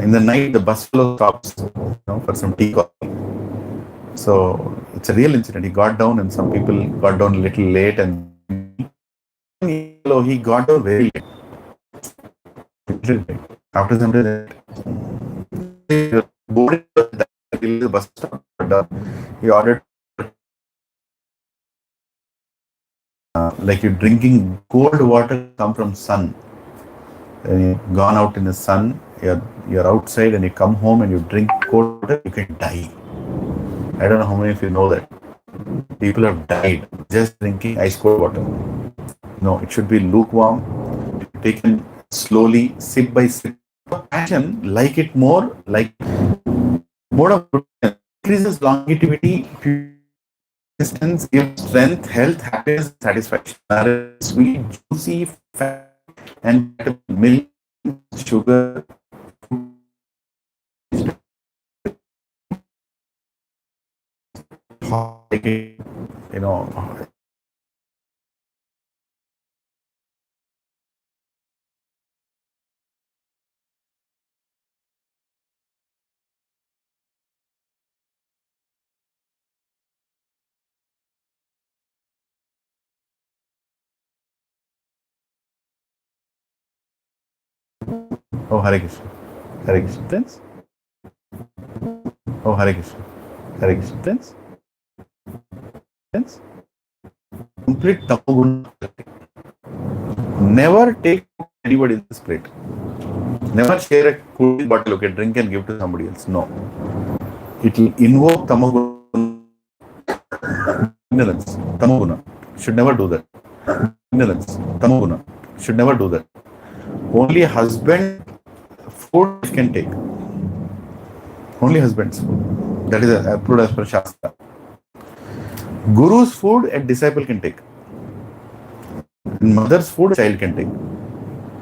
in the night the bus flow stops, for some tea coffee. So it's a real incident. He got down and some people got down a little late, and he got down very late. After some time, the bus stop, he ordered like you're drinking cold water come from sun. And you've gone out in the sun, you're outside and you come home and you drink cold water, you can die. I don't know how many of you know that. People have died just drinking ice cold water. No, it should be lukewarm, taken slowly, sip by sip. Passion, like it more, like mode of increases longevity, resistance, gives strength, health, happiness, satisfaction. Sweet, juicy, fat, and milk, sugar. Oh, Hare Krishna. Hare Krishna. Friends? Oh, Hare Krishna. Hare Krishna. Friends? Friends? Complete Tamo. Never take anybody's plate. Never share a cool bottle, okay, drink and give to somebody else. No. It will invoke Tamo. Ignorance. Tamo Guna. Should never do that. Ignorance. Tamo Guna. Should never do that. Only husband food can take. Only husband's food. That is approved as per Shastra. Guru's food a disciple can take. Mother's food a child can take.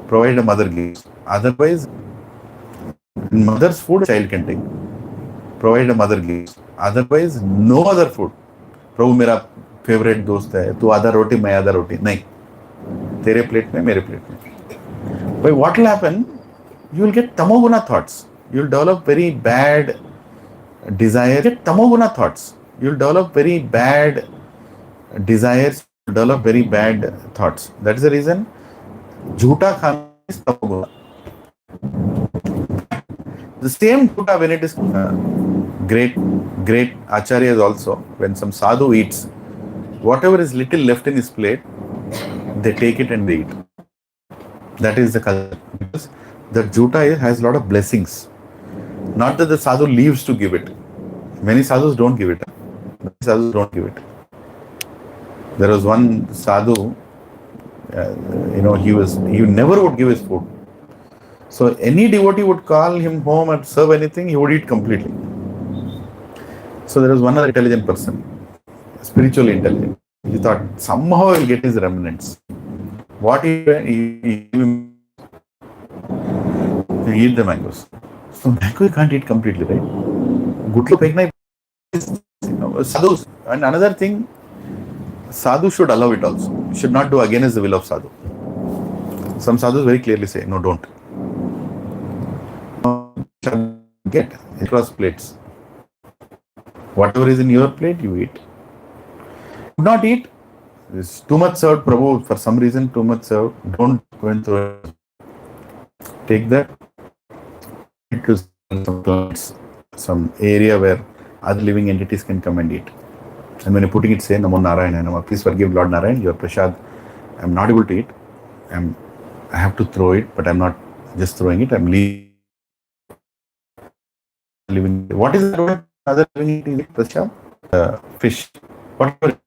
Provided a mother gives. Otherwise, mother's food child can take, provided a mother gives. Otherwise, no other food. प्रभु मेरा favourite दोस्त है, तू आधा रोटी मैं आधा रोटी, नहीं, तेरे plate में मेरे प्लेट में. But what will happen? You will get tamoguna thoughts. You will develop very bad desires. Get tamoguna thoughts. You will develop very bad desires. Develop very bad thoughts. That is the reason. Jhuta khana is tamoguna. The same jhuta when it is great acharyas also, when some sadhu eats, whatever is little left in his plate, they take it and they eat. That is the culture. Because the jhuta has a lot of blessings. Not that the sadhu leaves to give it. Many sadhus don't give it. There was one sadhu, he never would give his food. So any devotee would call him home and serve anything, he would eat completely. So there was one other intelligent person, spiritually intelligent. He thought somehow he'll get his remnants. What he eat the mangoes. So mango you can't eat completely, right? Gutlu pekna is sadhus. And another thing, sadhu should allow it also. You should not do against the will of sadhu. Some sadhus very clearly say, no, don't. Get across plates. Whatever is in your plate, you eat. Do not eat. It's too much served, Prabhu. For some reason, too much served. Don't go and throw it. Take that to some area where other living entities can come and eat. And when you're putting it, say, Namo Narayana, Namo. Please forgive Lord Narayan, your prasad. I'm not able to eat. I have to throw it, but I'm not just throwing it. I'm living. What is that? Other living entity? Prasad? Fish. Whatever.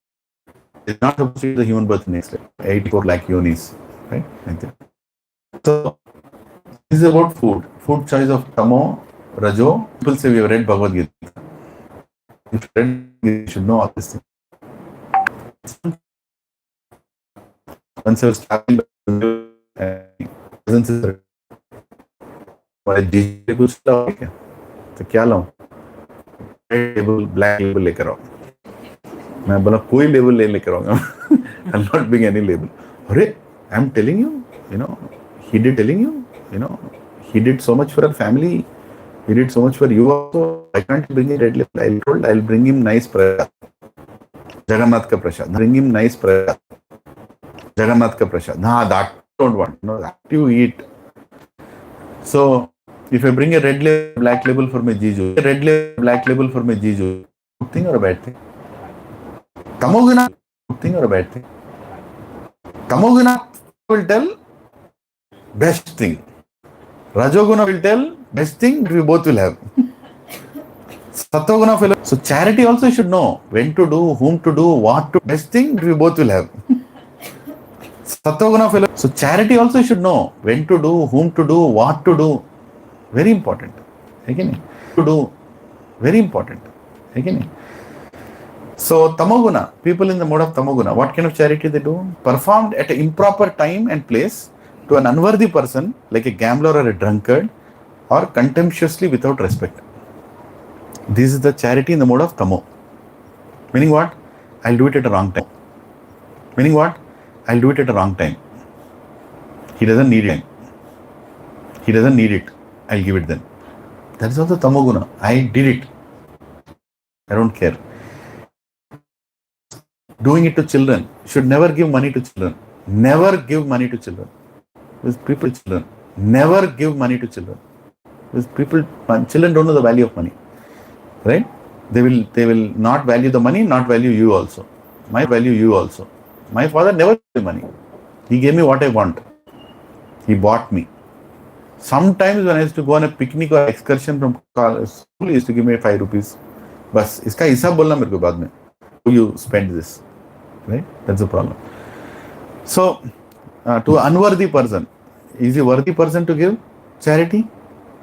It's not supposed to be the human birth next life. 84 lakh yonis. Right? So, this is about food. Food choice of Tamo, Rajo. People say we have read Bhagavad Gita. If you read, you should know all this thing. Once I was traveling, presence is तो क्या लाऊं? Label black label लेकर आओ. मैं बोला कोई label लेकर आऊंगा. I'll not bring any label. अरे, I'm telling you, he did so much for our family. He did so much for you also. I can't bring a red label. I told I'll bring him nice prasad. Jagannath ka prasad. Bring him nice prasad. Jagannath ka prasad. Nah, that don't want. No, that you eat. So, if I bring a red label, black label for my Jiju, good thing or a bad thing? Tamoguna, good thing or a bad thing? Tamoguna will tell best thing. Rajoguna will tell best thing, we both will have. Sattva fellow. So charity also should know when to do, whom to do, what to do. Best thing, we both will have. Sattva fellow. So charity also should know when to do, whom to do, what to do. Very important. Again, to do. Very important. Again. So Tamoguna, people in the mode of Tamoguna, what kind of charity they do? Performed at an improper time and place to an unworthy person like a gambler or a drunkard, or contemptuously without respect. This is the charity in the mode of Tamo. Meaning what? I'll do it at a wrong time. Meaning what? I'll do it at a wrong time. He doesn't need it. I'll give it then. That is also Tamoguna. I did it. I don't care. Doing it to children. Should never give money to children. Never give money to children. Because children. Never give money to children. Because children don't know the value of money. Right? They will not value the money, not value you also. My father never gave me money. He gave me what I want. He bought me. Sometimes when I used to go on a picnic or excursion from school, he used to give me 5 rupees. बस इसका हिसाब बोलना मेरे को बाद में. You spend this. Right? That's the problem. So, to an unworthy person, is he a worthy person to give charity?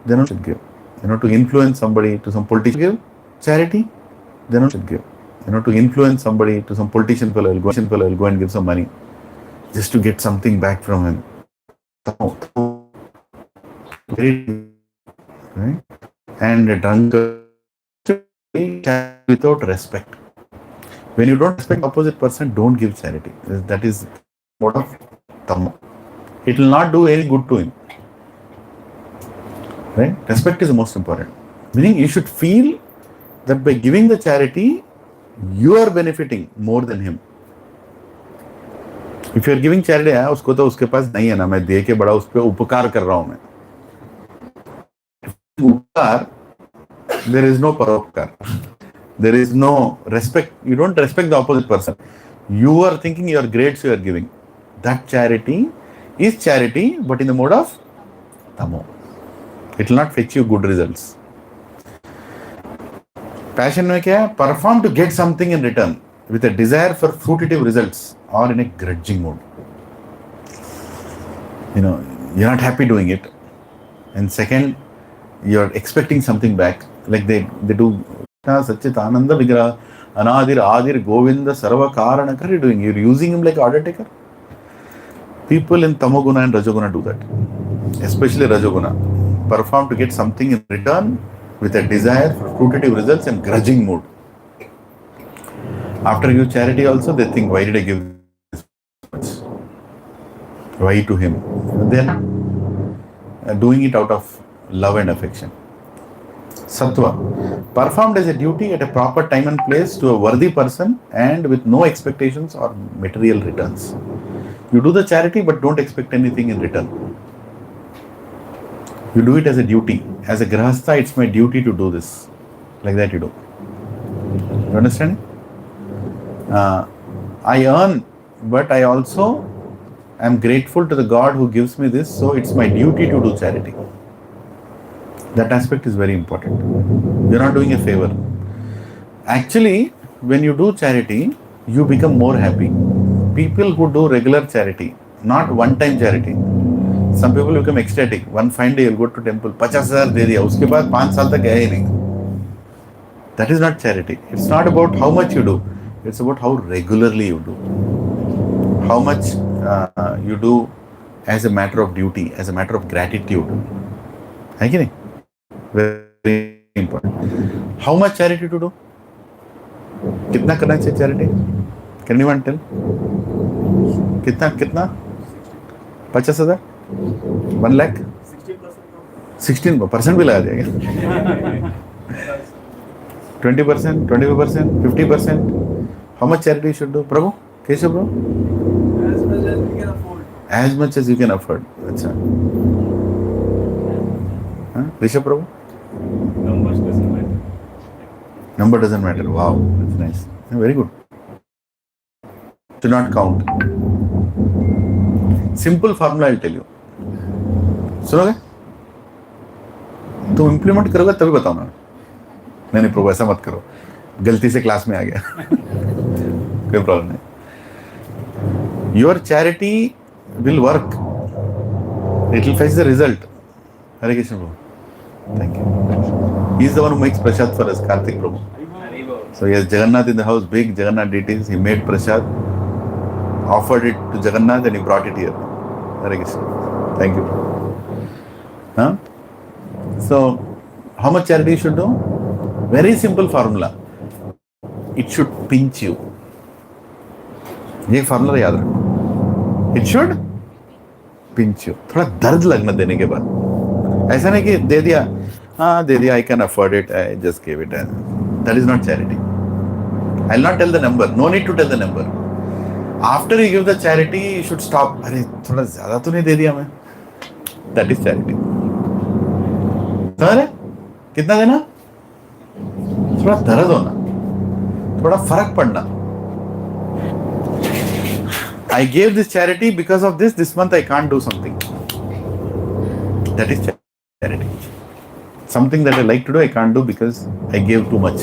They don't should give. To influence somebody, to some politician give charity, they don't should give. To influence somebody, to some politician fellow will go and give some money just to get something back from him. right? And a drunkard without respect. When you don't respect the opposite person, don't give charity. That is mode of Tamo. It will not do any good to him. Right? Respect is the most important. Meaning you should feel that by giving the charity, you are benefiting more than him. If you are giving charity, उसको तो उसके पास नहीं है ना, मैं दे के बड़ा उस पर उपकार कर रहा हूं मैं. उपकार, there is no paropkar. There is no respect. You don't respect the opposite person. You are thinking you are great, so you are giving. That charity is charity, but in the mode of Tamo. It will not fetch you good results. Passion में क्या है? Perform to get something in return with a desire for fruitive results or in a grudging mood. You know, you're not happy doing it. And second, you're expecting something back. Like they do Sachit Ananda Vigraha, Anadir Adir Govinda Sarva Karanakar, you're doing. You're using him like order taker. People in Tamoguna and Rajoguna do that. Especially Rajoguna. Perform to get something in return with a desire for fruitive results and grudging mood. After you give charity also, they think, why did I give this much? Why to him? Then doing it out of love and affection. Sattva, performed as a duty at a proper time and place to a worthy person and with no expectations or material returns. You do the charity but don't expect anything in return. You do it as a duty. As a grahastha, it's my duty to do this. Like that you do. You understand? I earn, but I also am grateful to the God who gives me this, so it's my duty to do charity. That aspect is very important. You're not doing a favor. Actually, when you do charity, you become more happy. People who do regular charity, not one-time charity. Some people become ecstatic. One fine day you'll go to temple, 50,000 दे दिया, उसके बाद 5 साल तक गया ही नहीं. That is not charity. It's not about how much you do. It's about how regularly you do. How much you do as a matter of duty, as a matter of gratitude. है कि नहीं? Very important. How much charity to do? कितना करना चाहिए charity? Can anyone tell? कितना? 50,000? 1 lakh? 16% भी लगा देगा. 20%, 25%, 50%. How much charity you should do? Prabhu? Keshav bro? As much as you can afford. अच्छा. Rishabh Prabhu? Number doesn't matter. Wow, that's nice. Very good. Do not count. Simple formula I'll tell you. सुनोगे? तुम implement करोगे तभी बताऊंगा. नहीं प्रभु ऐसा मत करो. गलती से क्लास में आ गया. कोई प्रॉब्लम नहीं. Your charity will work. It will fetch the result. Hare Krishna Prabhu. Thank you. He is the one who makes prasad for us, Karthik Prabhu. So he has Jagannath in the house, big Jagannath deities. He made prasad, offered it to Jagannath, and he brought it here. Hare Krishna. Thank you. Huh? So, how much charity you should do? Very simple formula. It should pinch you. ये formula याद रखो. It should pinch you. थोड़ा दर्द लगना देने के बाद. ऐसा नहीं कि दे दिया, I can afford it, I just gave it. That is not charity. I'll not tell the number. No need to tell the number. After you give the charity, you should stop. अरे थोड़ा ज़्यादा तो नहीं दे दिया मैं. That is charity. समझ? कितना देना? थोड़ा दर्द होना, थोड़ा फर्क पड़ना. I gave this charity because of this month I can't do something. That is charity. Something that I like to do, I can't do because I gave too much.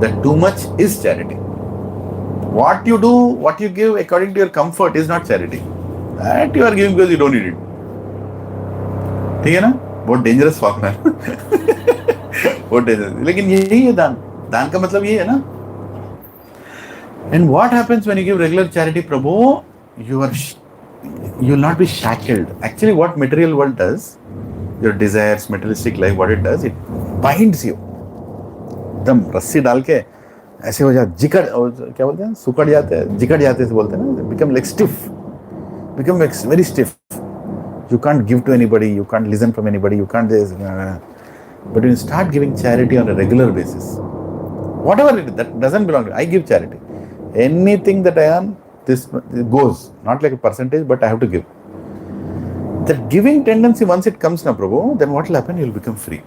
That too much is charity. What you do, what you give according to your comfort is not charity. That you are giving because you don't need it. ठीक है ना? बहुत dangerous form है. बहुत dangerous. लेकिन यही है दान. दान का मतलब ये है ना. And what happens when you give regular charity, Prabhu? You will not be shackled. Actually, what material world does, your desires, materialistic life, what it does, it binds you. एकदम रस्सी डाल के ऐसे हो जाते, जिकड़, क्या बोलते हैं, सुकड़ जाते हैं, जिकड़ जाते हैं बोलते हैं ना, become like stiff, become very stiff. You can't give to anybody, you can't listen from anybody, you can't this. But when you start giving charity on a regular basis, whatever it is, that doesn't belong to me. I give charity. Anything that I earn, this goes, not like a percentage, but I have to give. That giving tendency, once it comes na Prabhu, then what will happen? You will become free.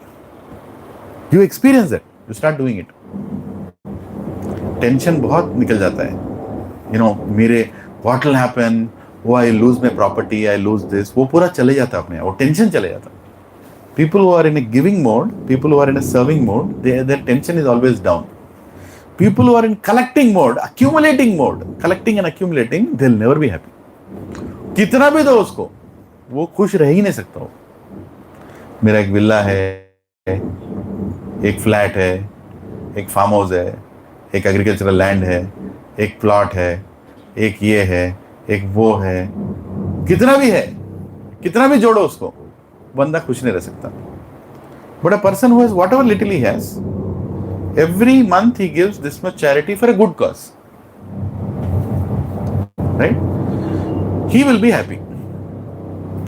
You experience that. You start doing it. Tension बहुत निकल जाता है. You know, मेरे what will happen? Oh, I lose my property, I lose this. वो पूरा चले जाता है अपने, वो tension चले जाता है. People who are in a giving mode, people who are in a serving mode, their tension is always down. People who are in collecting mode, accumulating mode, collecting and accumulating, they'll never be happy. कितना भी दो उसको, वो खुश रह ही नहीं सकता हो. मेरा एक विल्ला है, एक फ्लैट है, एक फार्म हाउस है, एक एग्रीकल्चरल लैंड है, एक प्लॉट है, एक ये है, एक वो है, कितना भी है, कितना भी जोड़ो उसको, बंदा खुश नहीं रह सकता. But a person who has whatever little he has, every month he gives this much charity for a good cause, right? He will be happy.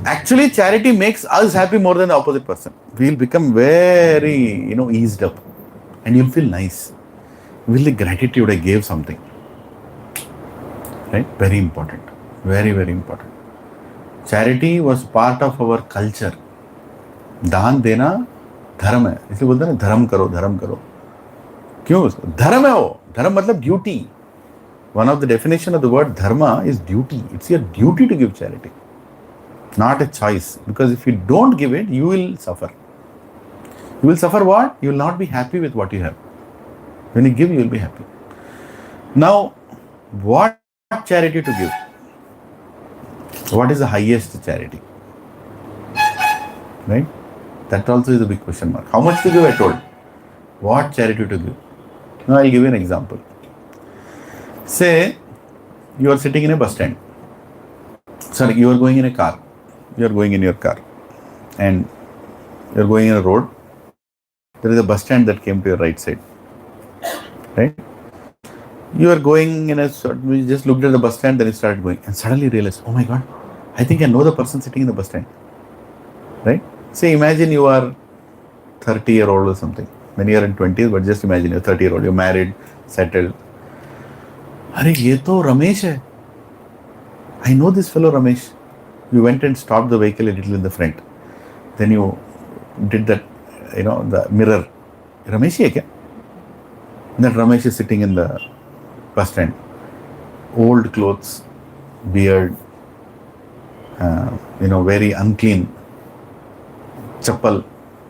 Actually, charity makes us happy more than the opposite person. We'll become very, eased up, and you'll feel nice. Will the gratitude I gave something, right? Very important, very, very important. Charity was part of our culture. दान देना धर्म है, इसलिए बोलते हैं ना, धर्म करो, धर्म करो. क्यों? धर्म है वो. धर्म मतलब duty. One of the definition of the word dharma is duty. It's your duty to give charity, not a choice. Because if you don't give it, you will suffer. You will suffer what? You will not be happy with what you have. When you give, you will be happy. Now, what charity to give? What is the highest charity? Right? That also is a big question mark. How much to give, I told. What charity to give? Now, I'll give you an example. Say, you are sitting in a bus stand. Sorry, you are going in a car. You are going in your car. And you are going in a road. There is a bus stand that came to your right side. Right? You are going in a, you just looked at the bus stand, then you started going. And suddenly you realize, oh my God, I think I know the person sitting in the bus stand. Right? Say, imagine you are 30-year-old or something. When you are in 20s, but just imagine you're 30-year-old, you're married, settled. अरे ये तो रमेश है. I know this fellow Ramesh. You went and stopped the vehicle a little in the front. Then you did that, the mirror. Ramesh ही है क्या? That Ramesh is sitting in the bus stand. Old clothes, beard, very unclean. चप्पल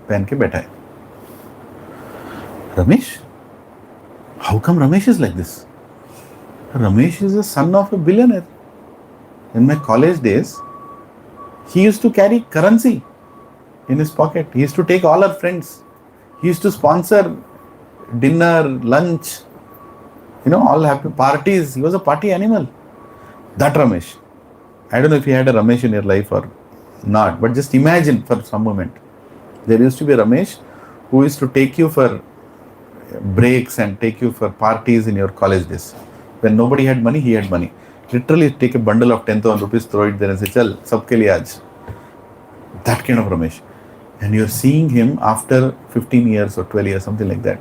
पहन के बैठा है. Ramesh? How come Ramesh is like this? Ramesh is the son of a billionaire. In my college days, he used to carry currency in his pocket. He used to take all our friends. He used to sponsor dinner, lunch, all happy parties. He was a party animal. That Ramesh. I don't know if you had a Ramesh in your life or not, but just imagine for some moment. There used to be a Ramesh who used to take you for breaks and take you for parties in your college days. When nobody had money, he had money. Literally take a bundle of 10,000 rupees, throw it there and say, chal, sabke liye aaj. That kind of Ramesh. And you're seeing him after 15 years or 12 years, something like that.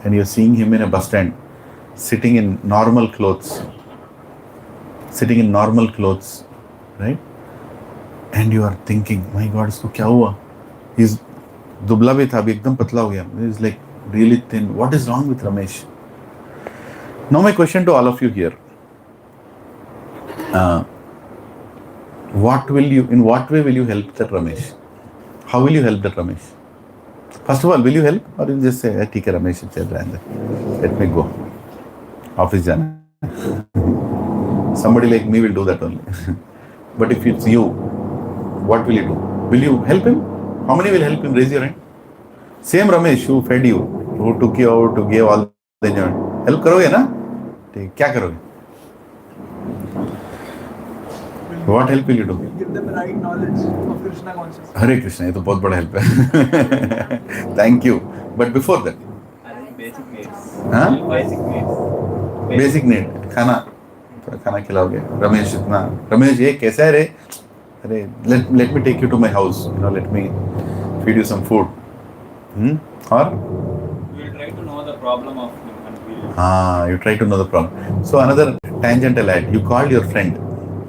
And you're seeing him in a bus stand, sitting in normal clothes, right? And you are thinking, my God, isko kya hua? He's dubla bhi tha, abhi ekdam patla ho gaya. He's like really thin. What is wrong with Ramesh? Now my question to all of you here. In what way will you help that Ramesh? How will you help that Ramesh? First of all, will you help? Or will you just say, ठीक है Ramesh, चल रहा है, let me go. Office जाना. Somebody like me will do that only. But if it's you, what will you do? Will you help him? How many will help him? Raise your hand. Same Ramesh who fed you, who took you out, who gave all the enjoyment. Help करोगे ना? ठीक, क्या करोगे? What help will you do? Give them right knowledge of Krishna consciousness. Hare Krishna, ये तो बहुत बड़ा help है. Thank you. But before that, Basic needs. हाँ? Basic needs. Basic need, खाना, थोड़ा खाना खिलाओगे. रमेश इतना, रमेश ये कैसा है रे? अरे, let me take you to my house. You know, let me feed you some food. Or? We'll try to know the problem of him and we'll. You try to know the problem. So another tangential add. You called your friend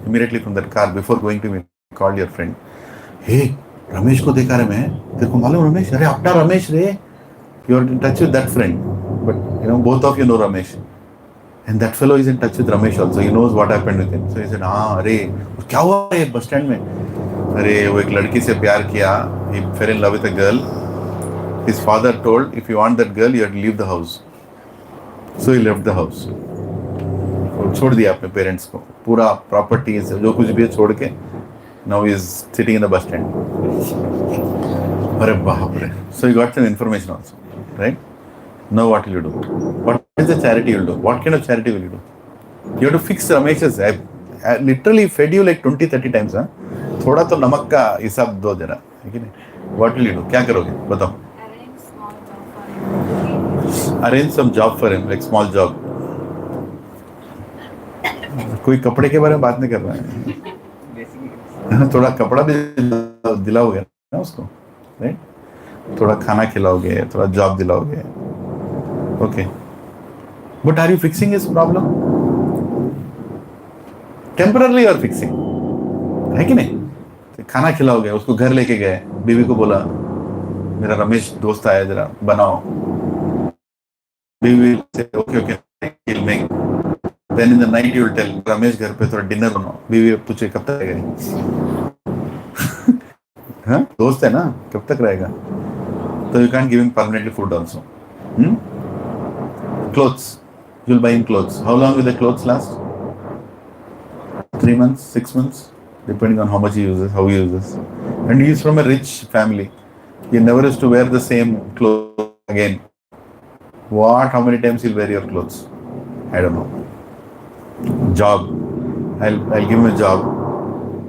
immediately from that car. Before going to me, you called your friend. Hey, Ramesh को देखा रे मैं. तेरे को मालूम रमेश? अरे अपना रमेश रे. You are in touch with that friend, but you know both of you know Ramesh, and that fellow is in touch with Ramesh also. He knows what happened with him. So he said, हाँ अरे क्या हुआ रे bus stand में? अरे वो एक लड़की से प्यार किया. He fell in love with a girl. His father told, if you want that girl, you have to leave the house. So he left the house. छोड़ दिया अपने पेरेंट्स को, पूरा प्रॉपर्टी जो कुछ भी है छोड़ के. Now he is sitting in the bus stand. अरे बाप रे. So you got some information also, right? Now what will you do? What is the charity you will do? What kind of charity will you do? You have to fix Ramesh's. I literally fed you like 20-30 times. हाँ? थोड़ा तो नमक का हिसाब दो जरा, है कि नहीं? What will you do? क्या करोगे? बताओ. Arrange some job for him, like small job. कोई कपड़े के बारे में बात नहीं कर रहा है. थोड़ा कपड़ा भी दिलाओगे ना उसको, राइट? थोड़ा खाना खिलाओगे, थोड़ा जॉब दिलाओगे. Okay. But are you fixing his problem? Temporarily are fixing, है कि नहीं? खाना खिलाओगे, उसको घर लेके गए, बीवी को बोला मेरा रमेश दोस्त आया जरा बनाओ. बीवी से okay okay he'll make. Then in the night you will tell Ramesh घर पे थोड़ा डिनर बनाओ. बीवी पूछे कब तक रहेगा? हाँ दोस्त है ना, कब तक रहेगा? तो you can't give him permanently food also. Clothes, you'll buy him clothes. How long will the clothes last? 3 months, 6 months, depending on how much he uses, how he uses. And he is from a rich family. He never has to wear the same clothes again. How many times he'll wear your clothes? I don't know. Job. I'll give him a job.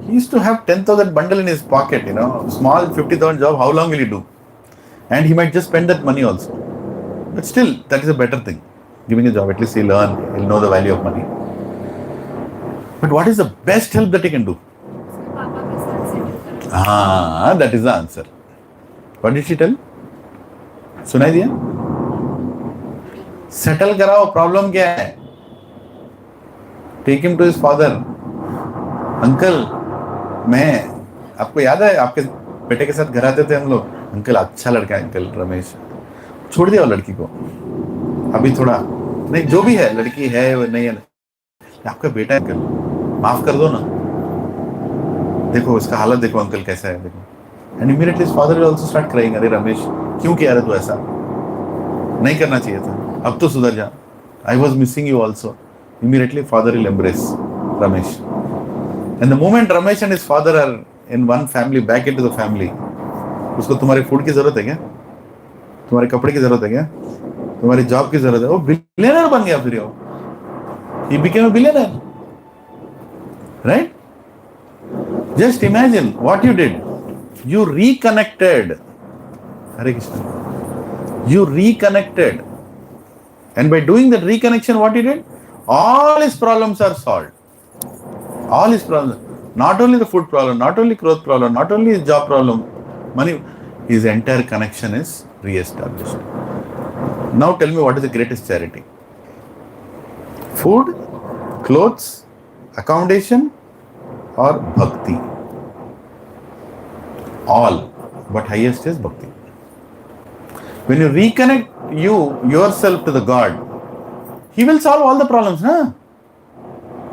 He used to have 10,000 bundle in his pocket, you know, small 50,000 job. How long will he do? And he might just spend that money also. But still, that is a better thing. Giving a job, at least he'll earn, he'll know the value of money. But what is the best help that he can do? That is the answer. What did she tell? सुनाई दिया? Settle कराओ, problem क्या है? Take him to his father. Uncle, मैं आपको याद है आपके बेटे के साथ घर आते थे हम लोग. अंकल अच्छा लड़का है अंकल रमेश. छोड़ दिया लड़की को. अभी थोड़ा नहीं, जो भी है लड़की है वो नहीं है, आपका बेटा है अंकल, माफ कर दो ना. देखो इसका हालत देखो अंकल कैसा है देखो. And immediately his father will also start crying. अरे रमेश क्यों किया रे तू ऐसा? नहीं करना चाहिए था, अब तो सुधर जा. I was missing you also. Immediately father will embrace Ramesh. And the moment Ramesh and his father are in one family, back into the family. उसको तुम्हारे फूड की जरूरत है क्या? तुम्हारे कपड़े की जरूरत है क्या? तुम्हारी जॉब की जरूरत है? वो बिलियनर बन गया फिर. He became a billionaire, right? Just imagine what you did. You reconnected. Hare Krishna. You reconnected. And by doing that reconnection, what you did? All his problems are solved. All his problems. Not only the food problem, not only clothes problem, not only his job problem, money, his entire connection is re-established. Now tell me, what is the greatest charity? Food, clothes, accommodation, or bhakti? All, but highest is bhakti. When you reconnect yourself to the God, He will solve all the problems, na?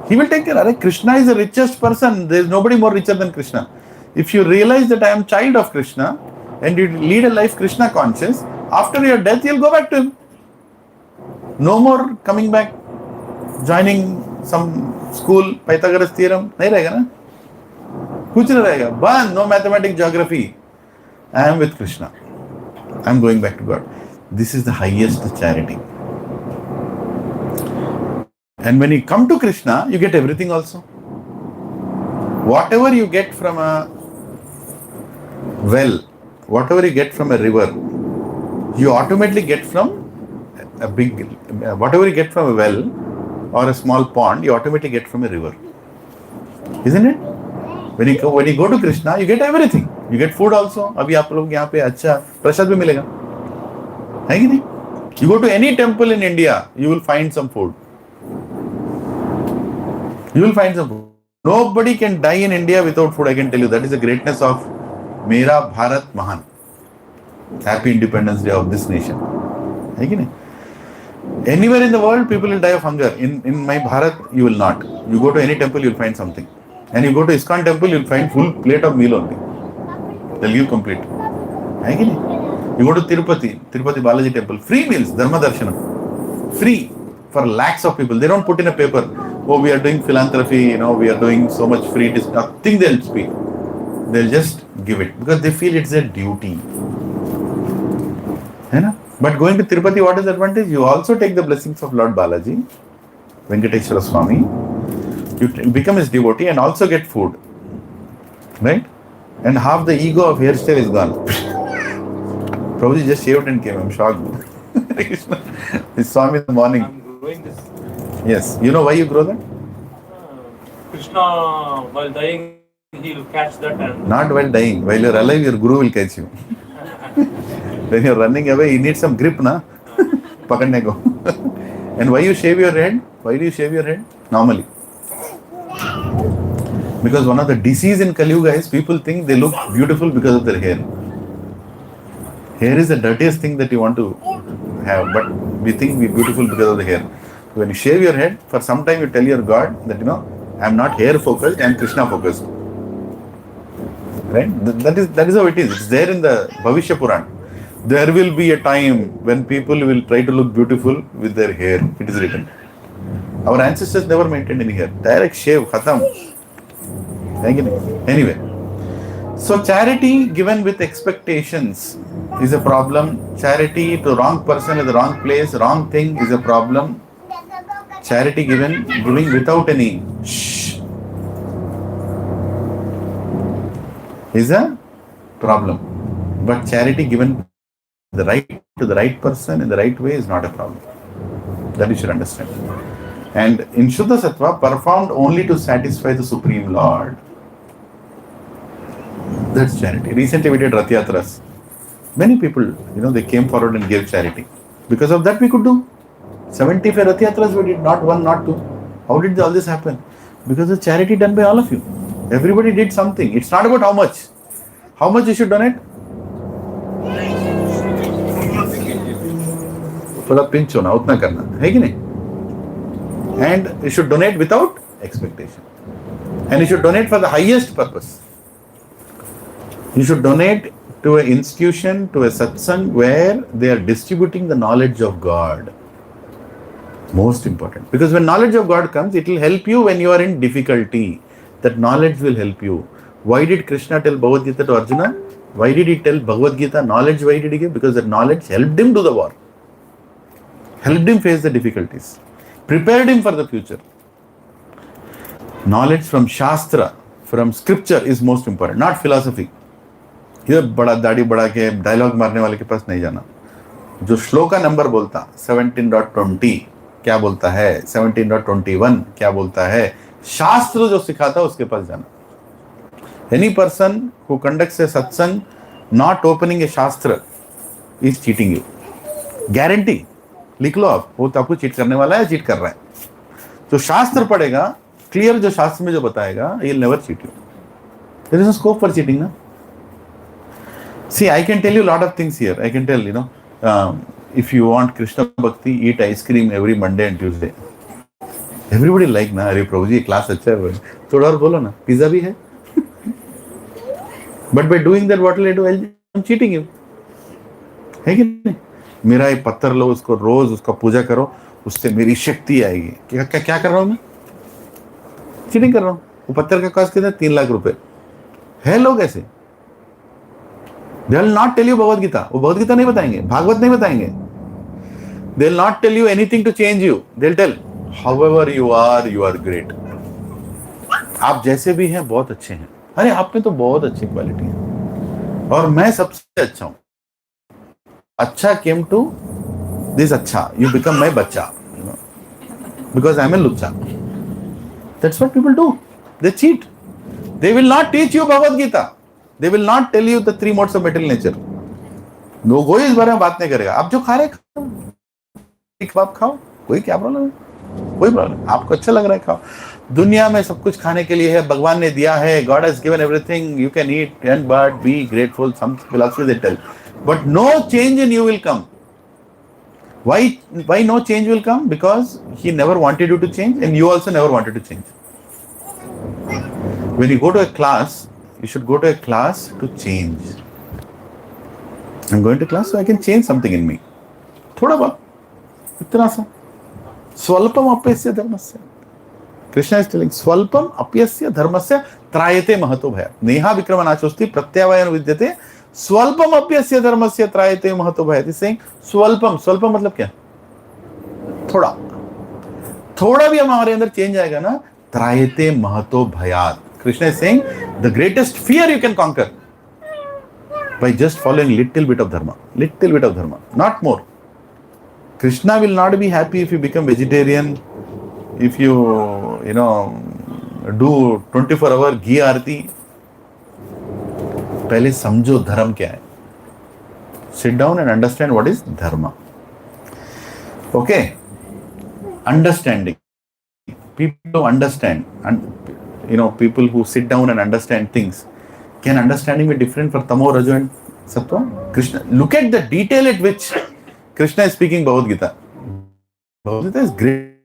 He will take care. Krishna is the richest person. There is nobody more richer than Krishna. If you realize that I am child of Krishna and you lead a life Krishna conscious, after your death you'll go back to Him. No more coming back, joining some school, Pythagoras theorem. नहीं रहेगा ना? कुछ नहीं रहेगा. Band, no mathematics, geography. I am with Krishna. I am going back to God. This is the highest charity. And when you come to Krishna, you get everything also. whatever you get from a well, whatever you get from a river, you automatically get from a big, whatever you get from a well or a small pond, you automatically get from a river. Isn't it? When you go to Krishna, you get everything. You get food also. अभी आप लोग यहाँ पे अच्छा प्रसाद भी मिलेगा, है कि नहीं? You go to any temple in India, you will find some food. You will find some food. Nobody can die in India without food. I can tell you that is the greatness of Mera Bharat Mahan. Happy Independence Day of this nation. है कि नहीं? Anywhere in the world, people will die of hunger. In my Bharat, you will not. You go to any temple, you will find something. And you go to ISKCON temple, you will find full plate of meal only. They'll give complete. है कि नहीं? You go to Tirupati Balaji temple, free meals, Dharma Darshanam. Free for lakhs of people. They don't put in a paper, oh, we are doing philanthropy, we are doing so much free. It is nothing they'll speak. They'll just give it because they feel it's their duty. है ना? But going to Tirupati, what is the advantage? You also take the blessings of Lord Balaji, Venkateshwara Swami. You become his devotee and also get food. Right? And half the ego of hairstyle is gone. Prabhuji just shaved and came. I'm shocked. He saw me in the morning. I'm growing this. Yes. You know why you grow that? Krishna, while dying, he'll catch that and... Not while dying. While you're alive, your guru will catch you. When you're running away, you need some grip, na? Pakadne ko. And why you shave your head? Why do you shave your head? Normally. Because one of the disease in Kali Yuga is people think they look beautiful because of their hair. Hair is the dirtiest thing that you want to have, but we think we're beautiful because of the hair. When you shave your head, for some time you tell your God that, I'm not hair focused, I'm Krishna focused. Right? That is how it is. It's there in the Bhavishya Puran. There will be a time when people will try to look beautiful with their hair. It is written. Our ancestors never maintained any hair. Direct shave, khatam. Anyway. So charity given with expectations is a problem. Charity to wrong person at the wrong place, wrong thing is a problem. Charity giving without any is a problem. But charity given to the right person in the right way is not a problem. That you should understand. And in Shuddha Sattva, performed only to satisfy the Supreme Lord. That's charity. Recently we did Rath Yatras. Many people, they came forward and gave charity. Because of that we could do 75 Rath Yatras we did, not one, not two. How did all this happen? Because of charity done by all of you. Everybody did something. It's not about how much. How much you should donate? थोड़ा pinch होना, उतना करना, है कि नहीं? And you should donate without expectation. And you should donate for the highest purpose. You should donate to an institution, to a satsang where they are distributing the knowledge of God. Most important. Because when knowledge of God comes, it will help you when you are in difficulty. That knowledge will help you. Why did Krishna tell Bhagavad Gita to Arjuna? Why did he tell Bhagavad Gita knowledge? Why did he give? Because that knowledge helped him do the war. Helped him face the difficulties. Prepared him for the future. Knowledge from Shastra, from scripture is most important, not philosophy. ये बड़ा दाढ़ी बढ़ा के dialogue मारने वाले के पास नहीं जाना. जो श्लोक का नंबर बोलता 17.20 क्या बोलता है, 17.21 क्या बोलता है, शास्त्र जो सिखाता उसके पास जाना. Any person who conducts a satsang not opening a shastra is cheating you. Guarantee. लिख लो आप, वो तो आपको चीट करने वाला है, चीट कर रहा है. जो शास्त्र पढ़ेगा, क्लियर जो शास्त्र में जो बताएगा, he'll never cheat you. There is no scope for cheating, na? See, I can tell you a lot of things here. I can tell, if you want Krishna Bhakti, eat ice cream every Monday and Tuesday. Everybody like, na, अरे प्रभु जी class अच्छा है, थोड़ा और बोलो ना, pizza भी है. But by doing that, what will I do? I'm cheating you. है कि नहीं? मेरा एक पत्थर लो, उसको रोज उसका पूजा करो, उससे मेरी शक्ति आएगी. क्या कर रहा हूँ मैं? चीटिंग कर रहा हूँ. वो पत्थर का कॉस्ट कितना? 3 लाख रुपए है. लोग ऐसे they will not tell you Bhagavad Gita. वो भगवद गीता नहीं बताएंगे, भागवत नहीं बताएंगे. They will not tell you anything to change you. They'll tell, however you are great. आप जैसे भी हैं बहुत अच्छे हैं, अरे आप में तो बहुत अच्छी क्वालिटी है और मैं सबसे अच्छा हूं. अच्छा came to this अच्छा, you become my बच्चा, you know, because I'm a lucha. That's what people do. They cheat. They will not teach you Bhagavad Gita. They will not tell you the three modes of material nature. No, कोई इस बारे में बात नहीं करेगा. आप जो खा रहे खाओ, एक बाप खाओ, कोई क्या प्रॉब्लम है? कोई प्रॉब्लम, आपको अच्छा लग रहा है खाओ. दुनिया में सब कुछ खाने के लिए है, भगवान ने दिया है. God has given everything. You can eat and but be grateful. Some philosophy they tell, but no change in you will come. Why no change will come? Because he never wanted you to change, and you also never wanted to change. When you go to a class, you should go to a class to change. I'm going to class so I can change something in me. थोड़ा बहुत, इतना सा. स्वल्पम अप्यस्य धर्मस्य. Krishna is telling, स्वल्पम अप्यस्य धर्मस्य त्रायते महतो भयात्. नेहा विक्रमनाशोस्ति प्रत्यावयन विद्यते. स्वल्पम अप्यस्य धर्मस्य त्रायते महतो भयात्. He's saying स्वल्पम, स्वल्पम मतलब क्या? थोड़ा, थोड़ा भी हमारे अंदर चेंज आएगा ना, त्रायते महतो भयात्. Krishna is saying the greatest fear you can conquer by just following little bit of dharma, not more. Krishna will not be happy if you become vegetarian, if you do 24-hour ghee आरती. पहले समझो धर्म क्या है. Sit down and understand what is dharma. Okay, understanding. People who understand, and people who sit down and understand things, can understanding be different for Tamo, Rajo and Sattva? Krishna, look at the detail at which Krishna is speaking Bhagavad Gita. Bhagavad Gita is great.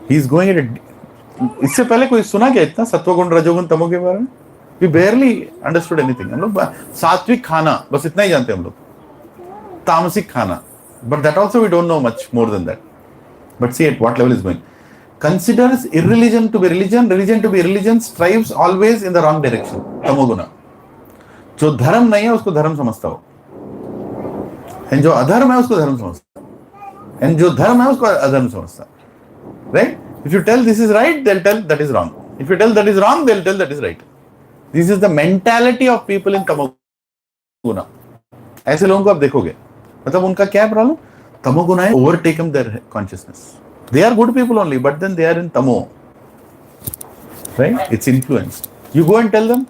He is going at a... इससे पहले कोई सुना क्या इतना सत्वगुण रजोगुण तमो के बारे में? We barely understood anything. हम लोग सात्विक खाना बस इतना ही जानते हैं हम लोग. तामसिक खाना, but that also we don't know much more than that. But see at what level is going. Considers irreligion to be religion, religion to be religion, strives always in the wrong direction. तमोगुण. जो धर्म नहीं है उसको धर्म समझता हो, and जो अधर्म है उसको धर्म समझता, and जो धर्म है उसको अधर्म समझता. Right? If you tell this is right, they'll tell that is wrong. If you tell that is wrong, they'll tell that is right. This is the mentality of people in तमोगुण. ऐसे लोगों को आप देखोगे, मतलब उनका क्या प्रॉब्लम? तमोगुण है overtaken their consciousness. They are good people only, but then they are in Tamo. Right? It's influence. You go and tell them,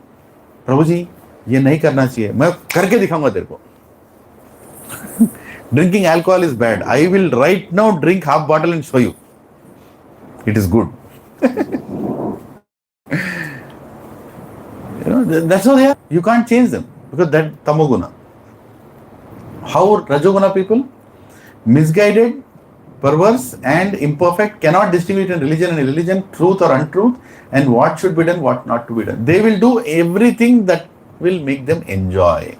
प्रभु जी ये नहीं करना चाहिए, मैं करके दिखाऊंगा तेरे को. Drinking alcohol is bad. I will right now drink half bottle and show you. It is good. That's how they are. You can't change them because that tamoguna. How rajoguna people? Misguided, perverse and imperfect, cannot distinguish in religion and irreligion, truth or untruth, and what should be done, what not to be done. They will do everything that will make them enjoy.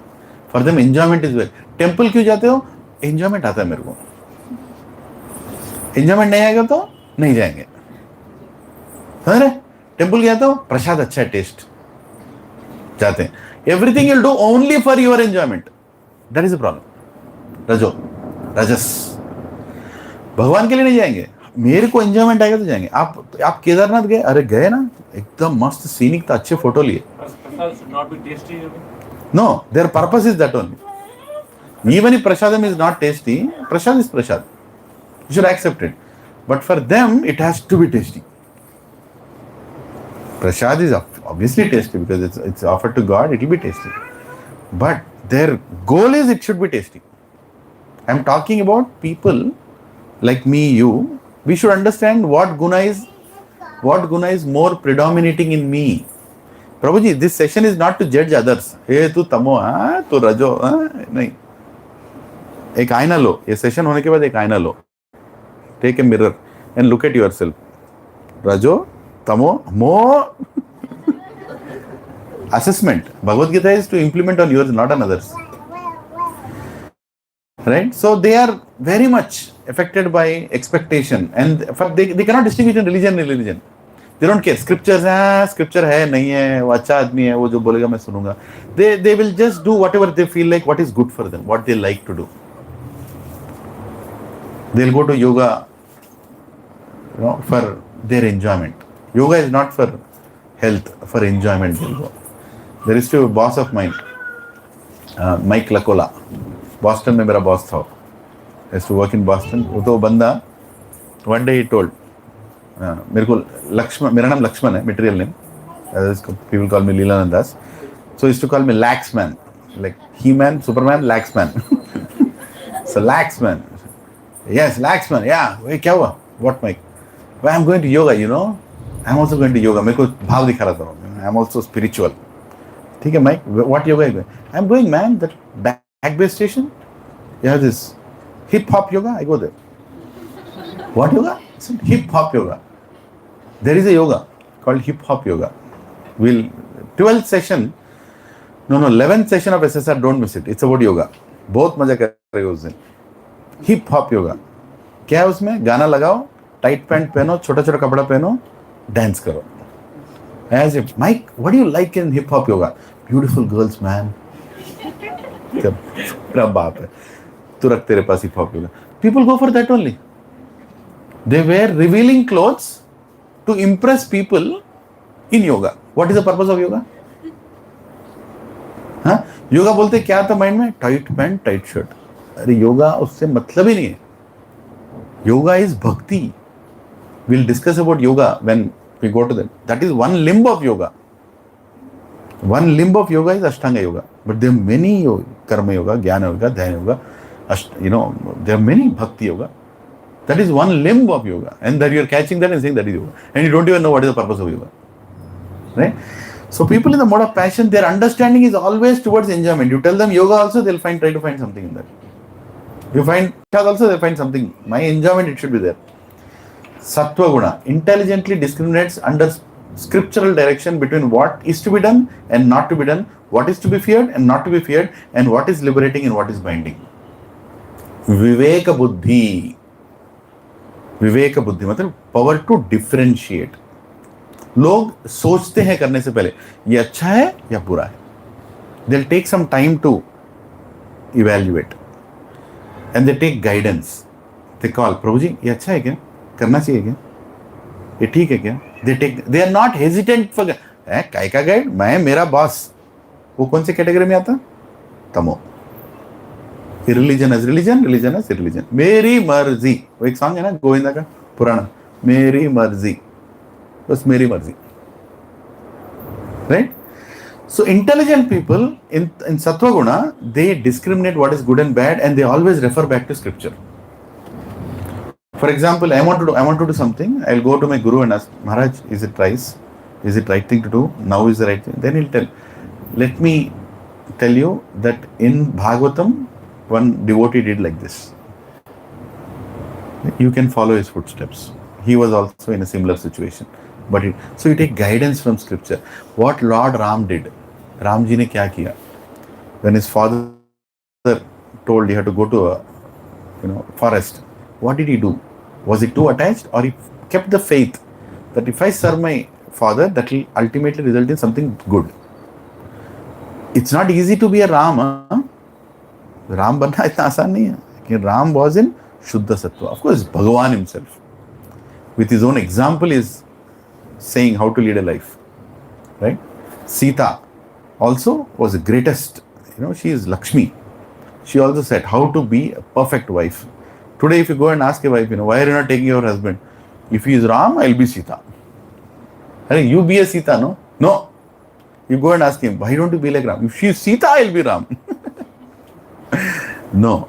For them enjoyment is well. Temple क्यों जाते हो? Enjoyment आता है मेरे को. Enjoyment नहीं आएगा तो नहीं जाएंगे. समझ रहे? Temple जाते हो, प्रसाद अच्छा है, टेस्ट जाते हैं. Everything you'll do only for your enjoyment. That is the problem. रजो, रजस. भगवान के लिए नहीं जाएंगे, मेरे को एंजॉयमेंट आएगा तो जाएंगे. आप केदारनाथ गए? अरे गए ना, एकदम मस्त सीनिक था, अच्छे फोटो लिए. No, their purpose is that only. Even if prasadam is not tasty, prasad is prasad. You should accept it. But for them, it has to be tasty. Prasad is obviously tasty because it's offered to God, it will be tasty. But their goal is it should be tasty. I'm talking about people like me, you. We should understand what guna is more predominating in me. Prabhuji, this session is not to judge others. Hey, tu tamo, tu rajo, nahi. एक आईना लो, ये session होने के बाद एक आईना लो. Take a mirror and look at yourself. Rajo, tamo, mo. Assessment. Bhagavad Gita is to implement on yours, not on others. Right? So they are very much affected by expectation, and they cannot distinguish in religion and religion. They don't care. Scriptures, scripture है नहीं है, वो अच्छा आदमी है, वो जो बोलेगा मैं सुनूंगा. They will just do whatever they feel like, what is good for them, what they like to do. They'll go to yoga, for their enjoyment. Yoga is not for health, for enjoyment. There is still a boss of mine, Mike Lacola. Boston में मेरा boss था. I used to work in Boston. वो तो बंदा one day he told, मेरे को लक्ष्मण, मेरा नाम लक्ष्मण है, material name. People call me Leelanand Das. So he used to call me Lax Man, like He-Man, Superman, Lax Man. So Lax Man. Yes, Lax Man. Yeah. Wait, क्या हुआ? What, Mike? Well, I'm going to yoga, you know. I'm also going to yoga. मेरे को भाव दिखा रहा था. I'm also spiritual. ठीक है, Mike. What yoga are you going? I'm going, man. That back base station. You have this hip hop yoga. I go there. What yoga? It's hip hop yoga. There is a yoga called hip hop yoga. 12th session. No, 11th session of SSR. Don't miss it. It's about yoga. बहुत मजा कर रहे हो उस दिन. Hip hop yoga. क्या है उसमें? गाना लगाओ, टाइट पैंट पहनो, छोटा छोटा कपड़ा पहनो, डांस करो. As if, Mike, what do you like in hip hop yoga? Beautiful girls, man. तेरा बाप है. तू रख तेरे पास hip hop yoga. People go for that only. They wear revealing clothes to impress people in yoga. What is the purpose of yoga? हाँ, योगा बोलते क्या था माइंड में? Tight pant, tight shirt. अरे योगा उससे मतलब ही नहीं है. योगा इज भक्ति. We'll discuss about yoga when we go to that. That is one limb of yoga. One limb of yoga is Ashtanga yoga. But there are many yoga, Karma yoga, Jnana yoga, Dhyana yoga. There are many Bhakti yoga. That is one limb of yoga. And that you are catching that and saying that is yoga. And you don't even know what is the purpose of yoga. Right? So people in the mode of passion, their understanding is always towards enjoyment. You tell them yoga also, they'll try to find something in that. You find also, they'll find something. My enjoyment, it should be there. Sattva guna intelligently discriminates under scriptural direction between what is to be done and not to be done, what is to be feared and not to be feared, and what is liberating and what is binding. Viveka buddhi. Viveka buddhi मतलब power to differentiate. लोग सोचते हैं करने से पहले ये अच्छा है या बुरा है. They'll take some time to evaluate and they take guidance. They call, प्रभु जी ये अच्छा है क्या? करना चाहिए क्या? ये ठीक है क्या? They are not hesitant for काय का गाइड? मैं मेरा बॉस. वो कौन से कैटेगरी में आता? तमो. Religion as religion, religion as religion. मेरी मर्जी. वो एक सॉन्ग है ना गोविंदा का पुराना. मेरी मर्जी. बस मेरी मर्जी. Right? So intelligent people in Sattva Guna, they discriminate what is good and bad, and they always refer back to scripture. For example, I want to do something. I'll go to my guru and ask, Maharaj, is it right? Is it right thing to do? Now is the right thing. Then he'll tell, let me tell you that in Bhagavatam, one devotee did like this. You can follow his footsteps. He was also in a similar situation. So you take guidance from scripture. What Lord Ram did. Ram ji ne kya kiya? When his father told he had to go to a forest, what did he do? Was he too attached, or he kept the faith that if I serve my father, that will ultimately result in something good? It's not easy to be a Ram. Ram banna itna aasan nahi hai. Ram was in Shuddha Sattva. Of course, Bhagavan himself, with his own example, is saying how to lead a life. Right? Sita also was the greatest. She is Lakshmi. She also said how to be a perfect wife. Today, if you go and ask a wife, why are you not taking your husband? If he is Ram, I'll be Sita. You be a Sita, no? No. You go and ask him, why don't you be like Ram? If she is Sita, I'll be Ram. No.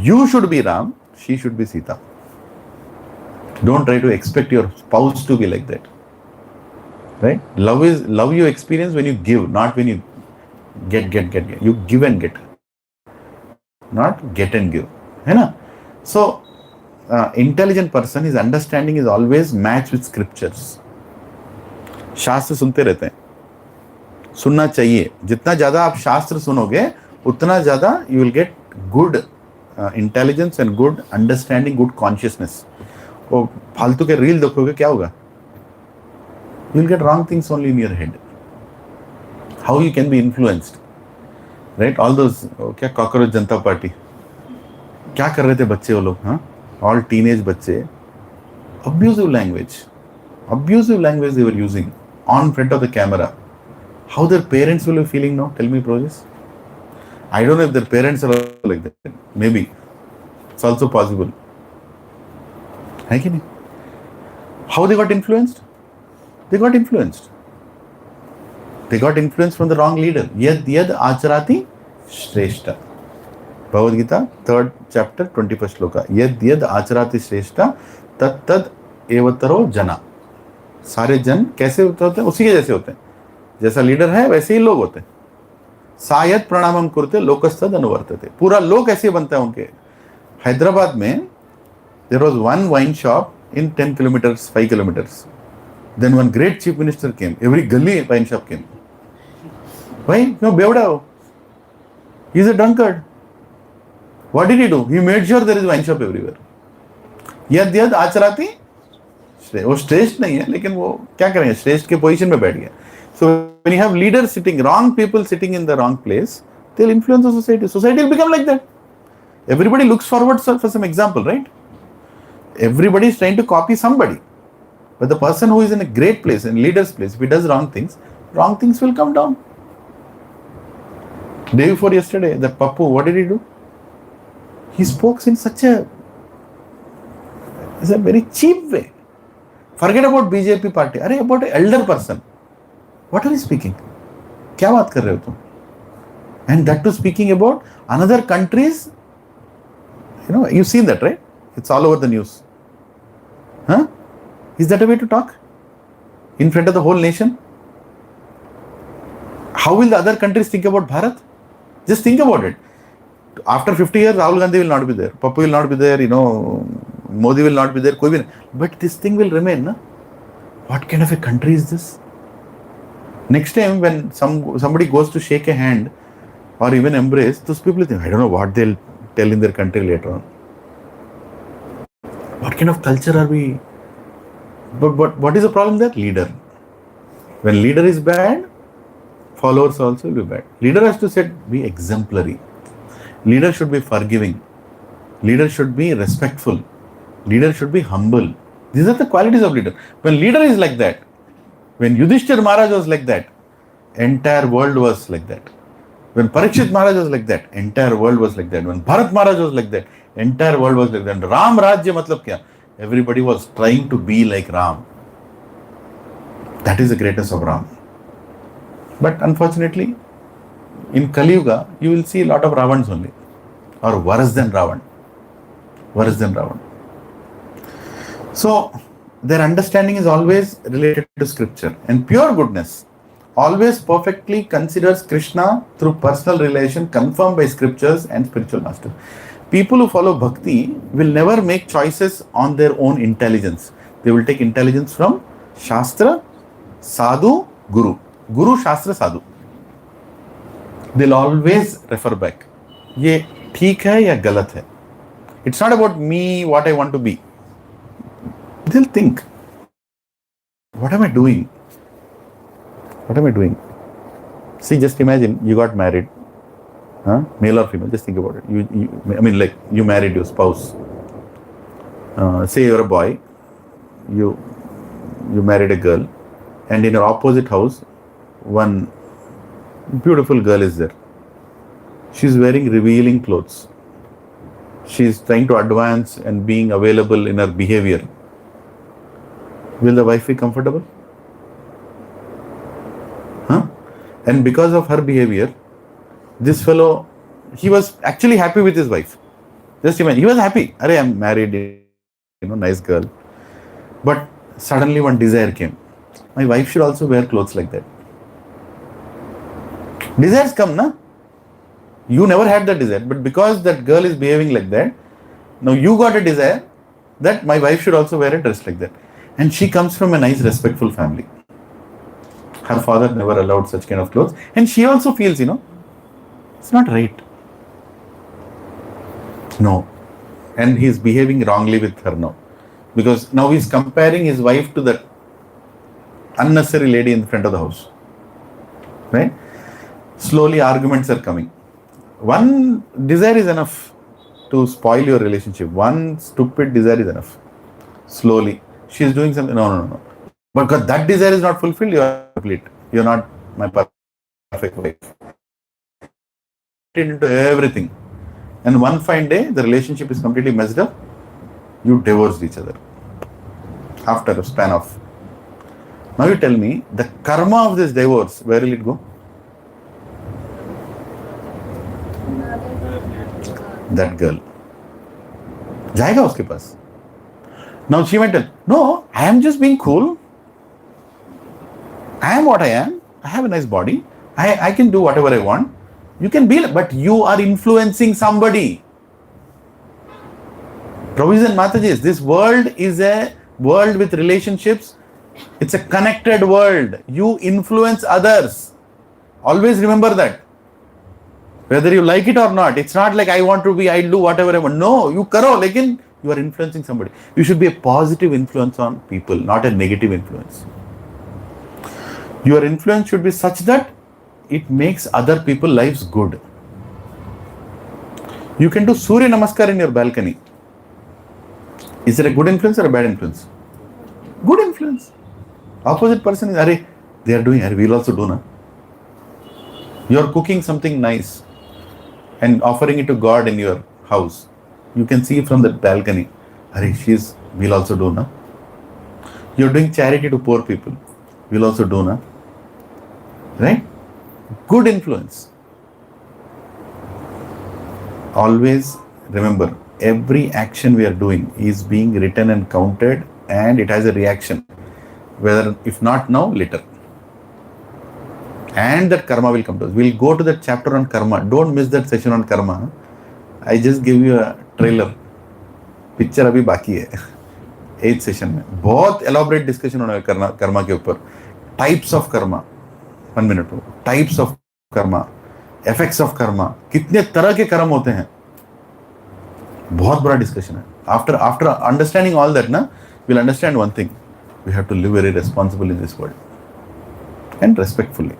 You should be Ram. She should be Sita. Don't try to expect your spouse to be like that. Right? Love you experience when you give, not when you get. You give and get. Not get and give. Hai na? So, intelligent person, his understanding is always matched with scriptures. शास्त्र सुनते रहते हैं. सुनना चाहिए. जितना ज़्यादा आप शास्त्र सुनोगे, उतना ज़्यादा you will get good intelligence and good understanding, good consciousness. वो फालतू के रील देखोगे क्या होगा? You will get wrong things only in your head. How you can be influenced, right? All those क्या cockroach जनता पार्टी क्या कर रहे थे बच्चे वो लोग? हाँ, all teenage बच्चे, abusive language they were using. on front of the camera, how their parents will be feeling now? Tell me, Projis. I don't know if their parents are also like that. Maybe. It's also possible. How they got influenced? They got influenced. They got influenced from the wrong leader. Yad acharati shreshta. Bhagavad Gita, 3rd chapter, 21st shloka. Yad acharati shreshta tat tad evataro jana. सारे जन कैसे होते हैं? उसी के जैसे होते हैं. जैसा लीडर है वैसे ही लोग होते हैं. सायद प्रणामम कुरुते लोकस्तद अनुवर्तते. पूरा लोक ऐसे बनता है उनके. हैदराबाद में there was one wine shop in 10 kilometers, 5 kilometers. Then one great chief minister came. Every gully wine shop came. Why? No, Bevda. He is a drunkard. What did he do? He made sure there is wine shop everywhere. यद आचराती वो श्रेष्ठ नहीं है, लेकिन वो क्या करेंगे, श्रेष्ठ के पोजीशन में बैठ गया. So when you have leaders sitting, wrong people sitting in the wrong place, they'll influence the society. Society will become like that. Everybody looks forward for some example, right? Everybody is trying to copy somebody. But the person who is in a great place, in leader's place, if he does wrong things will come down. Day before yesterday, that Pappu, what did he do? He spoke in such a very cheap way. Forget about BJP party. Arey, about an elder person. What are you speaking? क्या बात कर रहे हो तुम? And that too speaking about another countries. You've seen that, right? It's all over the news. Huh? Is that a way to talk? In front of the whole nation? How will the other countries think about Bharat? Just think about it. After 50 years, Rahul Gandhi will not be there. Pappu will not be there, Modi will not be there. But this thing will remain, na? What kind of a country is this? Next time when somebody goes to shake a hand or even embrace, those people think, I don't know what they'll tell in their country later on. What kind of culture are we? But what is the problem there? Leader. When leader is bad, followers also will be bad. Leader has to be exemplary. Leader should be forgiving. Leader should be respectful. Leader should be humble. These are the qualities of leader. When leader is like that, when Yudhishthir Maharaj was like that, entire world was like that. When Parikshit Maharaj was like that, entire world was like that. When Bharat Maharaj was like that, entire world was like that. Ram Rajya matlab kya? Everybody was trying to be like Ram. That is the greatness of Ram. But unfortunately, in Kali Yuga, you will see a lot of Ravans only. Or worse than Ravan. Worse than Ravan. So, their understanding is always related to scripture. And pure goodness always perfectly considers Krishna through personal relation confirmed by scriptures and spiritual master. People who follow bhakti will never make choices on their own intelligence. They will take intelligence from Shastra, Sadhu, Guru. Guru, Shastra, Sadhu. They'll always refer back. ये ठीक है या गलत है? It's not about me, what I want to be. They'll think, what am I doing? What am I doing? See, just imagine you got married. Male or female, just think about it. You married your spouse. Say you're a boy, you married a girl, and in your opposite house, one beautiful girl is there. She's wearing revealing clothes. She's trying to advance and being available in her behavior. Will the wife be comfortable? And because of her behavior, this fellow, he was actually happy with his wife. Just imagine, he was happy. Arey, I'm married, nice girl. But suddenly one desire came. My wife should also wear clothes like that. Desires come, na? You never had that desire, but because that girl is behaving like that, now you got a desire that my wife should also wear a dress like that. And she comes from a nice, respectful family. Her father never allowed such kind of clothes. And she also feels, it's not right. No. And he's behaving wrongly with her now. Because now he's comparing his wife to that unnecessary lady in front of the house. Right? Slowly arguments are coming. One desire is enough to spoil your relationship. One stupid desire is enough. Slowly. She is doing something. No. But because that desire is not fulfilled, you are complete. You are not my perfect wife. Into everything. And one fine day, the relationship is completely messed up. You divorced each other after a span of. Now you tell me, the karma of this divorce, where will it go? That girl. जाएगा उसके पास. Now she might tell, no, I am just being cool. I am what I am. I have a nice body. I can do whatever I want. You can be, but you are influencing somebody. Provision Mataji, this world is a world with relationships. It's a connected world. You influence others. Always remember that. Whether you like it or not, it's not like I'll do whatever I want. No, you karo, lekin you are influencing somebody. You should be a positive influence on people, not a negative influence. Your influence should be such that it makes other people's lives good. You can do Surya Namaskar in your balcony. Is it a good influence or a bad influence? Good influence. Opposite person is, Are, they are doing, we'll also do na. You are cooking something nice and offering it to God in your house. You can see from the balcony, Are, we'll also do na. You are doing charity to poor people. We'll also do na. Right? Good influence. Always remember, every action we are doing is being written and counted, and it has a reaction. Whether, if not now, later. And that karma will come to us. We'll go to that chapter on karma. Don't miss that session on karma. I just gave you a trailer. Picture abhi baki hai. 8th session में बहुत elaborate discussion होना है कर्मा के ऊपर. Types of karma. 1 minute. Types of karma. Effects of karma. कितने तरह के कर्म होते हैं. बहुत बड़ा discussion है. After understanding all that, na, we'll understand one thing. We have to live very responsibly in this world. And respectfully.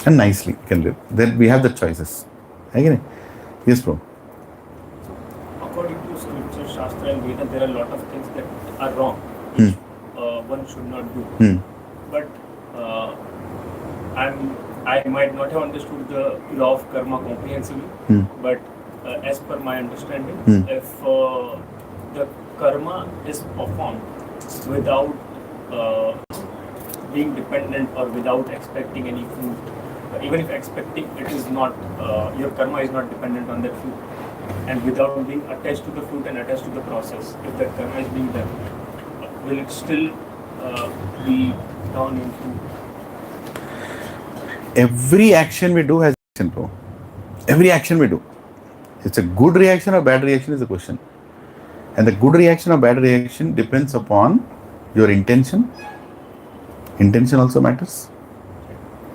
And nicely we can live. Then we have the choices. Again, yes, bro. According to scripture, Shastra and Veda, there are a lot of things that are wrong, which one should not do. But I might not have understood the law of karma comprehensively, but as per my understanding, if the karma is performed without being dependent or without expecting any fruit, even if expecting, it is not, your karma is not dependent on that fruit, and without being attached to the fruit and attached to the process, if that karma is being done, will it still be turned into? Every action we do has action, bro. Every action we do. It's a good reaction or bad reaction is the question. And the good reaction or bad reaction depends upon your intention. Intention also matters.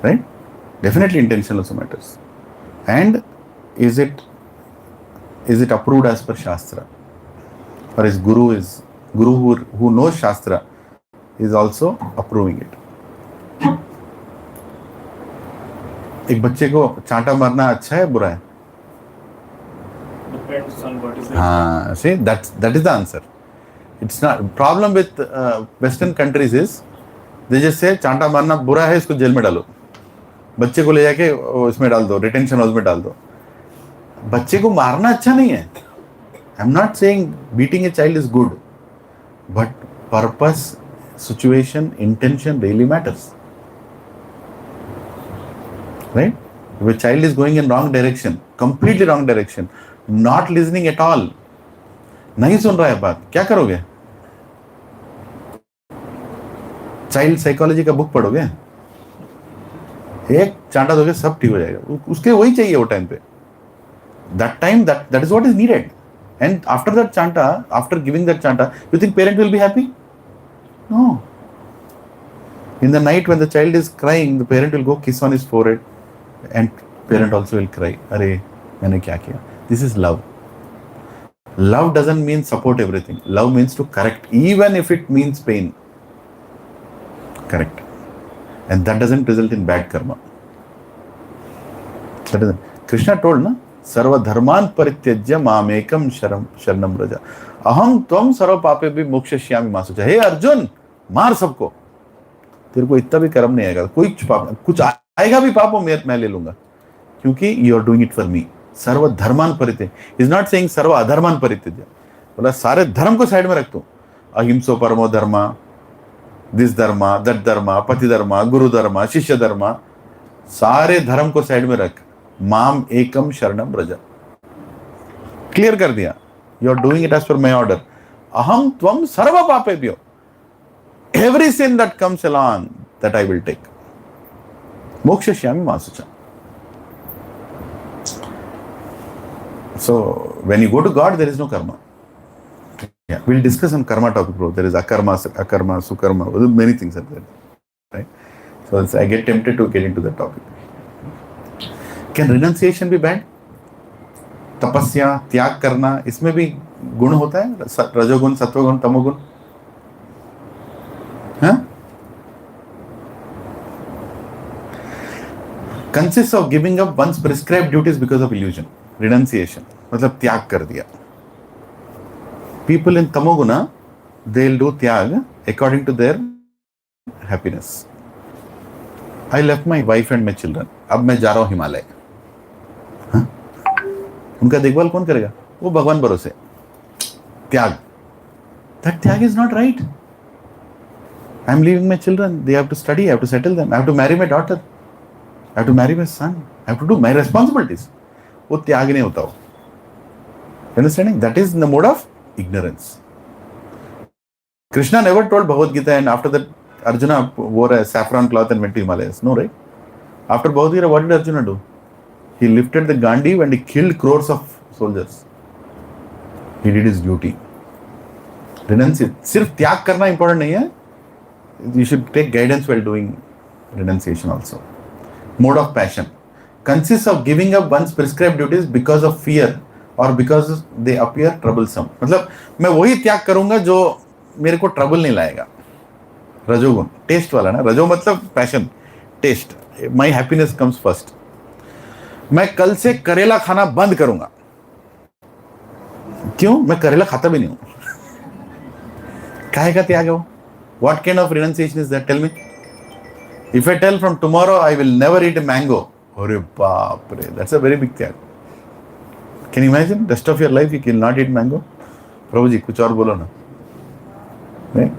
Right? Definitely intention also matters. And is it approved as per Shastra? Or is Guru who knows Shastra is also approving it. एक बच्चे को चांटा मारना अच्छा है बुरा है? Depends on what is the हाँ, see, that is the answer. It's not problem with Western countries is they just say चांटा मारना बुरा है, इसको जेल में डालो. बच्चे को ले जाके इसमें डाल दो, रिटेंशन हाउस में डाल दो. बच्चे को मारना अच्छा नहीं है. I'm not saying beating a child is good, but purpose, situation, intention really matters. Right? If a child is going in wrong direction, completely wrong direction, not listening at all, नहीं सुन रहा है बात, क्या करोगे? चाइल्ड साइकोलॉजी का book पढ़ोगे? एक चांटा दोगे सब ठीक हो जाएगा. उसके वही चाहिए वो टाइम पे. That time, that is what is needed. And after that chanta, after giving that chanta, you think parent will be happy? No. In the night when the child is crying, the parent will go kiss on his forehead, and parent also will cry. Arey, मैंने क्या किया? This is love. Love doesn't mean support everything. Love means to correct, even if it means pain. Correct. And that doesn't result in bad karma. That doesn't. Krishna told, na? सर्व धर्मान परित्यज्य मामेकम शरणम व्रज अहम त्वम सर्व पापेभ्यो मोक्षयिष्यामि मा शुचः. हे अर्जुन, मार सबको. तेरे को इतना भी कर्म नहीं आएगा, कोई पाप, कुछ आएगा भी पाप वो मैं ले लूंगा, क्योंकि you are doing it for me. सर्व धर्मान परित्यज, इज नॉट सेइंग सर्व अधर्मान परित्यज. बोला सारे धर्म को साइड में रख दो. अहिंसो परमो धर्मा, दिस धर्मा, दैट धर्मा, पति धर्मा, गुरु धर्मा, शिष्य धर्मा, सारे धर्म को साइड में रख. माम एकम शरणम व्रज. क्लियर कर दिया. You are doing it as per my order. अहम त्वम सर्व पापेभ्यो, every sin that comes along, that I will take. Mokshashyami ma sucha. So when you go to God, there is no karma. Yeah, we'll discuss some karma topic, bro. There is akarma, sukarma, many things are there, right? So I get tempted to get into that topic. Can renunciation be bad? तपस्या, त्याग करना, इसमें भी गुण होता है, रजोगुण, सत्वगुण, तमोगुण. Huh? Consists of giving up one's prescribed duties because of illusion. Renunciation मतलब त्याग कर दिया. People in tamoguna, they'll do त्याग according to their happiness. I left my wife and my children. अब मैं जा रहा हूँ हिमालय. हाँ? उनका देखभाल कौन करेगा? वो भगवान भरोसे. त्याग. That त्याग is not right. I am leaving my children. They have to study. I have to settle them. I have to marry my daughter. I have to marry my son. I have to do my responsibilities. वो त्याग नहीं होता हो. Understanding? That is in the mode of ignorance. Krishna never told Bhagavad Gita, and after that Arjuna wore a saffron cloth and went to Himalayas. No, right? After Bhagavad Gita, what did Arjuna do? He lifted the Gandhi and he killed crores of soldiers. He did his duty. Renunciation. सिर्फ त्याग करना important नहीं है. You should take guidance while doing renunciation also. Mode of passion consists of giving up one's prescribed duties because of fear or because they appear troublesome. मतलब मैं वही त्याग करूंगा जो मेरे को ट्रबल नहीं लाएगा. रजोगुण, टेस्ट वाला ना. रजो मतलब passion, taste. My happiness comes first. मैं कल से करेला खाना बंद करूंगा. क्यों? मैं करेला खाता भी नहीं हूं. काहे का त्याग है वो? What kind of renunciation is that? Tell me. If I tell from tomorrow I will never eat a mango, अरे बाप रे, that's a very big त्याग. Can you imagine? Rest of your life you will not eat mango. प्रभु जी कुछ और बोलो ना. Right?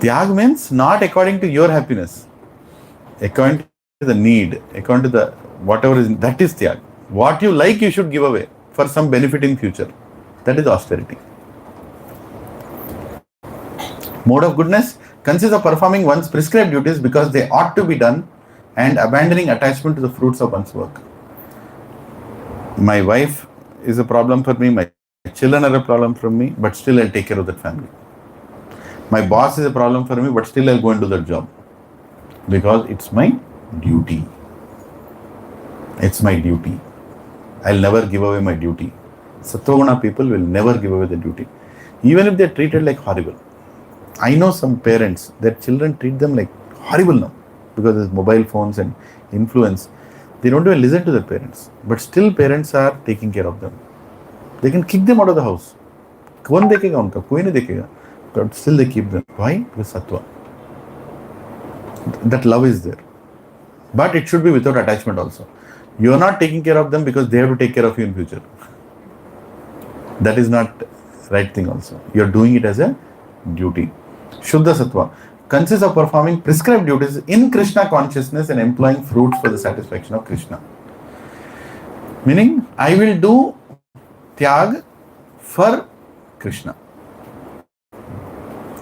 त्याग means not according to your happiness, according to the need, according to the whatever is, that is त्याग. What you like you should give away for some benefit in future. That is austerity. Mode of goodness consists of performing one's prescribed duties because they ought to be done and abandoning attachment to the fruits of one's work. My wife is a problem for me, my children are a problem for me, but still I'll take care of that family. My boss is a problem for me, but still I'll go and do that job because it's my duty. It's my duty. I'll never give away my duty. Sattva people will never give away the duty, even if they're treated like horrible. I know some parents, their children treat them like horrible now because there's mobile phones and influence. They don't even listen to their parents, but still parents are taking care of them. They can kick them out of the house. कौन देखेगा उनका? कोई नहीं देखेगा. But still they keep them. Why? Because sattva. That love is there. But it should be without attachment also. You are not taking care of them because they have to take care of you in future. That is not right thing also. You are doing it as a duty. Shuddha sattva consists of performing prescribed duties in Krishna consciousness and employing fruits for the satisfaction of Krishna. Meaning, I will do tyag for Krishna.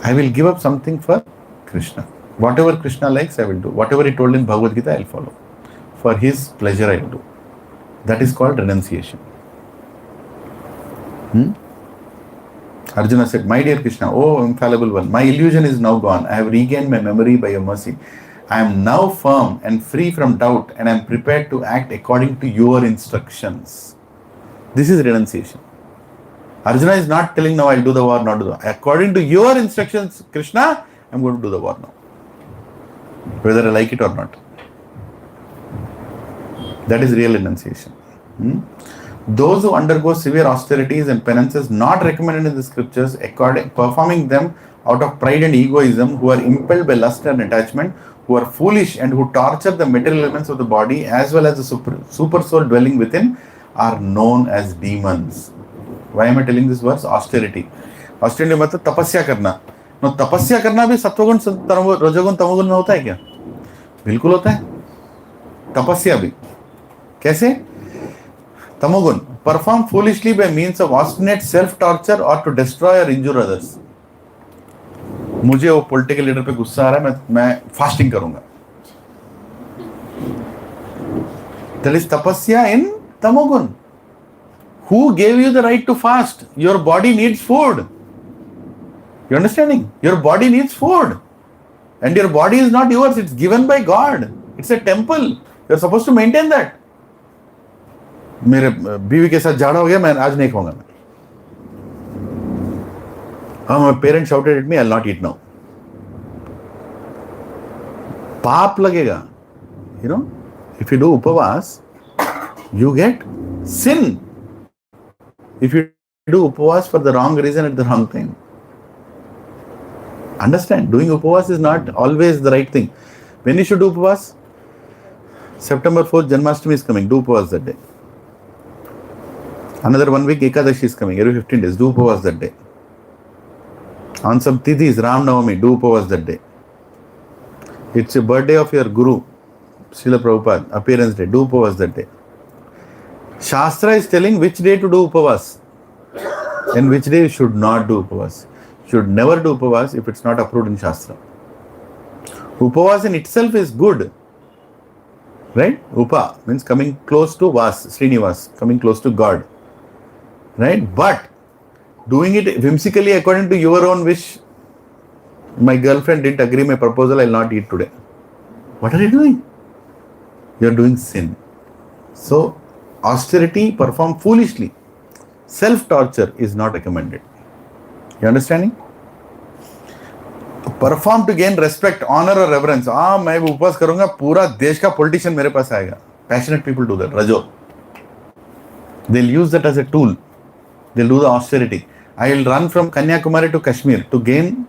I will give up something for Krishna. Whatever Krishna likes, I will do. Whatever he told in Bhagavad Gita, I will follow. For his pleasure, I will do. That is called renunciation. Arjuna said, my dear Krishna, oh infallible one, my illusion is now gone. I have regained my memory by your mercy. I am now firm and free from doubt and I am prepared to act according to your instructions. This is renunciation. Arjuna is not telling now I will do the war, not do the war. According to your instructions, Krishna, I am going to do the war now. Whether I like it or not. That is real renunciation. Those who undergo severe austerities and penances not recommended in the scriptures, performing them out of pride and egoism, who are impelled by lust and attachment, who are foolish and who torture the material elements of the body as well as the super soul dwelling within, are known as demons. Why am I telling this verse? Austerity. Austerity मतलब तपस्या करना. No, तपस्या करना भी सत्वगुण रजोगुण तमोगुण में होता है क्या? बिल्कुल होता है. तपस्या भी. कैसे? तमोगुण. Perform foolishly by means of obstinate self-torture or to destroy or injure others. मुझे वो पॉलिटिकल लीडर पे गुस्सा आ रहा है, मैं फास्टिंग करूंगा. That is tapasya in tamogun. Who gave you the right to fast? Your body needs food. You understanding? Your body needs food. And your body is not yours, it's given by God. It's a temple. You're supposed to maintain that. मेरे बीवी के साथ झाड़ा हो गया, मैं आज नहीं खाऊंगा. My parent shouted at me, I'll not eat now. पाप लगेगा. You know, if you do upavas, you get sin. If you do upavas for the wrong reason at the wrong time. Understand, doing upavas is not always the right thing. When you should do upavas? September 4th, Janmashtami is coming. Do upavas that day. Another 1 week, Ekadashi is coming. Every 15 days, do upavas that day. On some Tithis, Ram Navami, do upavas that day. It's a birthday of your Guru, Srila Prabhupada, appearance day, do upavas that day. Shastra is telling which day to do upavas and which day you should not do upavas. You should never do upavas if it's not approved in Shastra. Upavas in itself is good. Right? Upa means coming close to Vas, Srinivas, coming close to God. Right? But doing it whimsically according to your own wish, my girlfriend didn't agree my proposal, I'll not eat today. What are you doing? You're doing sin. So, austerity performed foolishly. Self-torture is not recommended. You understanding? Perform to gain respect, honor or reverence. मैं उपवास करूंगा, पूरा देश का politician मेरे पास आएगा. Passionate people do that. Rajo. They'll use that as a tool. They'll do the austerity. I will run from Kanyakumari to Kashmir to gain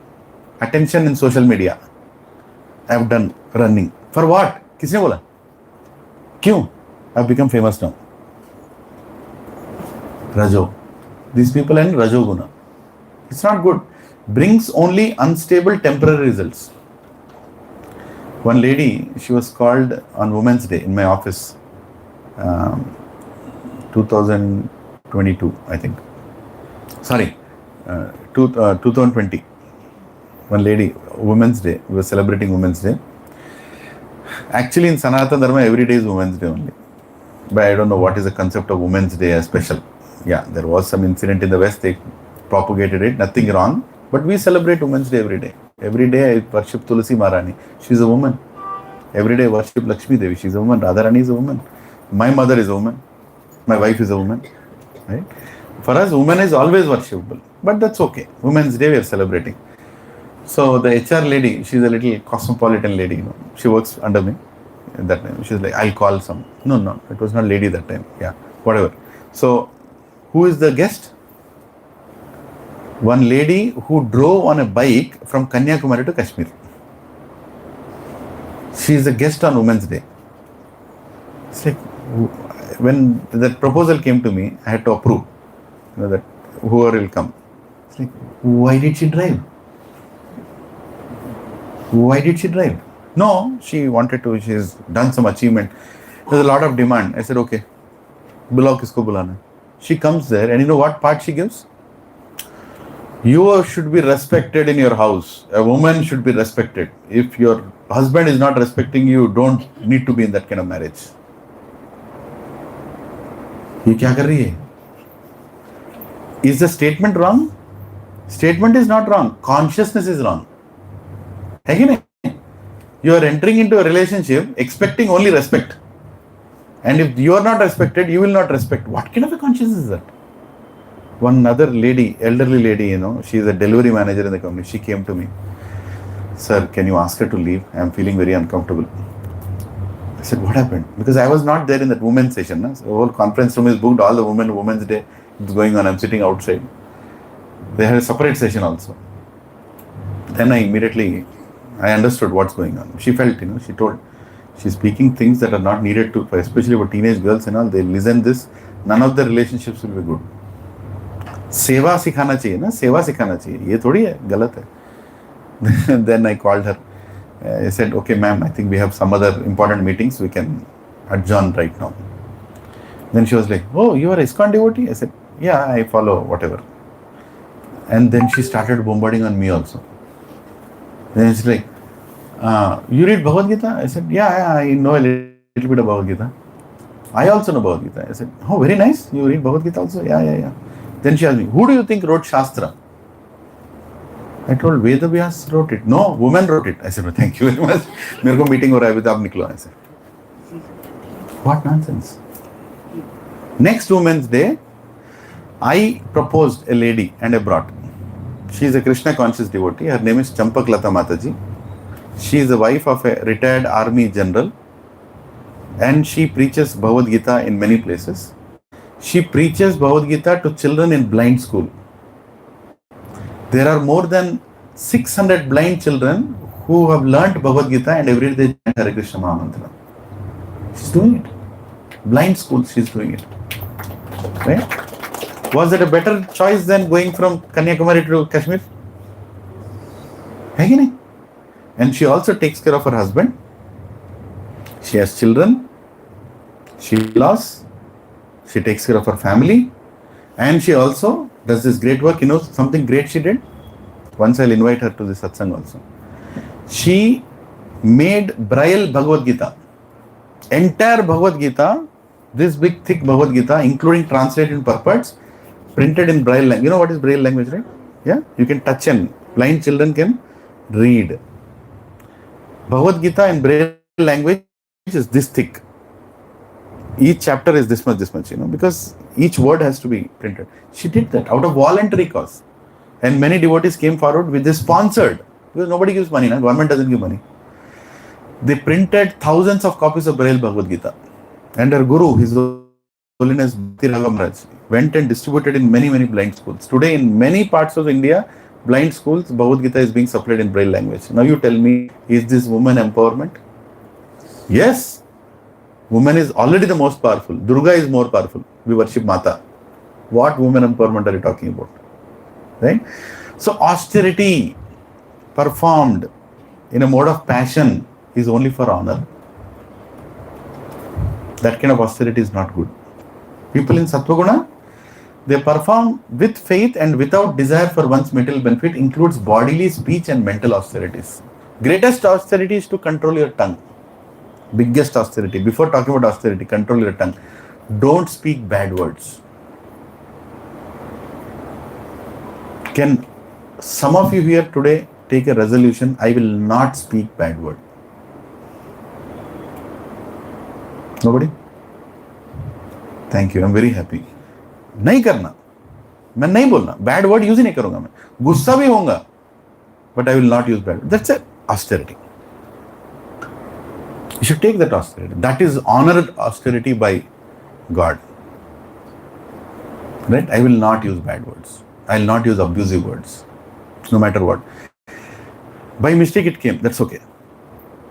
attention in social media. I have done running. For what? किसने बोला? क्यों? I've become famous now. Rajo. These people are in Rajo Guna. It's not good. Brings only unstable temporary results. One lady, she was called on Women's Day in my office, 2022, I think. Sorry, 2020. One lady, Women's Day, we were celebrating Women's Day. Actually, in Sanatana Dharma, every day is Women's Day only. But I don't know what is the concept of Women's Day as special. Yeah, there was some incident in the West, they propagated it, nothing wrong. But we celebrate Women's Day every day. Every day I worship Tulasi Maharani. She's a woman. Every day I worship Lakshmi Devi. She's a woman. Radharani is a woman. My mother is a woman. My wife is a woman. Right? For us, woman is always worshipable. But that's okay. Women's Day we are celebrating. So the HR lady, she's a little cosmopolitan lady. You know. She works under me at that time. She's like, I'll call some. No, it was not lady that time. Yeah, whatever. So who is the guest? One lady who drove on a bike from Kanyakumari to Kashmir. She is a guest on Women's Day. It's like, when that proposal came to me, I had to approve, you know, that whoever will come. It's like, why did she drive? Why did she drive? No, she wanted to, she's done some achievement. There's a lot of demand. I said, okay, bulao kisko bulana. She comes there and you know what part she gives? You should be respected in your house. A woman should be respected. If your husband is not respecting you, you don't need to be in that kind of marriage. ये क्या कर रही है? Is the statement wrong? Statement is not wrong. Consciousness is wrong. है कि नहीं? You are entering into a relationship expecting only respect. And if you are not respected, you will not respect. What kind of a consciousness is that? One other lady, elderly lady, you know, she is a delivery manager in the company. She came to me. Sir, can you ask her to leave? I am feeling very uncomfortable. I said, what happened? Because I was not there in that women's session. No? So the whole conference room is booked, all the Women's Day is going on. I'm sitting outside. They had a separate session also. Then I understood what's going on. She felt, she told, she's speaking things that are not needed to, especially for teenage girls and all, they listen this, none of the relationships will be good. सेवा सिखाना चाहिए ना, सेवा सिखाना चाहिए, ये थोड़ी है, गलत है. Then I called her. I said, okay, ma'am, I think we have some other important meetings, we can adjourn right now. Then she was like, oh, you are ISKCON devotee? I said, yeah, I follow whatever. And then she started bombarding on me also. Then she's like, you read Bhagavad Gita? I said, yeah, I know a little bit of Bhagavad Gita. I also know Bhagavad Gita. I said, oh, very nice. You read Bhagavad Gita also? Yeah. Then she asked me, who do you think wrote Shastra? I told, Veda Vyas wrote it. No, woman wrote it. I said, well, thank you very much. मेरे को meeting हो रहा है अभी तो आप निकलो. I said, what nonsense. Next Women's Day, I proposed a lady and I brought. She is a Krishna conscious devotee. Her name is Champak Lata Mataji. She is the wife of a retired army general and she preaches Bhagavad Gita in many places. She preaches Bhagavad Gita to children in blind school. There are more than 600 blind children who have learnt Bhagavad Gita and every day chant Hare Krishna Mahamantra. She's doing it. Blind school, she's doing it. Right? Was it a better choice than going from Kanyakumari to Kashmir? है कि नहीं? And she also takes care of her husband. She has children. She loves. She takes care of her family. And she also does this great work. Something great she did? Once I'll invite her to the satsang also. She made Braille Bhagavad Gita. Entire Bhagavad Gita, this big thick Bhagavad Gita, including translated in purports, printed in Braille language. You know what is Braille language, right? Yeah? You can touch and blind children can read. Bhagavad Gita in Braille language is this thick. Each chapter is this much, because each word has to be printed. She did that out of voluntary cause. And many devotees came forward with this sponsored. Because nobody gives money, government doesn't give money. They printed thousands of copies of Braille Bhagavad Gita. And her guru, His Holiness Bhakti Raghav, went and distributed in many, many blind schools. Today, in many parts of India, blind schools, Bhagavad Gita is being supplied in Braille language. Now you tell me, is this woman empowerment? Yes. Woman is already the most powerful. Durga is more powerful. We worship Mata. What woman empowerment are you talking about? Right? So austerity performed in a mode of passion is only for honor. That kind of austerity is not good. People in Sattva Guna, they perform with faith and without desire for one's material benefit, includes bodily, speech and mental austerities. Greatest austerity is to control your tongue. Biggest austerity. Before talking about austerity, control your tongue. Don't speak bad words. Can some of you here today take a resolution, I will not speak bad word? Nobody? Thank you, I'm very happy. नहीं करना, मैं नहीं बोलना, bad word use ही नहीं करूँगा मैं, गुस्सा भी होऊंगा, but I will not use bad word. That's it, austerity. You should take that austerity. That is honored austerity by God. Right? I will not use bad words. I will not use abusive words, no matter what. By mistake it came, that's okay.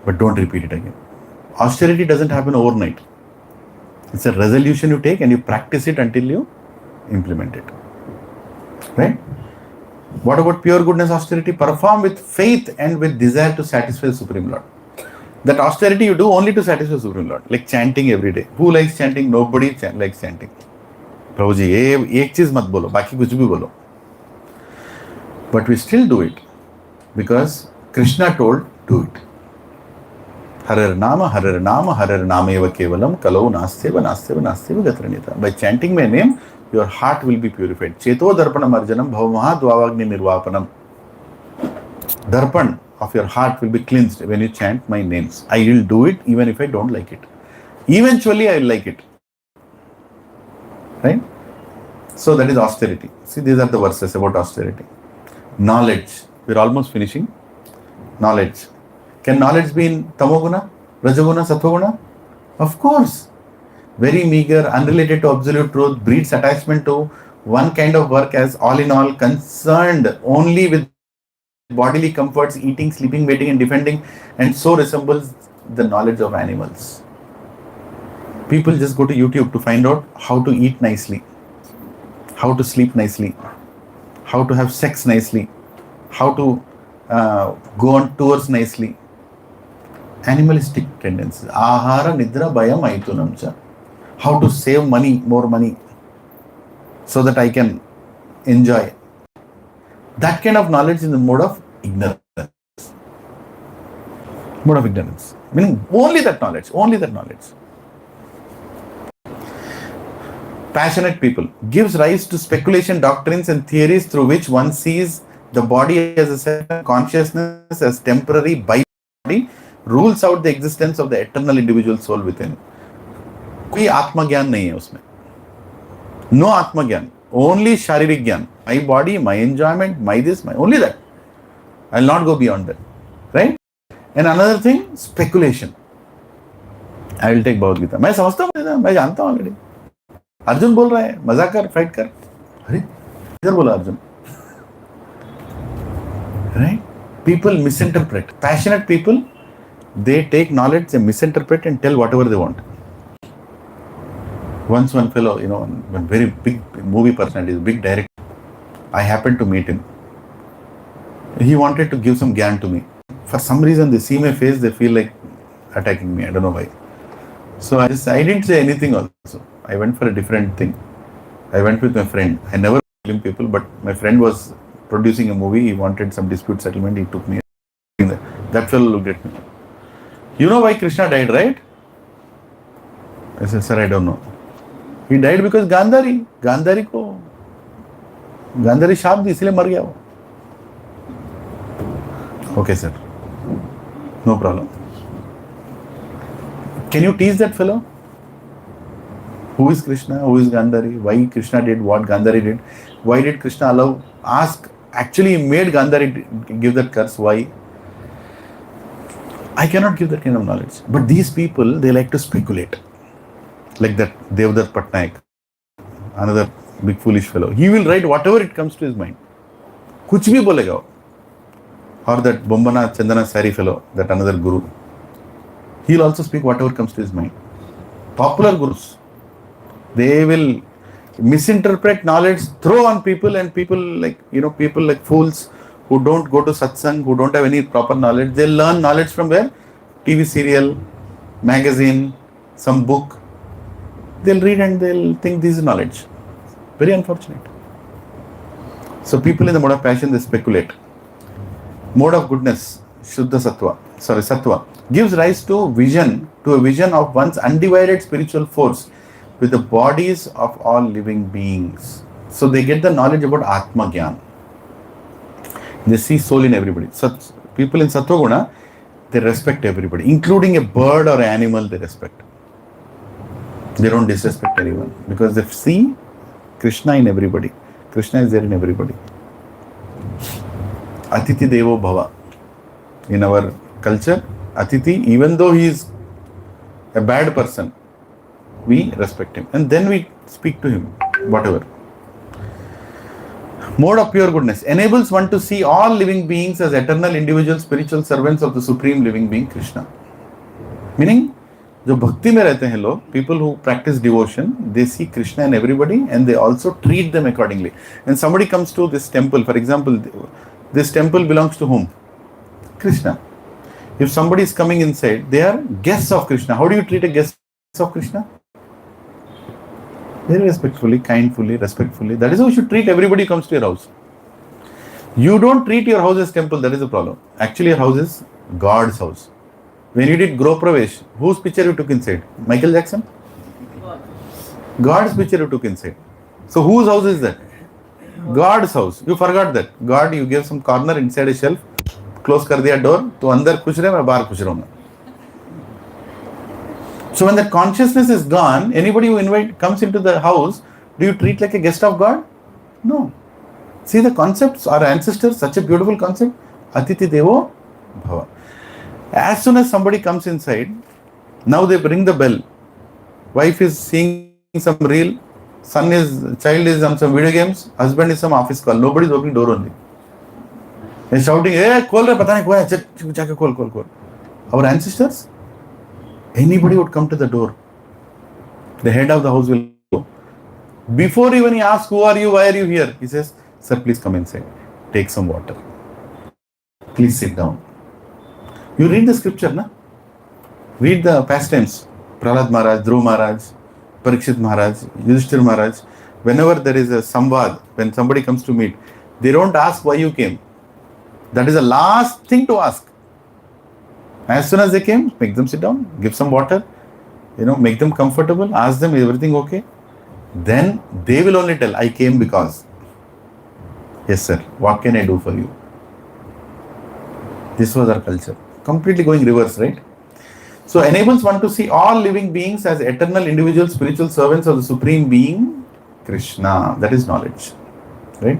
But don't repeat it again. Austerity doesn't happen overnight. It's a resolution you take and you practice it until you implement it. Right? What about pure goodness austerity? Perform with faith and with desire to satisfy the Supreme Lord. That austerity you do only to satisfy the Supreme Lord. Like chanting every day. Who likes chanting? Nobody likes chanting. प्रभु जी ये एक चीज मत बोलो, बाकी कुछ भी बोलो. But we still do it because Krishna told, do it. Harar Nama, Harar Nama eva kevalam, kalau nasteva gatranita. By chanting my name, your heart will be purified. Cheto darpana marjanam bhavamaha dvavagni nirvapanam. Darpan of your heart will be cleansed when you chant my names. I will do it even if I don't like it. Eventually I will like it. Right? So that is austerity. See, these are the verses about austerity. Knowledge. We're almost finishing. Knowledge. Can knowledge be in Tamoguna, Rajaguna, Sattva-guna? Of course. Very meager, unrelated to absolute truth, breeds attachment to one kind of work as all in all, concerned only with bodily comforts, eating, sleeping, waiting, and defending, and so resembles the knowledge of animals. People just go to YouTube to find out how to eat nicely, how to sleep nicely, how to have sex nicely, how to go on tours nicely. Animalistic tendencies. Ahara nidra bayam aitunam cha. How to save money, more money, so that I can enjoy. That kind of knowledge is the mode of ignorance. Mode of ignorance. Meaning only that knowledge, only that knowledge. Passionate people gives rise to speculation, doctrines, and theories through which one sees the body as a set of consciousness as temporary body, rules out the existence of the eternal individual soul within. कोई आत्मज्ञान नहीं है उसमें. No आत्मज्ञान. Only शारीरिक ज्ञान. My body, my enjoyment, my this, my only that. I'll not go beyond that. Right? And another thing, speculation. I will take Bhagavad Gita. मैं समझता हूँ, मैं जानता हूँ already. अर्जुन बोल रहा है, मजा कर, फाइट कर. अरे इधर बोला Arjun. Right? People misinterpret. Passionate people, they take knowledge, they misinterpret and tell whatever they want. Once one fellow, one very big movie personality, big director, I happened to meet him. He wanted to give some gyan to me. For some reason, they see my face, they feel like attacking me. I don't know why. So I didn't say anything also. I went for a different thing. I went with my friend. I never film people, but my friend was producing a movie. He wanted some dispute settlement. He took me. That fellow looked at me. You know why Krishna died, right? I said, sir, I don't know. He died because Gandhari शाप दी इसलिए मर गया वो. Okay, sir. No problem. Can you tease that fellow? Who is Krishna? Who is Gandhari? Why Krishna did what Gandhari did? Why did Krishna actually made Gandhari give that curse? Why? I cannot give that kind of knowledge. But these people, they like to speculate. Like that Devdutt Patnaik, another big foolish fellow. He will write whatever it comes to his mind. Kuch bhi bolega. Or that Bombana Chandana Sari fellow, that another guru. He'll also speak whatever comes to his mind. Popular gurus, they will misinterpret knowledge, throw on people, and people like fools who don't go to satsang, who don't have any proper knowledge. They'll learn knowledge from where? TV serial, magazine, some book. They'll read and they'll think this is knowledge. Very unfortunate. So people in the mode of passion, they speculate. Mode of goodness, Sattva, gives rise to a vision of one's undivided spiritual force with the bodies of all living beings. So they get the knowledge about Atma Gyan. They see soul in everybody. People in Sattva Guna, they respect everybody, including a bird or an animal they respect. They don't disrespect anyone because they see Krishna in everybody. Krishna is there in everybody. Atiti Devo Bhava. In our culture, Atiti, even though he is a bad person, we respect him. And then we speak to him, whatever. Mode of pure goodness enables one to see all living beings as eternal individual spiritual servants of the supreme living being Krishna. Meaning, जो भक्ति में रहते हैं लोग, people who practice devotion, they see Krishna in everybody and they also treat them accordingly. When somebody comes to this temple, for example, this temple belongs to whom? Krishna. If somebody is coming inside, they are guests of Krishna. How do you treat a guest of Krishna? Very respectfully, kindly, respectfully. That is how you should treat everybody who comes to your house. You don't treat your house as temple, that is the problem. Actually, your house is God's house. When you did Grow Pravesh, whose picture you took inside? Michael Jackson? God's picture you took inside. So whose house is that? God's house. You forgot that. God, you gave some corner inside a shelf, close kar diya door, to andar kuch rahe, main bahar kuch rahunga. So when that consciousness is gone, anybody who comes into the house, do you treat like a guest of God? No. See the concepts, our ancestors, such a beautiful concept. Atiti Devo Bhava. As soon as somebody comes inside, now they ring the bell. Wife is seeing some reel, child is on some video games, husband is some office call. Nobody is opening door only. He's shouting, "Hey, खोल रे, पता नहीं कौन है, चल जाके खोल." Our ancestors, anybody would come to the door. The head of the house will go. Before even he asks, "Who are you? Why are you here?" He says, "Sir, please come inside. Take some water. Please sit down." You read the scripture, na? Read the pastimes. Prahlad Maharaj, Dhruv Maharaj, Parikshit Maharaj, Yudhishthir Maharaj. Whenever there is a samvad, when somebody comes to meet, they don't ask why you came. That is the last thing to ask. As soon as they came, make them sit down, give some water, make them comfortable, ask them, is everything okay? Then they will only tell, "I came because." "Yes, sir. What can I do for you?" This was our culture. Completely going reverse, right? So enables one to see all living beings as eternal individual spiritual servants of the Supreme Being, Krishna. That is knowledge, right?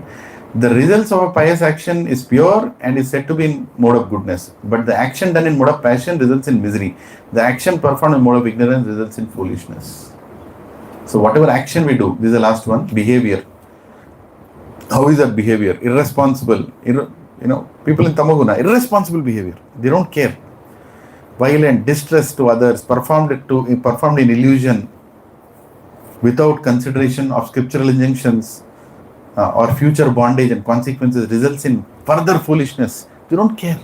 The results of a pious action is pure and is said to be in mode of goodness. But the action done in mode of passion results in misery. The action performed in mode of ignorance results in foolishness. So whatever action we do, this is the last one, behavior. How is that behavior? Irresponsible. People in Tamoguna, irresponsible behavior. They don't care. Violent, distress to others, performed in illusion, without consideration of scriptural injunctions, or future bondage and consequences, results in further foolishness. They don't care.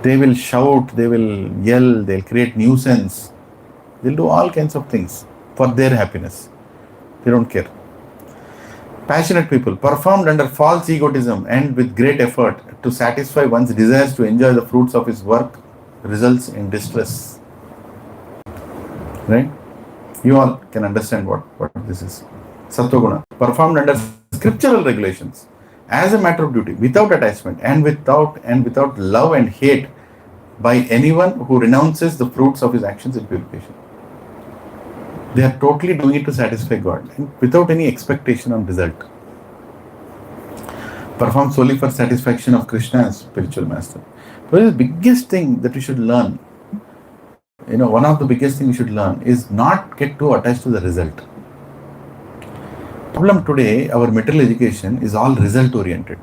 They will shout, they will yell, they'll create nuisance. They'll do all kinds of things for their happiness. They don't care. Passionate people, performed under false egotism and with great effort to satisfy one's desires to enjoy the fruits of his work, results in distress. Right? You all can understand what this is. Sattva Guna, performed under scriptural regulations as a matter of duty, without attachment and without love and hate by anyone who renounces the fruits of his actions in purification. They are totally doing it to satisfy God and without any expectation on result. Performed solely for satisfaction of Krishna as spiritual master. So the biggest thing that we should learn, one of the biggest things we should learn is not get too attached to the result. Problem today, our material education is all result oriented.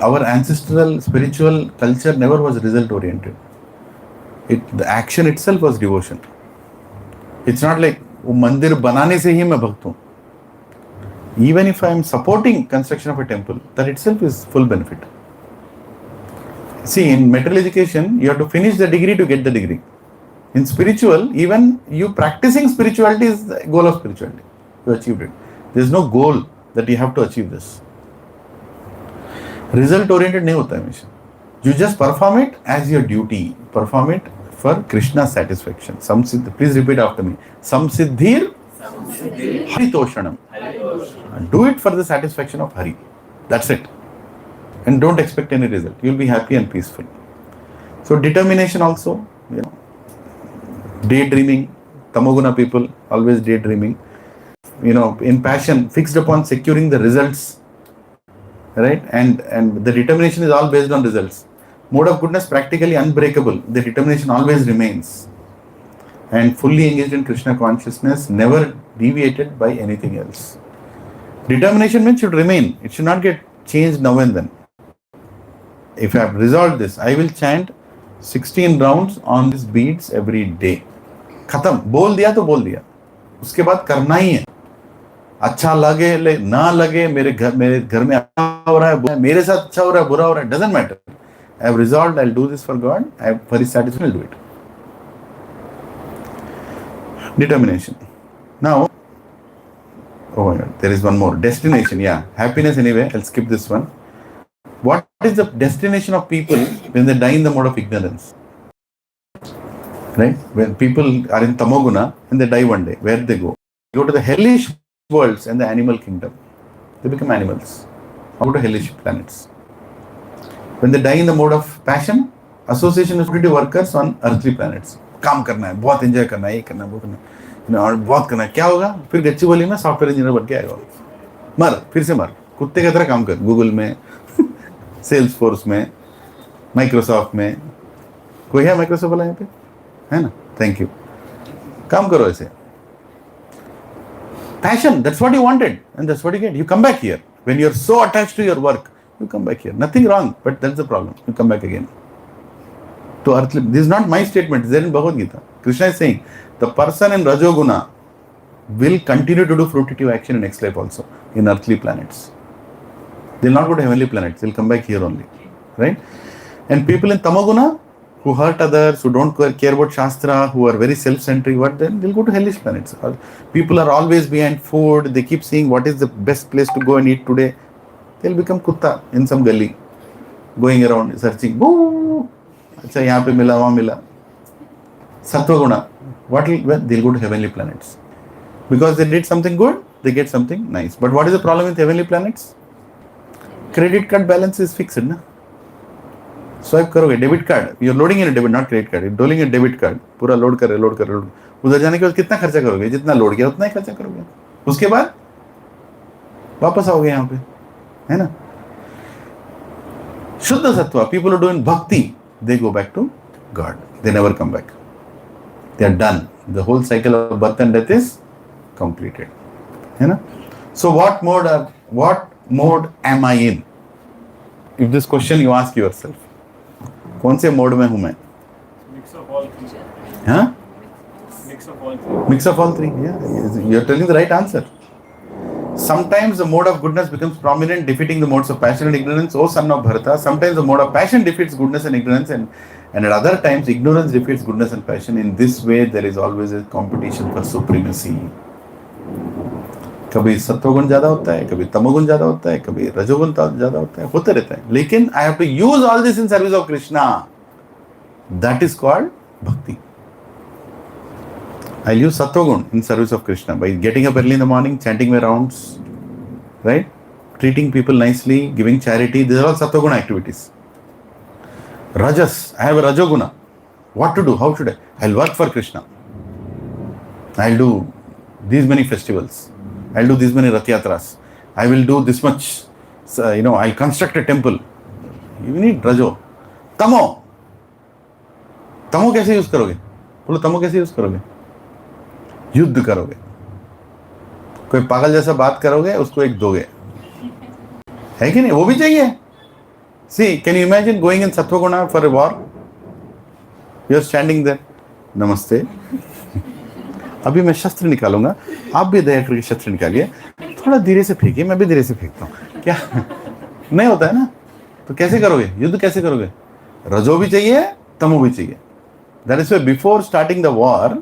Our ancestral spiritual culture never was result oriented. The action itself was devotion. It's not like mandir banane se hi main bhakt hu. Even if I am supporting construction of a temple, that itself is full benefit. See, in material education, you have to finish the degree to get the degree. In spiritual, even you practicing spirituality is the goal of spirituality. You achieved it. There is no goal that you have to achieve this. Result oriented नहीं होता हमेशा. You just perform it as your duty. Perform it for Krishna's satisfaction. Please repeat after me. Samsiddhir Haritoshanam. Do it for the satisfaction of Hari. That's it. And don't expect any result. You'll be happy and peaceful. So determination also, daydreaming. Tamoguna people always daydreaming. In passion, fixed upon securing the results, right? And the determination is all based on results. Mode of goodness practically unbreakable. The determination always remains. And fully engaged in Krishna consciousness, never deviated by anything else. Determination means should remain. It should not get changed now and then. If I have resolved this, I will chant 16 rounds on these beads every day. खत्म. बोल दिया तो बोल दिया. उसके बाद करना ही है. अच्छा लगे ना लगे, मेरे घर में अच्छा हो रहा है, मेरे साथ अच्छा हो रहा है, बुरा हो रहा है, doesn't matter. I have resolved, I'll do this for God. For His satisfaction, I'll do it. Determination. Now, oh my God, there is one more. Destination, yeah. Happiness anyway, I'll skip this one. What is the destination of people when they die in the mode of ignorance? Right? When people are in Tamoguna and they die one day, where do they go? They go to the hellish worlds and the animal kingdom. They become animals. Go to hellish planets. When they die in the mode of passion, association with security workers on earthly planets. काम करना है, बहुत enjoy करना है, ये करना है, वो करना है, और बहुत करना है. क्या होगा? फिर गच्चीबोली में सॉफ्टवेयर इंजीनियर बन के आएगा. मर, फिर से मर. कुत्ते की तरह काम कर. गूगल में, सेल्स फोर्स में, माइक्रोसॉफ्ट में. कोई है माइक्रोसॉफ्ट वाला यहाँ पे? है ना? Thank you. काम करो ऐसे. Passion, that's what you wanted and that's what you get. You come back here. When you're so attached to your work, You come back here. Nothing wrong, but that's the problem. You come back again. To earthly, this is not my statement, it's there in Bhagavad Gita. Krishna is saying, the person in Rajoguna will continue to do fruitive action in next life also, in earthly planets. They'll not go to heavenly planets, they'll come back here only. Right? And people in Tamoguna, who hurt others, who don't care about Shastra, who are very self-centric, what then? They'll go to hellish planets. People are always behind food, they keep seeing what is the best place to go and eat today. They'll become kutta in some gully, going around searching. Boo! Acha, yahan pe mila, wahan mila. Sattva guna. What will, well, they'll go to heavenly planets. Because they did something good, they get something nice. But what is the problem with heavenly planets? Credit card balance is fixed, na? Swipe करोगे debit card, you're loading in a debit, not credit card, you're loading in a debit card, पूरा load कर रहे उधर जाने के बाद कितना खर्चा करोगे, जितना लोड किया उतना ही खर्चा करोगे, उसके बाद वापस आओगे यहाँ पे, है ना? शुद्ध सत्वा, people who do in bhakti, they go back to God, they never come back, they are done, the whole cycle of birth and death is completed, है ना? So what mode am I in? If this question you ask yourself, कौन से mode में हूं मैं? Mix of all three. हाँ? Mix of all three. Mix of all three. Yeah, you're telling the right answer. Sometimes the mode of goodness becomes prominent, defeating the modes of passion and ignorance. O son of Bharata, sometimes the mode of passion defeats goodness and ignorance, and at other times ignorance defeats goodness and passion. In this way, there is always a competition for supremacy. कभी सत्वगुण ज्यादा होता है, कभी तमोगुण ज्यादा होता है, कभी रजोगुण ज्यादा होता है, होते रहता है. लेकिन I have to use all this in service of Krishna. That is called bhakti. I'll use sattvagun in service of Krishna by getting up early in the morning, chanting my rounds, right? Treating people nicely, giving charity. These are all sattvagun activities. Rajas, I have a rajoguna. What to do? How should I? I'll work for Krishna. I'll do these many festivals. I'll do this many Rath Yatras. I will do this much. I'll construct a temple. You need Rajo. Tamo. Tamo कैसे use करोगे? बोलो तमो कैसे use करोगे? युद्ध करोगे. कोई पागल जैसा बात करोगे, उसको एक दोगे. है कि नहीं? वो भी चाहिए. See, can you imagine going in Sattva-guna for a war? You are standing there. Namaste. अभी मैं शस्त्र निकालूंगा, आप भी दया करके शस्त्र निकालिए, थोड़ा धीरे से फेंकिए, मैं भी धीरे से फेंकता हूँ. क्या नहीं होता है ना? तो कैसे करोगे? युद्ध कैसे करोगे? रजो भी चाहिए, तमो भी चाहिए. That is why before starting the war,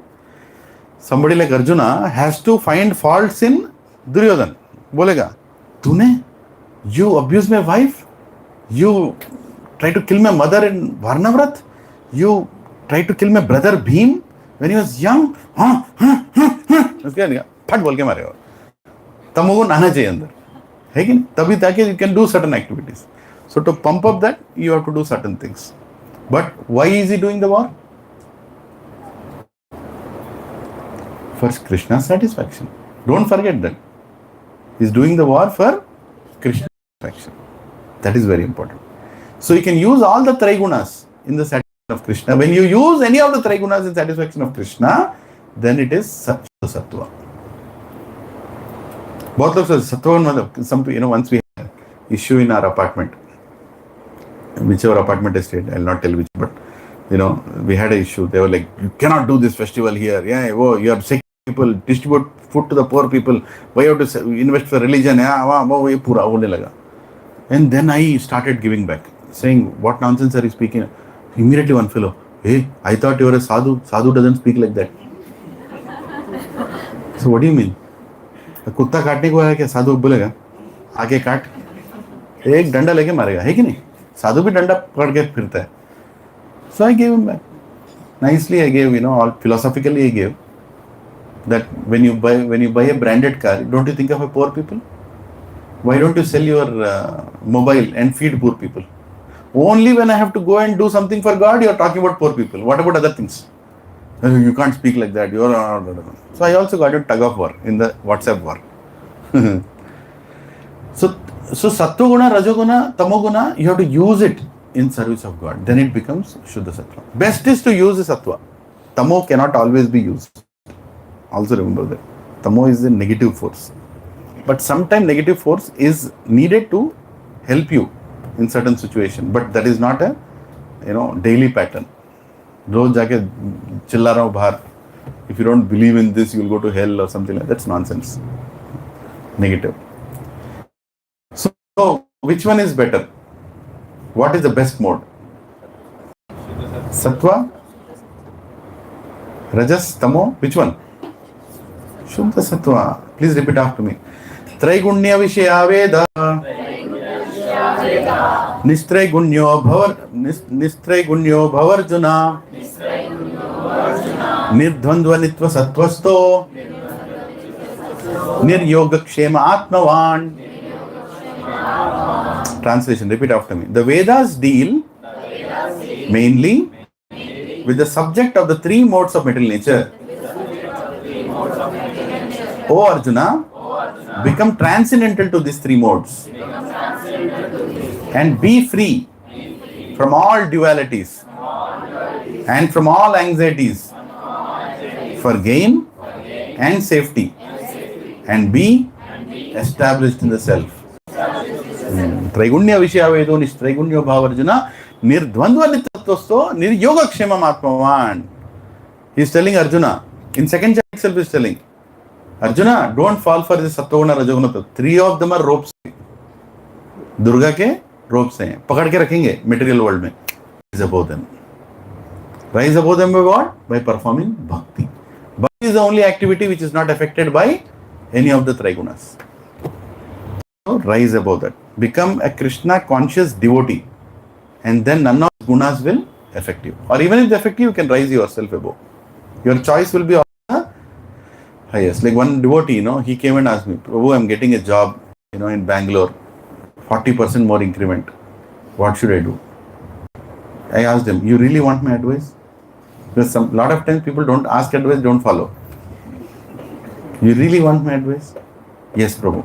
somebody like Arjuna has to find faults in Duryodhan. बोलेगा, तूने, you abuse my wife, you try to kill my mother in Varnavrat, you try to kill my brother Bhim when he was young, उसके नहीं फट बोल के मारेगा. तमोगुण आना चाहिए अंदर, है कि नहीं? तभी ताकि you can do certain activities. So to pump up that, you have to do certain things. But why is he doing the war? For Krishna's satisfaction. Don't forget that. He's doing the war for Krishna's satisfaction. That is very important. So you can use all the Trigunas in the satisfaction of Krishna. When you use any of the Trigunas in satisfaction of Krishna, then it is Sattva. Both of us, Sattva, once we had an issue in our apartment, whichever apartment I stayed, I'll not tell which, but we had an issue. They were like, you cannot do this festival here. Yeah, oh, you are sick people, distribute food to the poor people. Why you have to invest for religion? And then I started giving back, saying, what nonsense are you speaking? Immediately one fellow, hey, I thought you were a sadhu. Sadhu doesn't speak like that. So what do you mean? कुत्ता काटने को आया क्या? साधु बोलेगा आगे काट, एक डंडा लेके मारेगा, है कि नहीं? साधु भी डंडा पकड़ के फिरता है. So I gave him back. Nicely I gave, all philosophically I gave. That when you buy a branded car, don't you think of a poor people? Why don't you sell your mobile and feed poor people? Only when I have to go and do something for God, you are talking about poor people. What about other things? You can't speak like that. So I also got a tug of war in the WhatsApp war. So Sattva-guna, Rajoguna, Tamo-guna, you have to use it in service of God. Then it becomes Shuddha Sattva. Best is to use the Sattva. Tamo cannot always be used. Also remember that. Tamo is a negative force. But sometimes negative force is needed to help you in certain situation, but that is not a daily pattern. रोज जाके चिल्ला रहा हूँ बाहर, if you don't believe in this, you will go to hell or something like that. That's nonsense. Negative. So, which one is better? What is the best mode? Sattva? Rajas? Tamo? Which one? Shuddha Sattva. Please repeat after me. Traigunya Vishaya Veda. Nistraigunyo Bhavarjuna. Nirdvandvanitva Sattvasto. Niryogakshema Atmavan. Translation, repeat after me. The Vedas deal mainly with the subject of the three modes of material nature. O Arjuna, become transcendental to these three modes and be free from all dualities and from all anxieties for gain and safety, and be established in the self. Traigunya Vishyavedo Nistraigunya Bhavarjuna Nirdvandva Nitatvasto Niryogakshema Atmavan. He is telling Arjuna, in second chapter itself he is telling, Arjuna, don't fall for this Sattva Rajoguna. Three of them are ropes. Durga के ropes हैं, पकड़ के रखेंगे material world में. Rise above them. Rise above them by what? By performing bhakti. Bhakti is the only activity which is not affected by any of the Trigunas. So rise above that. Become a Krishna conscious devotee, and then none of the gunas will affect you. Or even if they affect you, you can rise yourself above. Your choice will be of the highest. Like one devotee, he came and asked me, Prabhu, I'm getting a job, in Bangalore, 40% more increment. What should I do? I asked him, you really want my advice? Because lot of times people don't ask advice, don't follow. You really want my advice? Yes, Prabhu.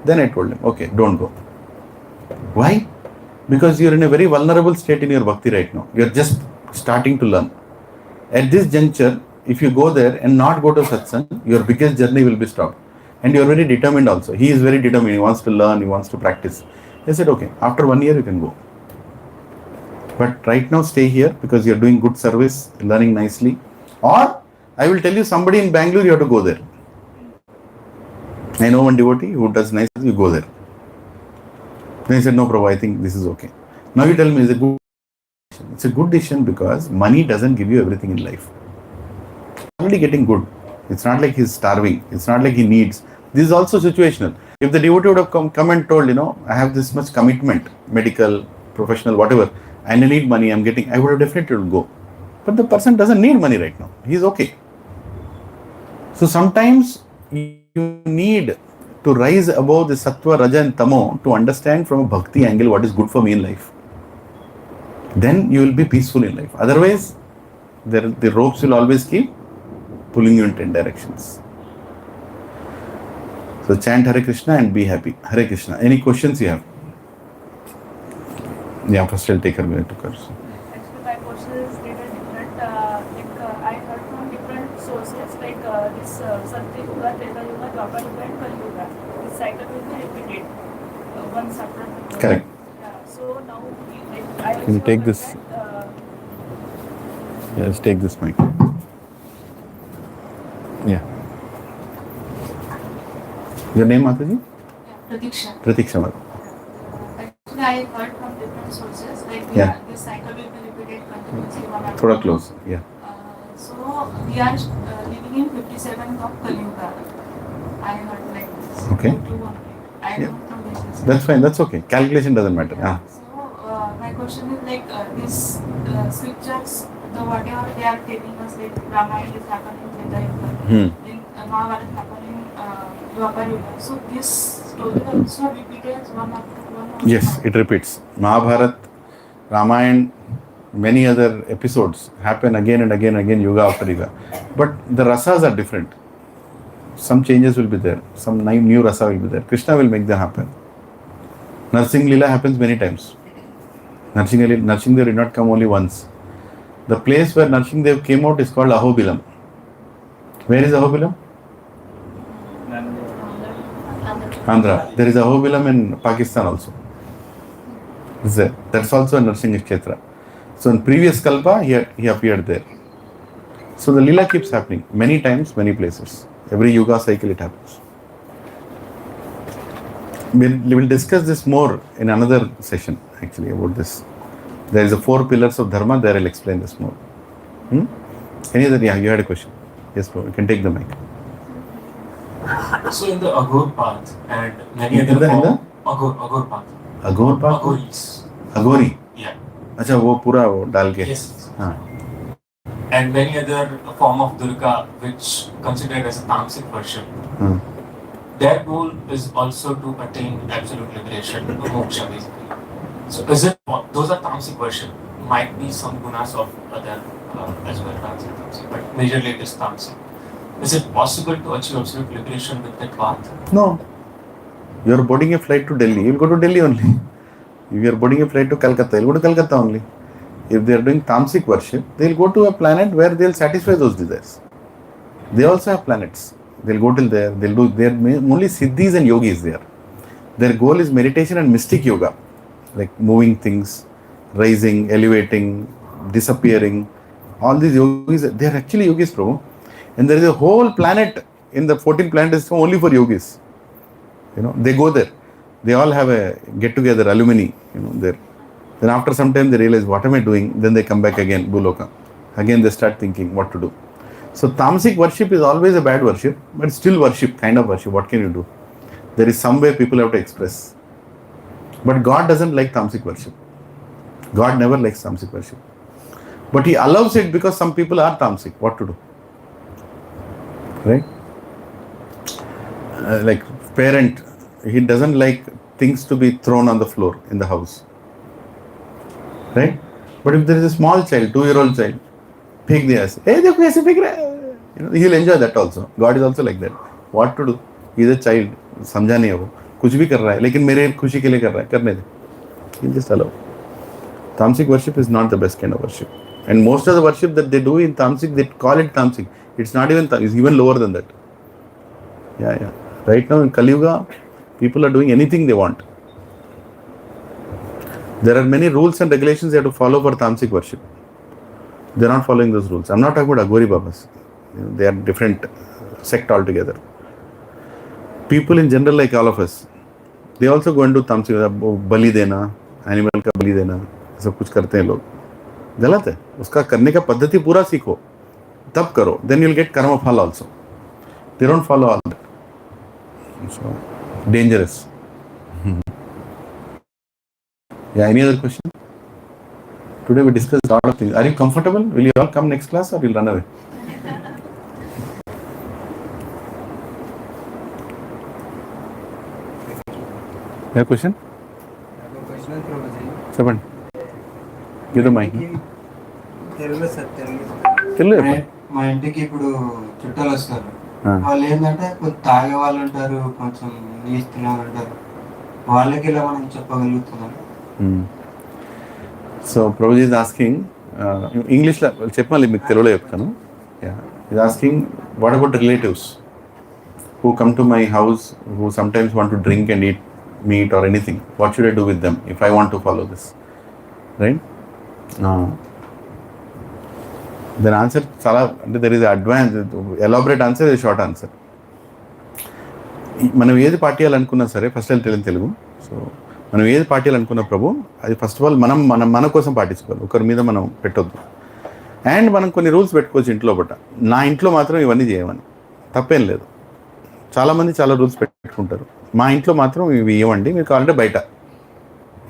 Then I told him, okay, don't go. Why? Because you're in a very vulnerable state in your bhakti right now. You're just starting to learn. At this juncture, if you go there and not go to satsang, your biggest journey will be stopped. And you're very determined also. He is very determined. He wants to learn. He wants to practice. I said, okay, after 1 year you can go. But right now stay here because you're doing good service, learning nicely. Or I will tell you somebody in Bangalore, you have to go there. I know one devotee who does nice, you go there. Then he said, no, Prabhu, I think this is okay. Now you tell me, it's a good decision. It's a good decision because money doesn't give you everything in life. He's already getting good. It's not like he's starving. It's not like he needs. This is also situational. If the devotee would have come and told, I have this much commitment, medical, professional, whatever, and I need money, I would have definitely go. But the person doesn't need money right now. He's okay. So sometimes you need to rise above the Sattva, Raja and Tamo to understand from a bhakti angle what is good for me in life. Then you will be peaceful in life. Otherwise, the ropes will always keep pulling you in 10 directions. So chant Hare Krishna and be happy. Hare Krishna. Any questions you have? Yeah, first I'll take her minute to curse. Actually, my question is little different. I heard from different sources like this Satya Yuga, Treta Yuga, Dwapar Yuga, and Kali Yuga. This cycle will be repeated once after another. Correct. Yeah. So now, I Can you take this? Yes, take this mic. Yeah. Your name, Mataji? Pratiksha. Pratiksha Mata. Actually, I heard from different sources like this cycle will be repeated continuously one after Thoda close. Yeah. So we are living in 57th of Kali Yuga. I heard like this. Okay. I don't know this. That's fine. That's okay. Calculation doesn't matter. Yeah. So my question is like these scriptures, the whatever they are telling us, like Ramayana is happening in Treta Yuga, then Mahabharata happening Dwapar Yuga. So this story also repeated one after one. Yes, it repeats. Mahabharata, Ramayana, many other episodes happen again and again and again, Yuga after Yuga. But the rasas are different. Some changes will be there. Some new rasa will be there. Krishna will make them happen. Narsingh Leela happens many times. Narsingh Dev did not come only once. The place where Narsingh Dev came out is called Ahobilam. Where is Ahobilam? Andhra. There is Ahobilam in Pakistan also. is there. That's also a Narsingha Kshetra. So in previous Kalpa, he appeared there. So the Leela keeps happening many times, many places. Every Yuga cycle it happens. We'll discuss this more in another session actually about this. There is a 4 pillars of Dharma, there I'll explain this more. Any other, yeah, you had a question. Yes, bro, you can take the mic. So in the Aghor path and many other Aghor path. Aghor path? Aghoris. Aghori? Yeah. अच्छा वो पूरा वो डाल के. Yes. हाँ. And many other form of Durga which considered as a tamasic worship. Their goal is also to attain absolute liberation, moksha basically. So is it, those are tamasic worship, might be some gunas of other as well, tamasic, but majorly it is tamasic. Is it possible to achieve absolute liberation with that path? No. You are boarding a flight to Delhi, you will go to Delhi only. If you are boarding a flight to Calcutta, you will go to Calcutta only. If they are doing tamasic worship, they will go to a planet where they will satisfy those desires. They also have planets. They'll go till there, they'll do, there only siddhis and yogis there. Their goal is meditation and mystic yoga, like moving things, rising, elevating, disappearing. All these yogis, they are actually yogis, Prabhu. And there is a whole planet in the 14 planets only for yogis. You know, they go there. They all have a get-together, alumni, you know, there. Then after some time they realize, what am I doing? Then they come back again, Bhuloka. Again they start thinking what to do. So tamasic worship is always a bad worship, but still worship, kind of worship. What can you do? There is some way people have to express. But God doesn't like tamasic worship. God never likes tamasic worship. But He allows it because some people are tamasic. What to do? Right? Like parent, he doesn't like things to be thrown on the floor in the house. Right? But if there is a small child, 2-year-old child, pick the ass. Hey, देखो ऐसे फेंक रहा है. You know, he'll enjoy that also. God is also like that. What to do? He's a child. समझा नहीं है वो. कुछ भी कर रहा है, लेकिन मेरे खुशी के लिए कर रहा है. करने दे. He'll just allow. Tamasic worship is not the best kind of worship. And most of the worship that they do in Tamasic, they call it Tamasic. It's not even Tamasic. It's even lower than that. Yeah. Right now in Kali Yuga, people are doing anything they want. There are many rules and regulations they have to follow for Tamasic worship. They are not following those rules. I'm not talking about Aghori Babas. They are different sect altogether. People in general, like all of us, they also go into Tamasic, बलि देना, animal का बलि देना, सब कुछ करते हैं लोग. गलत है. उसका करने का पद्धति पूरा सीखो, तब करो. Then you'll get karma phala also. They don't follow all that. So dangerous. Yeah. Any other question? Today we discussed a lot of things. Are you comfortable? Will you all come next class or you'll run away? You have a question? Seven. Give the mic. తెలుగులో sir Telugu Telugu మా ఇంటికి ఇప్పుడు చుట్టాలు వస్తారు. వాళ్ళు ఏంటంటే కొంచెం తాగే వాళ్ళు ఉంటారు, కొంచెం నీళ్ళు తినే వాళ్ళు ఉంటారు. వాళ్ళకి ఇలా మనం చెప్పగలుగుతున్నాం. So Prabhuji is asking, English లో చెప్పాలి, మీకు తెలుగులో చెప్తాను. Yeah, he's asking, what about relatives who come to my house, who sometimes want to drink and eat meat or anything? What should I do with them if I want to follow this? Right? Then answer చాలా అంటే there is an advanced, elaborate answer, is a short answer. మనం ఏది పాటియాలనుకున్నా సరే, first Telugu. So మనం ఏది పాటియాలనుకున్న ప్రభు, అది first of all మన కోసం పాటించుకోవాలి. ఒకరి మీద మనం పెట్టొద్దు. అండ్ మనం కొన్ని రూల్స్ పెట్టుకోవచ్చు ఇంట్లో బట్ట. నా ఇంట్లో మాత్రం ఇవన్నీ చేయమని తప్పేం లేదు. చాలామంది చాలా రూల్స్ పెట్టుకుంటారు. మా ఇంట్లో మాత్రం ఇవి ఇవ్వండి, మీరు కావాలంటే బయట.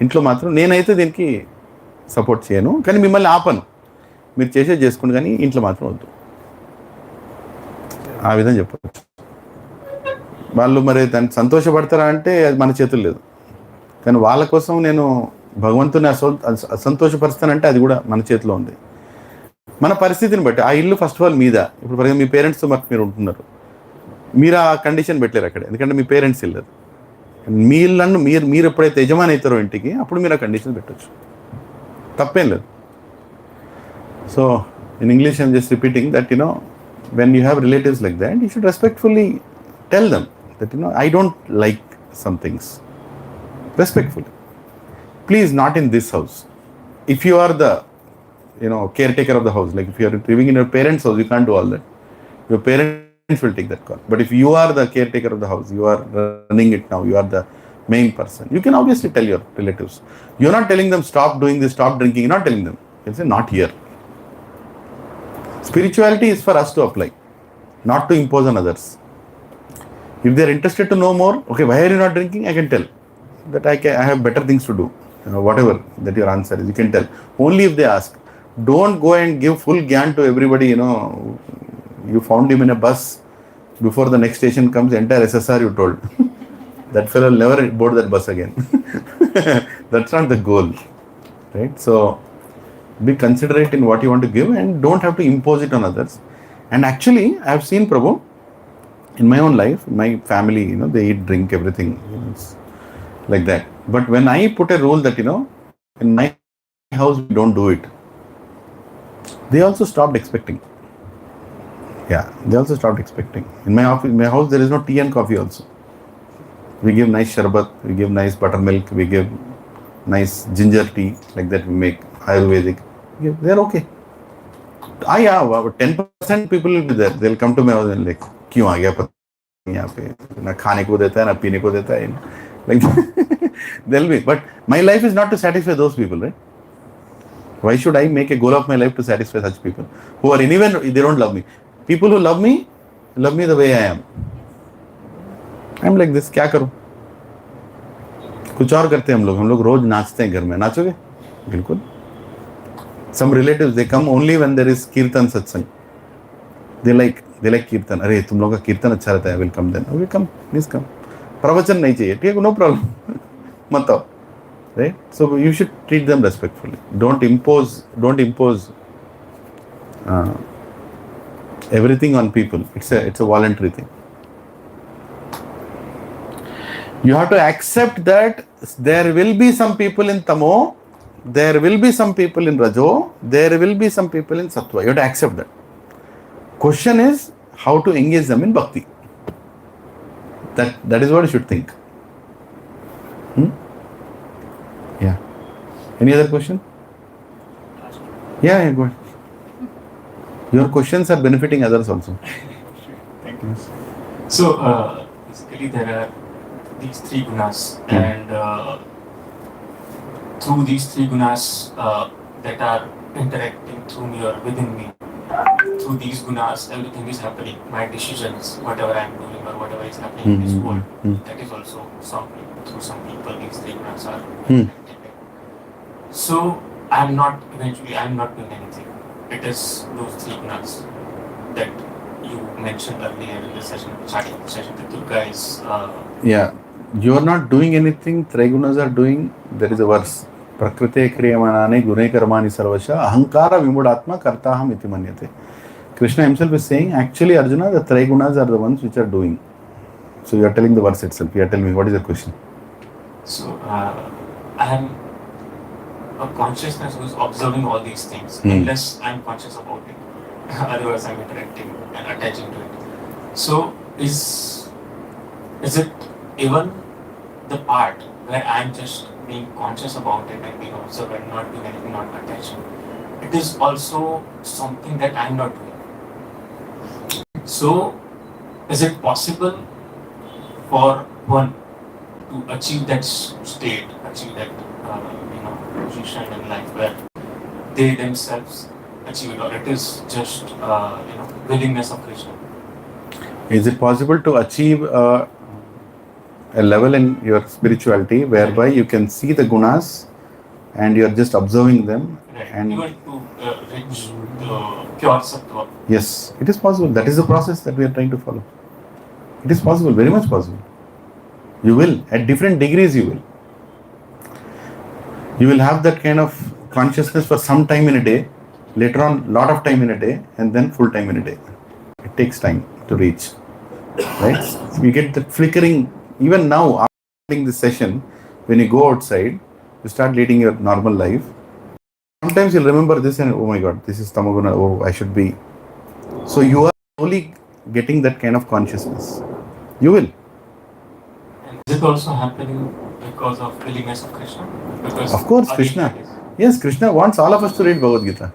ఇంట్లో మాత్రం నేనైతే దీనికి సపోర్ట్ చేయను, కానీ మిమ్మల్ని ఆపను. మీరు చేసేది చేసుకోండి, కానీ ఇంట్లో మాత్రం వద్దు. ఆ విధంగా చెప్పవచ్చు. వాళ్ళు మరి దాన్ని సంతోషపడతారా అంటే అది మన చేతులు లేదు. కానీ వాళ్ళ కోసం నేను భగవంతుని అసంతోషపరుస్తానంటే అది కూడా మన చేతిలో ఉంది. మన పరిస్థితిని బట్టి ఆ ఇల్లు ఫస్ట్ ఆఫ్ ఆల్ మీద. ఇప్పుడు ఫర్ ఎగ్జాంపుల్ మీ పేరెంట్స్తో మాకు మీరు ఉంటున్నారు, మీరు ఆ కండిషన్ పెట్టలేరు అక్కడ, ఎందుకంటే మీ పేరెంట్స్ ఇల్లు. మీ ఇల్లు మీరు ఎప్పుడైతే యజమాని అవుతారో ఇంటికి, అప్పుడు మీరు ఆ కండిషన్ పెట్టచ్చు. తప్పేం లేదు. So in English I'm just repeating that when you have relatives like that, you should respectfully tell them that I don't like some things. Respectfully. Please, not in this house. If you are the caretaker of the house, like if you are living in your parents' house, you can't do all that. Your parents will take that call. But if you are the caretaker of the house, you are running it now, you are the main person, you can obviously tell your relatives. You're not telling them stop doing this, stop drinking. You're not telling them. You say not here. Spirituality is for us to apply, not to impose on others. If they are interested to know more, okay, why are you not drinking? I can tell that I have better things to do. Whatever that your answer is, you can tell. Only if they ask. Don't go and give full gyan to everybody. You found him in a bus. Before the next station comes, entire SSR you told. That fellow will never board that bus again. That's not the goal, right? So be considerate in what you want to give and don't have to impose it on others. And actually, I have seen Prabhu in my own life, my family, they eat, drink, everything. It's like that. But when I put a rule that, in my house, we don't do it, they also stopped expecting. Yeah, they also stopped expecting. In my office, in my house, there is no tea and coffee also. We give nice sharbat, we give nice buttermilk, we give nice ginger tea, like that we make Ayurvedic. They're okay. Yeah, 10% people will be there. They'll come to my house and like, क्यों आ गया पता यहाँ पे ना खाने को देता है ना पीने को देता है, like they'll be. But my life is not to satisfy those people, right? Why should I make a goal of my life to satisfy such people who are anywhere they don't love me? People who love me the way I am. I'm like this. क्या करूं? कुछ और करते हैं हम लोग रोज नाचते हैं घर में. नाचोगे? बिल्कुल. Some relatives, they come only when there is kirtan satsang. They like kirtan. अरे तुम लोगों का कीर्तन अच्छा रहता है. I will come then. Okay, come, please come. प्रवचन नहीं चाहिए. ठीक है, no problem. मत आओ. Right? So you should treat them respectfully. Don't impose everything on people. It's a voluntary thing. You have to accept that there will be some people in Tamo, there will be some people in Rajo, there will be some people in Sattva. You have to accept that. Question is how to engage them in Bhakti. That is what you should think. Yeah. Any other question? Yeah, go ahead. Your questions are benefiting others also. Thank you. So, basically there are these three gunas, and through these three gunas that are interacting through me or within me, through these gunas, everything is happening. My decisions, whatever I am doing or whatever is happening in this world, that is also through some people, these three gunas are interacting. So, I am not doing anything. It is those three gunas that you mentioned earlier in the session, starting of the session, that Durga is... Yeah, you are not doing anything, Trigunas are doing. There is a verse. Prakrite kriyamanane gune karmani sarvasha ahankara vimudatma kartaham iti manyate. Krishna himself is saying, actually Arjuna, the Trigunas are the ones which are doing. So you are telling the verse itself. You are telling me, what is the question? So, I am a consciousness who is observing all these things, unless I am conscious about it. Otherwise, I am interacting and attaching to it. So, is it even the part where I am just being conscious about it and being observed and not doing anything, not attaching? It is also something that I am not doing. So, is it possible for one to achieve that state, achieve that position in life where they themselves achieve it, or it is just willingness of Krishna? Is it possible to achieve a level in your spirituality whereby you can see the gunas and you are just observing them? Right. And even to reach the pure Sattva? Yes, it is possible. That is the process that we are trying to follow. It is possible, very much possible. You will, at different degrees you will. You will have that kind of consciousness for some time in a day, later on lot of time in a day, and then full time in a day. It takes time to reach, right? You get that flickering. Even now, after this session, when you go outside, you start leading your normal life. Sometimes you'll remember this and, oh my God, this is Tamoguna, oh, I should be. So you are slowly getting that kind of consciousness. You will. And is it also happening with because of willingness of Krishna? Because Of course, Krishna. Yes, Krishna wants all of us to read Bhagavad Gita.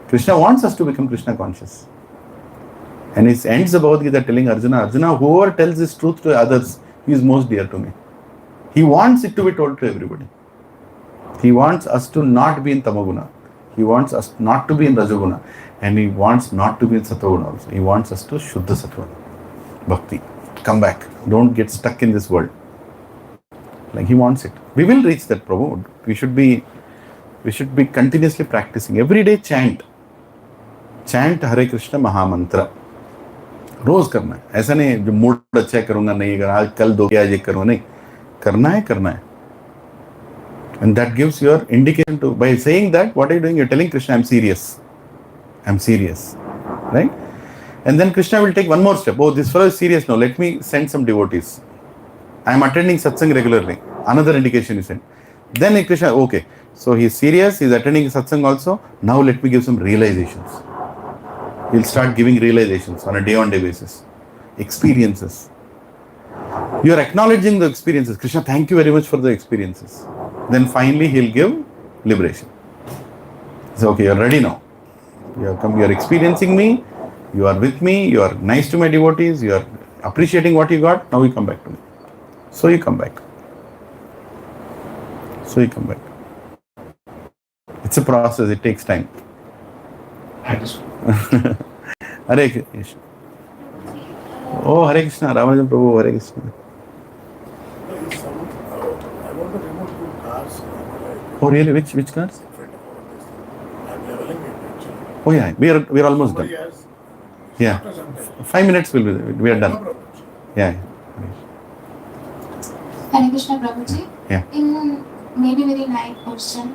Krishna wants us to become Krishna conscious. And he ends the Bhagavad Gita telling Arjuna, whoever tells this truth to others, he is most dear to me. He wants it to be told to everybody. He wants us to not be in Tamoguna. He wants us not to be in Rajoguna. And he wants not to be in Sattva also. He wants us to Shuddha Sattva. Bhakti. Come back. Don't get stuck in this world. Like he wants it. We will reach that, Prabhu. We should be continuously practicing. Every day chant. Chant Hare Krishna Mahamantra. रोज करना है. ऐसा नहीं जो mood अच्छा करूंगा नहीं, अगर आज कल दो आज एक करूंगा नहीं, करना है. And that gives your indication to, by saying that, what are you doing? You're telling Krishna, I'm serious, right? And then Krishna will take one more step. Oh, this fellow is serious now. Let me send some devotees. I am attending satsang regularly. Another indication is sent. Then Krishna, okay, so he's serious. He's attending satsang also. Now let me give some realizations. He'll start giving realizations on a day-on-day basis. Experiences. You are acknowledging the experiences. Krishna, thank you very much for the experiences. Then finally he'll give liberation. So, okay, you're ready now. You have come, you are experiencing me, you are with me, you are nice to my devotees, you are appreciating what you got, now you come back to me. So you come back. It's a process, it takes time. Hare Krishna. Oh, Hare Krishna, Ramanujan Prabhu, Hare Krishna. I want to remove 2 cars. Oh, really? Which cars? I'm leveling it actually. Oh, yeah, we are almost done. Yes. Yeah, After some time. 5 minutes we are No done. problem. Yeah. Hare Krishna Prabhuji. Yeah. In maybe very light question,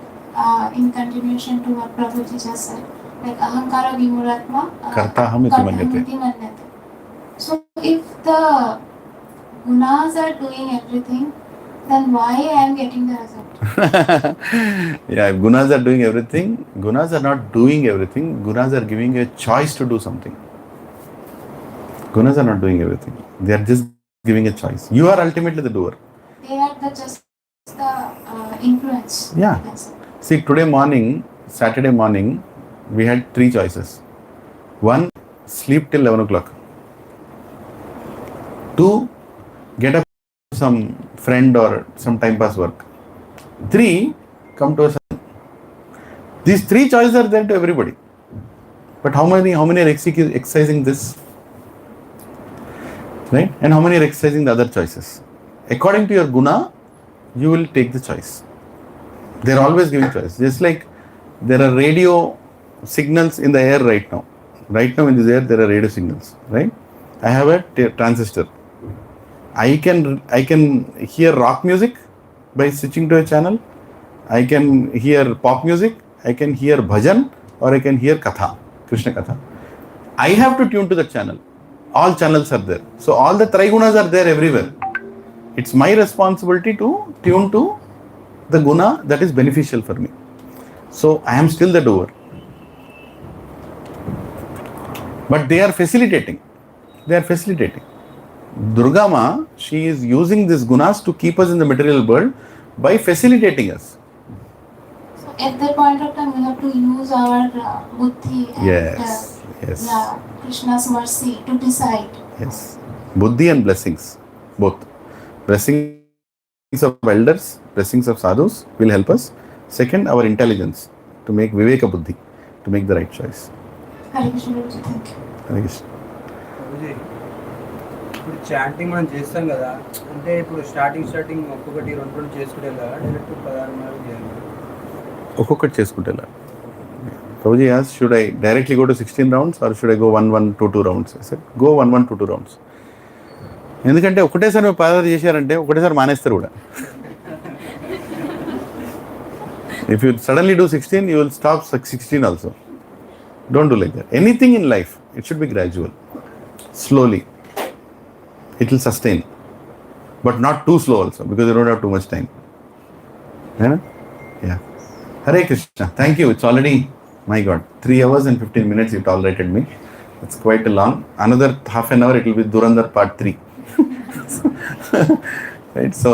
in continuation to what Prabhuji just said, like ahankara vimuratma Kartaham iti manyate. So if the gunas are doing everything, then why I am getting the result? Yeah, if gunas are doing everything, gunas are not doing everything, gunas are giving you a choice to do something. Gunas are not doing everything. They are just giving a choice. You are ultimately the doer. They are just the influence. Yeah. That's it. See, Saturday morning, we had 3 choices. 1, sleep till 11 o'clock. 2, get up some friend or some time pass work. 3, come to a sun. These 3 choices are there to everybody. But how many are exercising this? Right? And how many are exercising the other choices? According to your guna, you will take the choice. They are always giving choice. Just like there are radio signals in the air right now. Right now in this air there are radio signals. Right? I have a transistor. I can hear rock music by switching to a channel. I can hear pop music. I can hear bhajan, or I can hear katha, Krishna katha. I have to tune to the channel. All channels are there. So all the trigunas are there everywhere. It's my responsibility to tune to the guna that is beneficial for me. So I am still the doer. But they are facilitating. Durga Ma, she is using these gunas to keep us in the material world by facilitating us. So at that point of time, we have to use our buddhi and Yes. yeah, Krishna's mercy to decide. Yes. Buddhi and blessings, both. Blessings of elders, blessings of sadhus will help us. Second, our intelligence to make viveka buddhi, to make the right choice. Hare Krishna, Guruji, thank you. Hare Krishna. Prabhuji, ఇప్పుడు chanting మనం చేస్తాం కదా, అంటే ఇప్పుడు starting ఒక్కొక్కటి 2 చేసుకుంటే కదా, direct 16 మార్లు చేయాలి. ఒక్కొక్కటి చేసుకుంటే ఎలా? Prabhuji asked, should I directly go to 16 rounds or should I go 1-1-2-2 rounds? I said, go 1-1-2-2 rounds. ఎందుకంటే ఒకటేసారి మీరు పాదయాత్ర చేశారంటే ఒకటేసారి మానేస్తారు కూడా. If you suddenly do 16, you will stop 16 also. Don't do like that. Anything in life, it should be gradual. Slowly. It will sustain. But not too slow also, because you don't have too much time. Yeah. Hare Krishna. Thank you. It's already, my God, 3 hours and 15 minutes you tolerated me. It's quite a long. Another half an hour, it will be Durandar part 3. Right? So,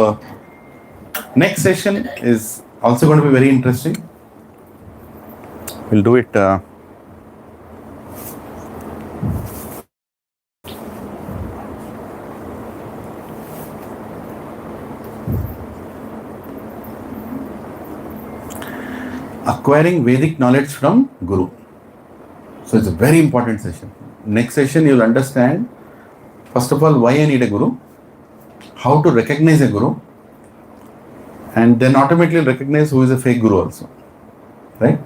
Next session is also going to be very interesting. We'll do it acquiring Vedic knowledge from Guru. So it's a very important session. Next session you'll understand, first of all, why I need a Guru, how to recognize a Guru, and then automatically recognize who is a fake Guru also. Right?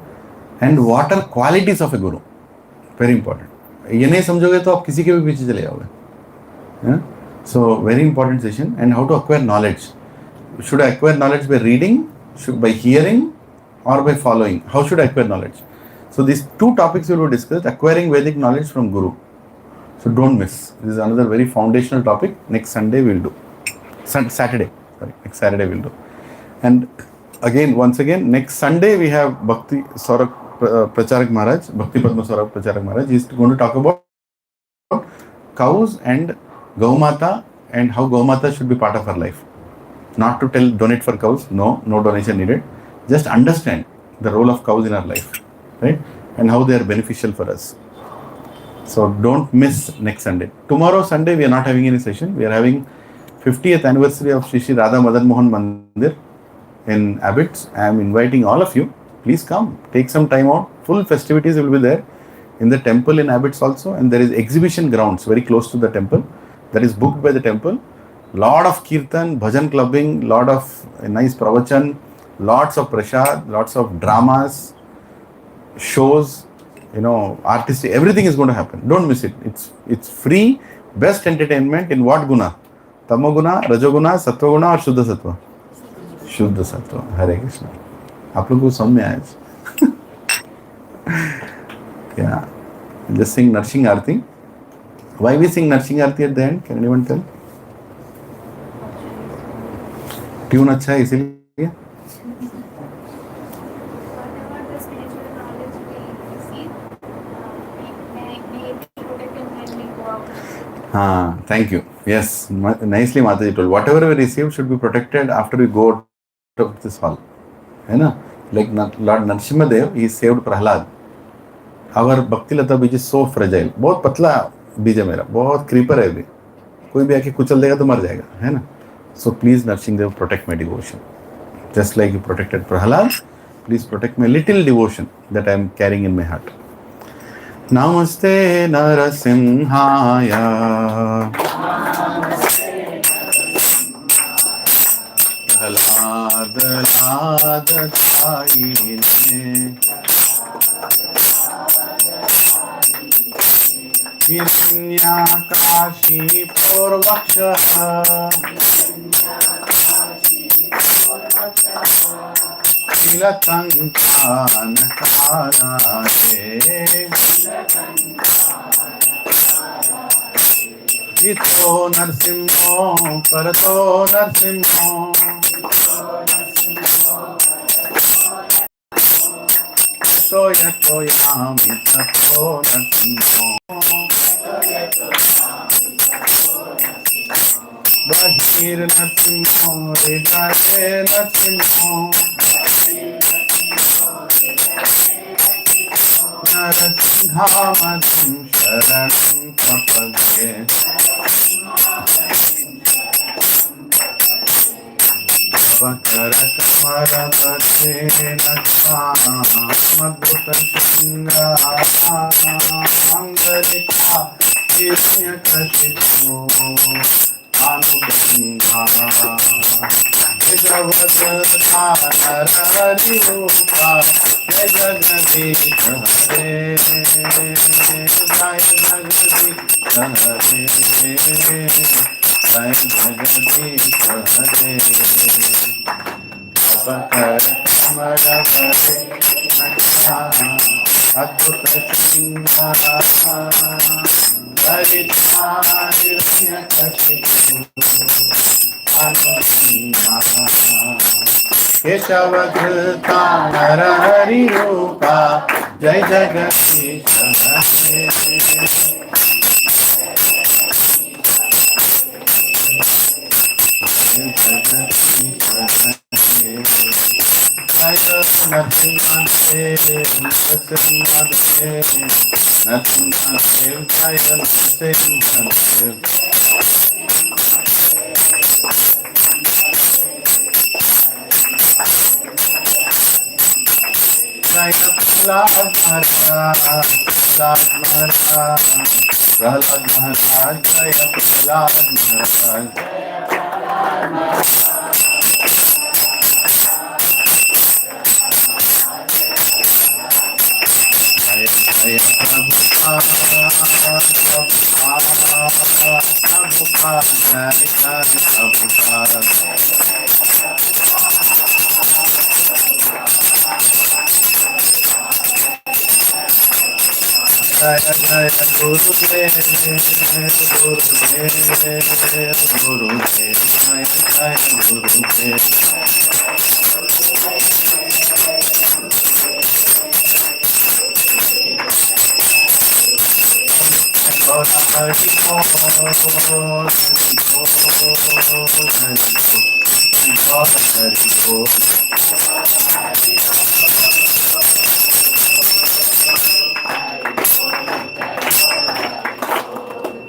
And what are qualities of a Guru? Very important. ये नहीं समझोगे तो आप किसी के भी पीछे चले जाओगे. So very important session. And how to acquire knowledge. Should I acquire knowledge by reading, by hearing, or by following? How should I acquire knowledge? So these two topics we will discuss. Acquiring Vedic knowledge from Guru. So don't miss. This is another very foundational topic. Next Sunday we will do. Saturday. Sorry, next Saturday we will do. And again, once again, next Sunday we have Bhakti Saurabh Pracharak Maharaj, Bhakti Padma Saurabh Pracharak Maharaj. He is going to talk about cows and Gaumata and how Gaumata should be part of our life. Not to tell donate for cows, no donation needed. Just understand the role of cows in our life, right? And how they are beneficial for us. So don't miss next Sunday. Tomorrow Sunday we are not having any session. We are having 50th anniversary of Shri Radha Madan Mohan Mandir in Abbots. I am inviting all of you. Please come. Take some time out. Full festivities will be there in the temple in Abbots also. And there is exhibition grounds very close to the temple. That is booked by the temple. Lot of kirtan, bhajan clubbing, lot of nice pravachan, lots of prasad, lots of dramas, shows, artistic, everything is going to happen. Don't miss it. It's free, best entertainment in what guna? Tamo guna, Rajoguna, Sattva guna or Shuddha Sattva? Shuddha Sattva. Hare Krishna. आप लोग को समझ में आया? Yeah. Just sing Narshing Aarti. Why we sing Narshing Aarti at the end? Can anyone tell? Tune अच्छा है इसीलिए. हाँ, thank you. Yes, nicely Mataji told. Whatever we receive should be protected after we go out of this hall. है ना? Like Lord Narasimha Dev, he saved Prahlad. Our Bhakti Lata बीज is so fragile. बहुत पतला बीज है मेरा, बहुत creeper है अभी. कोई भी आके कुचल देगा तो मर जाएगा, है ना? So please Narasimha Dev protect my devotion. Just like you protected Prahlad, please protect my little devotion that I am carrying in my heart. Namaste Narasimhaya. Prahlad Ladataine Hiranyakashi Purvakshaha Tilatankanakaraye Ito Narsimho Parato Narsimho Toya Toyami Tato Narsimho Bahir Narsimho Hridaya Narsimho Narasimhamadam Sharanam Prapadye Vakara Kamara Bhate Nakam Madhuta Shingra Mangalika Krishna Kashipu Anubandha Jagavadata Narari Rupa Jai Jagadish Hare Jai Jagadish Hare Jai Jagadish Hare Abhakar Kamara Bhare Nakha Adhuta Shingra Varita Hiranya Kashipu Anubandha Keshavadhrita Narahari Rupa Jai Jagadish Hare Jai Jagadish Hare nothing unsaid, nothing unsaid, nothing unsaid, nothing unsaid. Jai Prahlad Maharaj, Prahlad Maharaj, Jai Prahlad Maharaj. Jai Prabhupada, Prabhupada, Jai Prabhupada. Jaya Jaya Gurudev, Gurudev, Gurudev, Jaya Jaya Gurudev. Hari Bol, Hari Bol.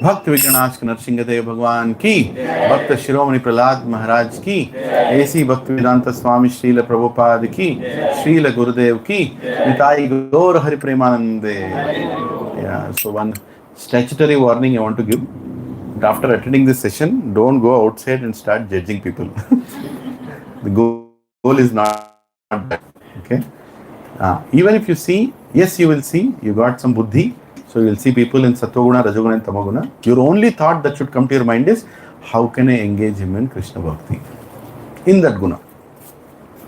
भक्त विजनाश नरसिंहदेव भगवान की, भक्त शिरोमणि प्रहलाद महाराज की, ऐसी भक्त वेदांत स्वामी श्रील प्रभुपाद की, श्रील गुरुदेव की, निताई गौर हरि प्रेमानंदे. Yeah, so one statutory warning I want to give. After attending this session, don't go outside and start judging people. The goal is not that. Okay. Even if you see, yes, you will see, you got some buddhi. So you will see people in Sattva-guna, Rajoguna and Tamo-guna. Your only thought that should come to your mind is, how can I engage him in Krishna Bhakti? In that guna.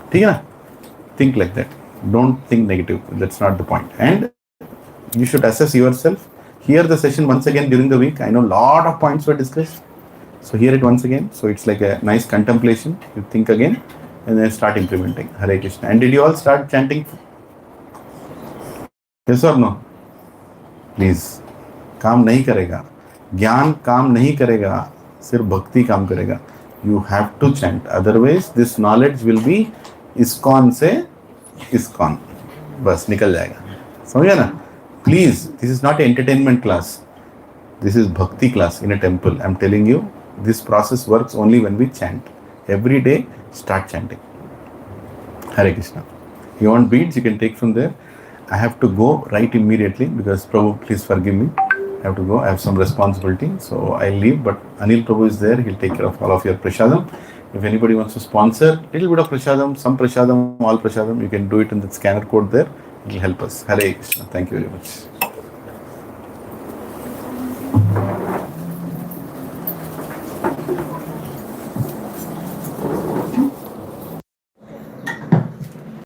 Think like that. Don't think negative. That's not the point. And you should assess yourself. Hear the session once again during the week. I know a lot of points were discussed. So hear it once again. So it's like a nice contemplation. You think again and then start implementing. Hare Krishna. And did you all start chanting? Yes or no? Please. काम नहीं करेगा, ज्ञान काम नहीं करेगा, सिर्फ भक्ति काम करेगा. You have to chant, otherwise this knowledge will be ISKCON से इस्कॉन, बस निकल जाएगा. समझा ना? Please, this is not entertainment class, this is bhakti class in a temple. I am telling you, this process works only when we chant every day. Start chanting. Hare Krishna. You want beads, you can take from there. I have to go right immediately because Prabhu, please forgive me. I have to go. I have some responsibility, so I'll leave. But Anil Prabhu is there. He'll take care of all of your prasadam. If anybody wants to sponsor little bit of prasadam, some prasadam, all prasadam, you can do it in the scanner code there. It will help us. Hare Krishna. Thank you very much.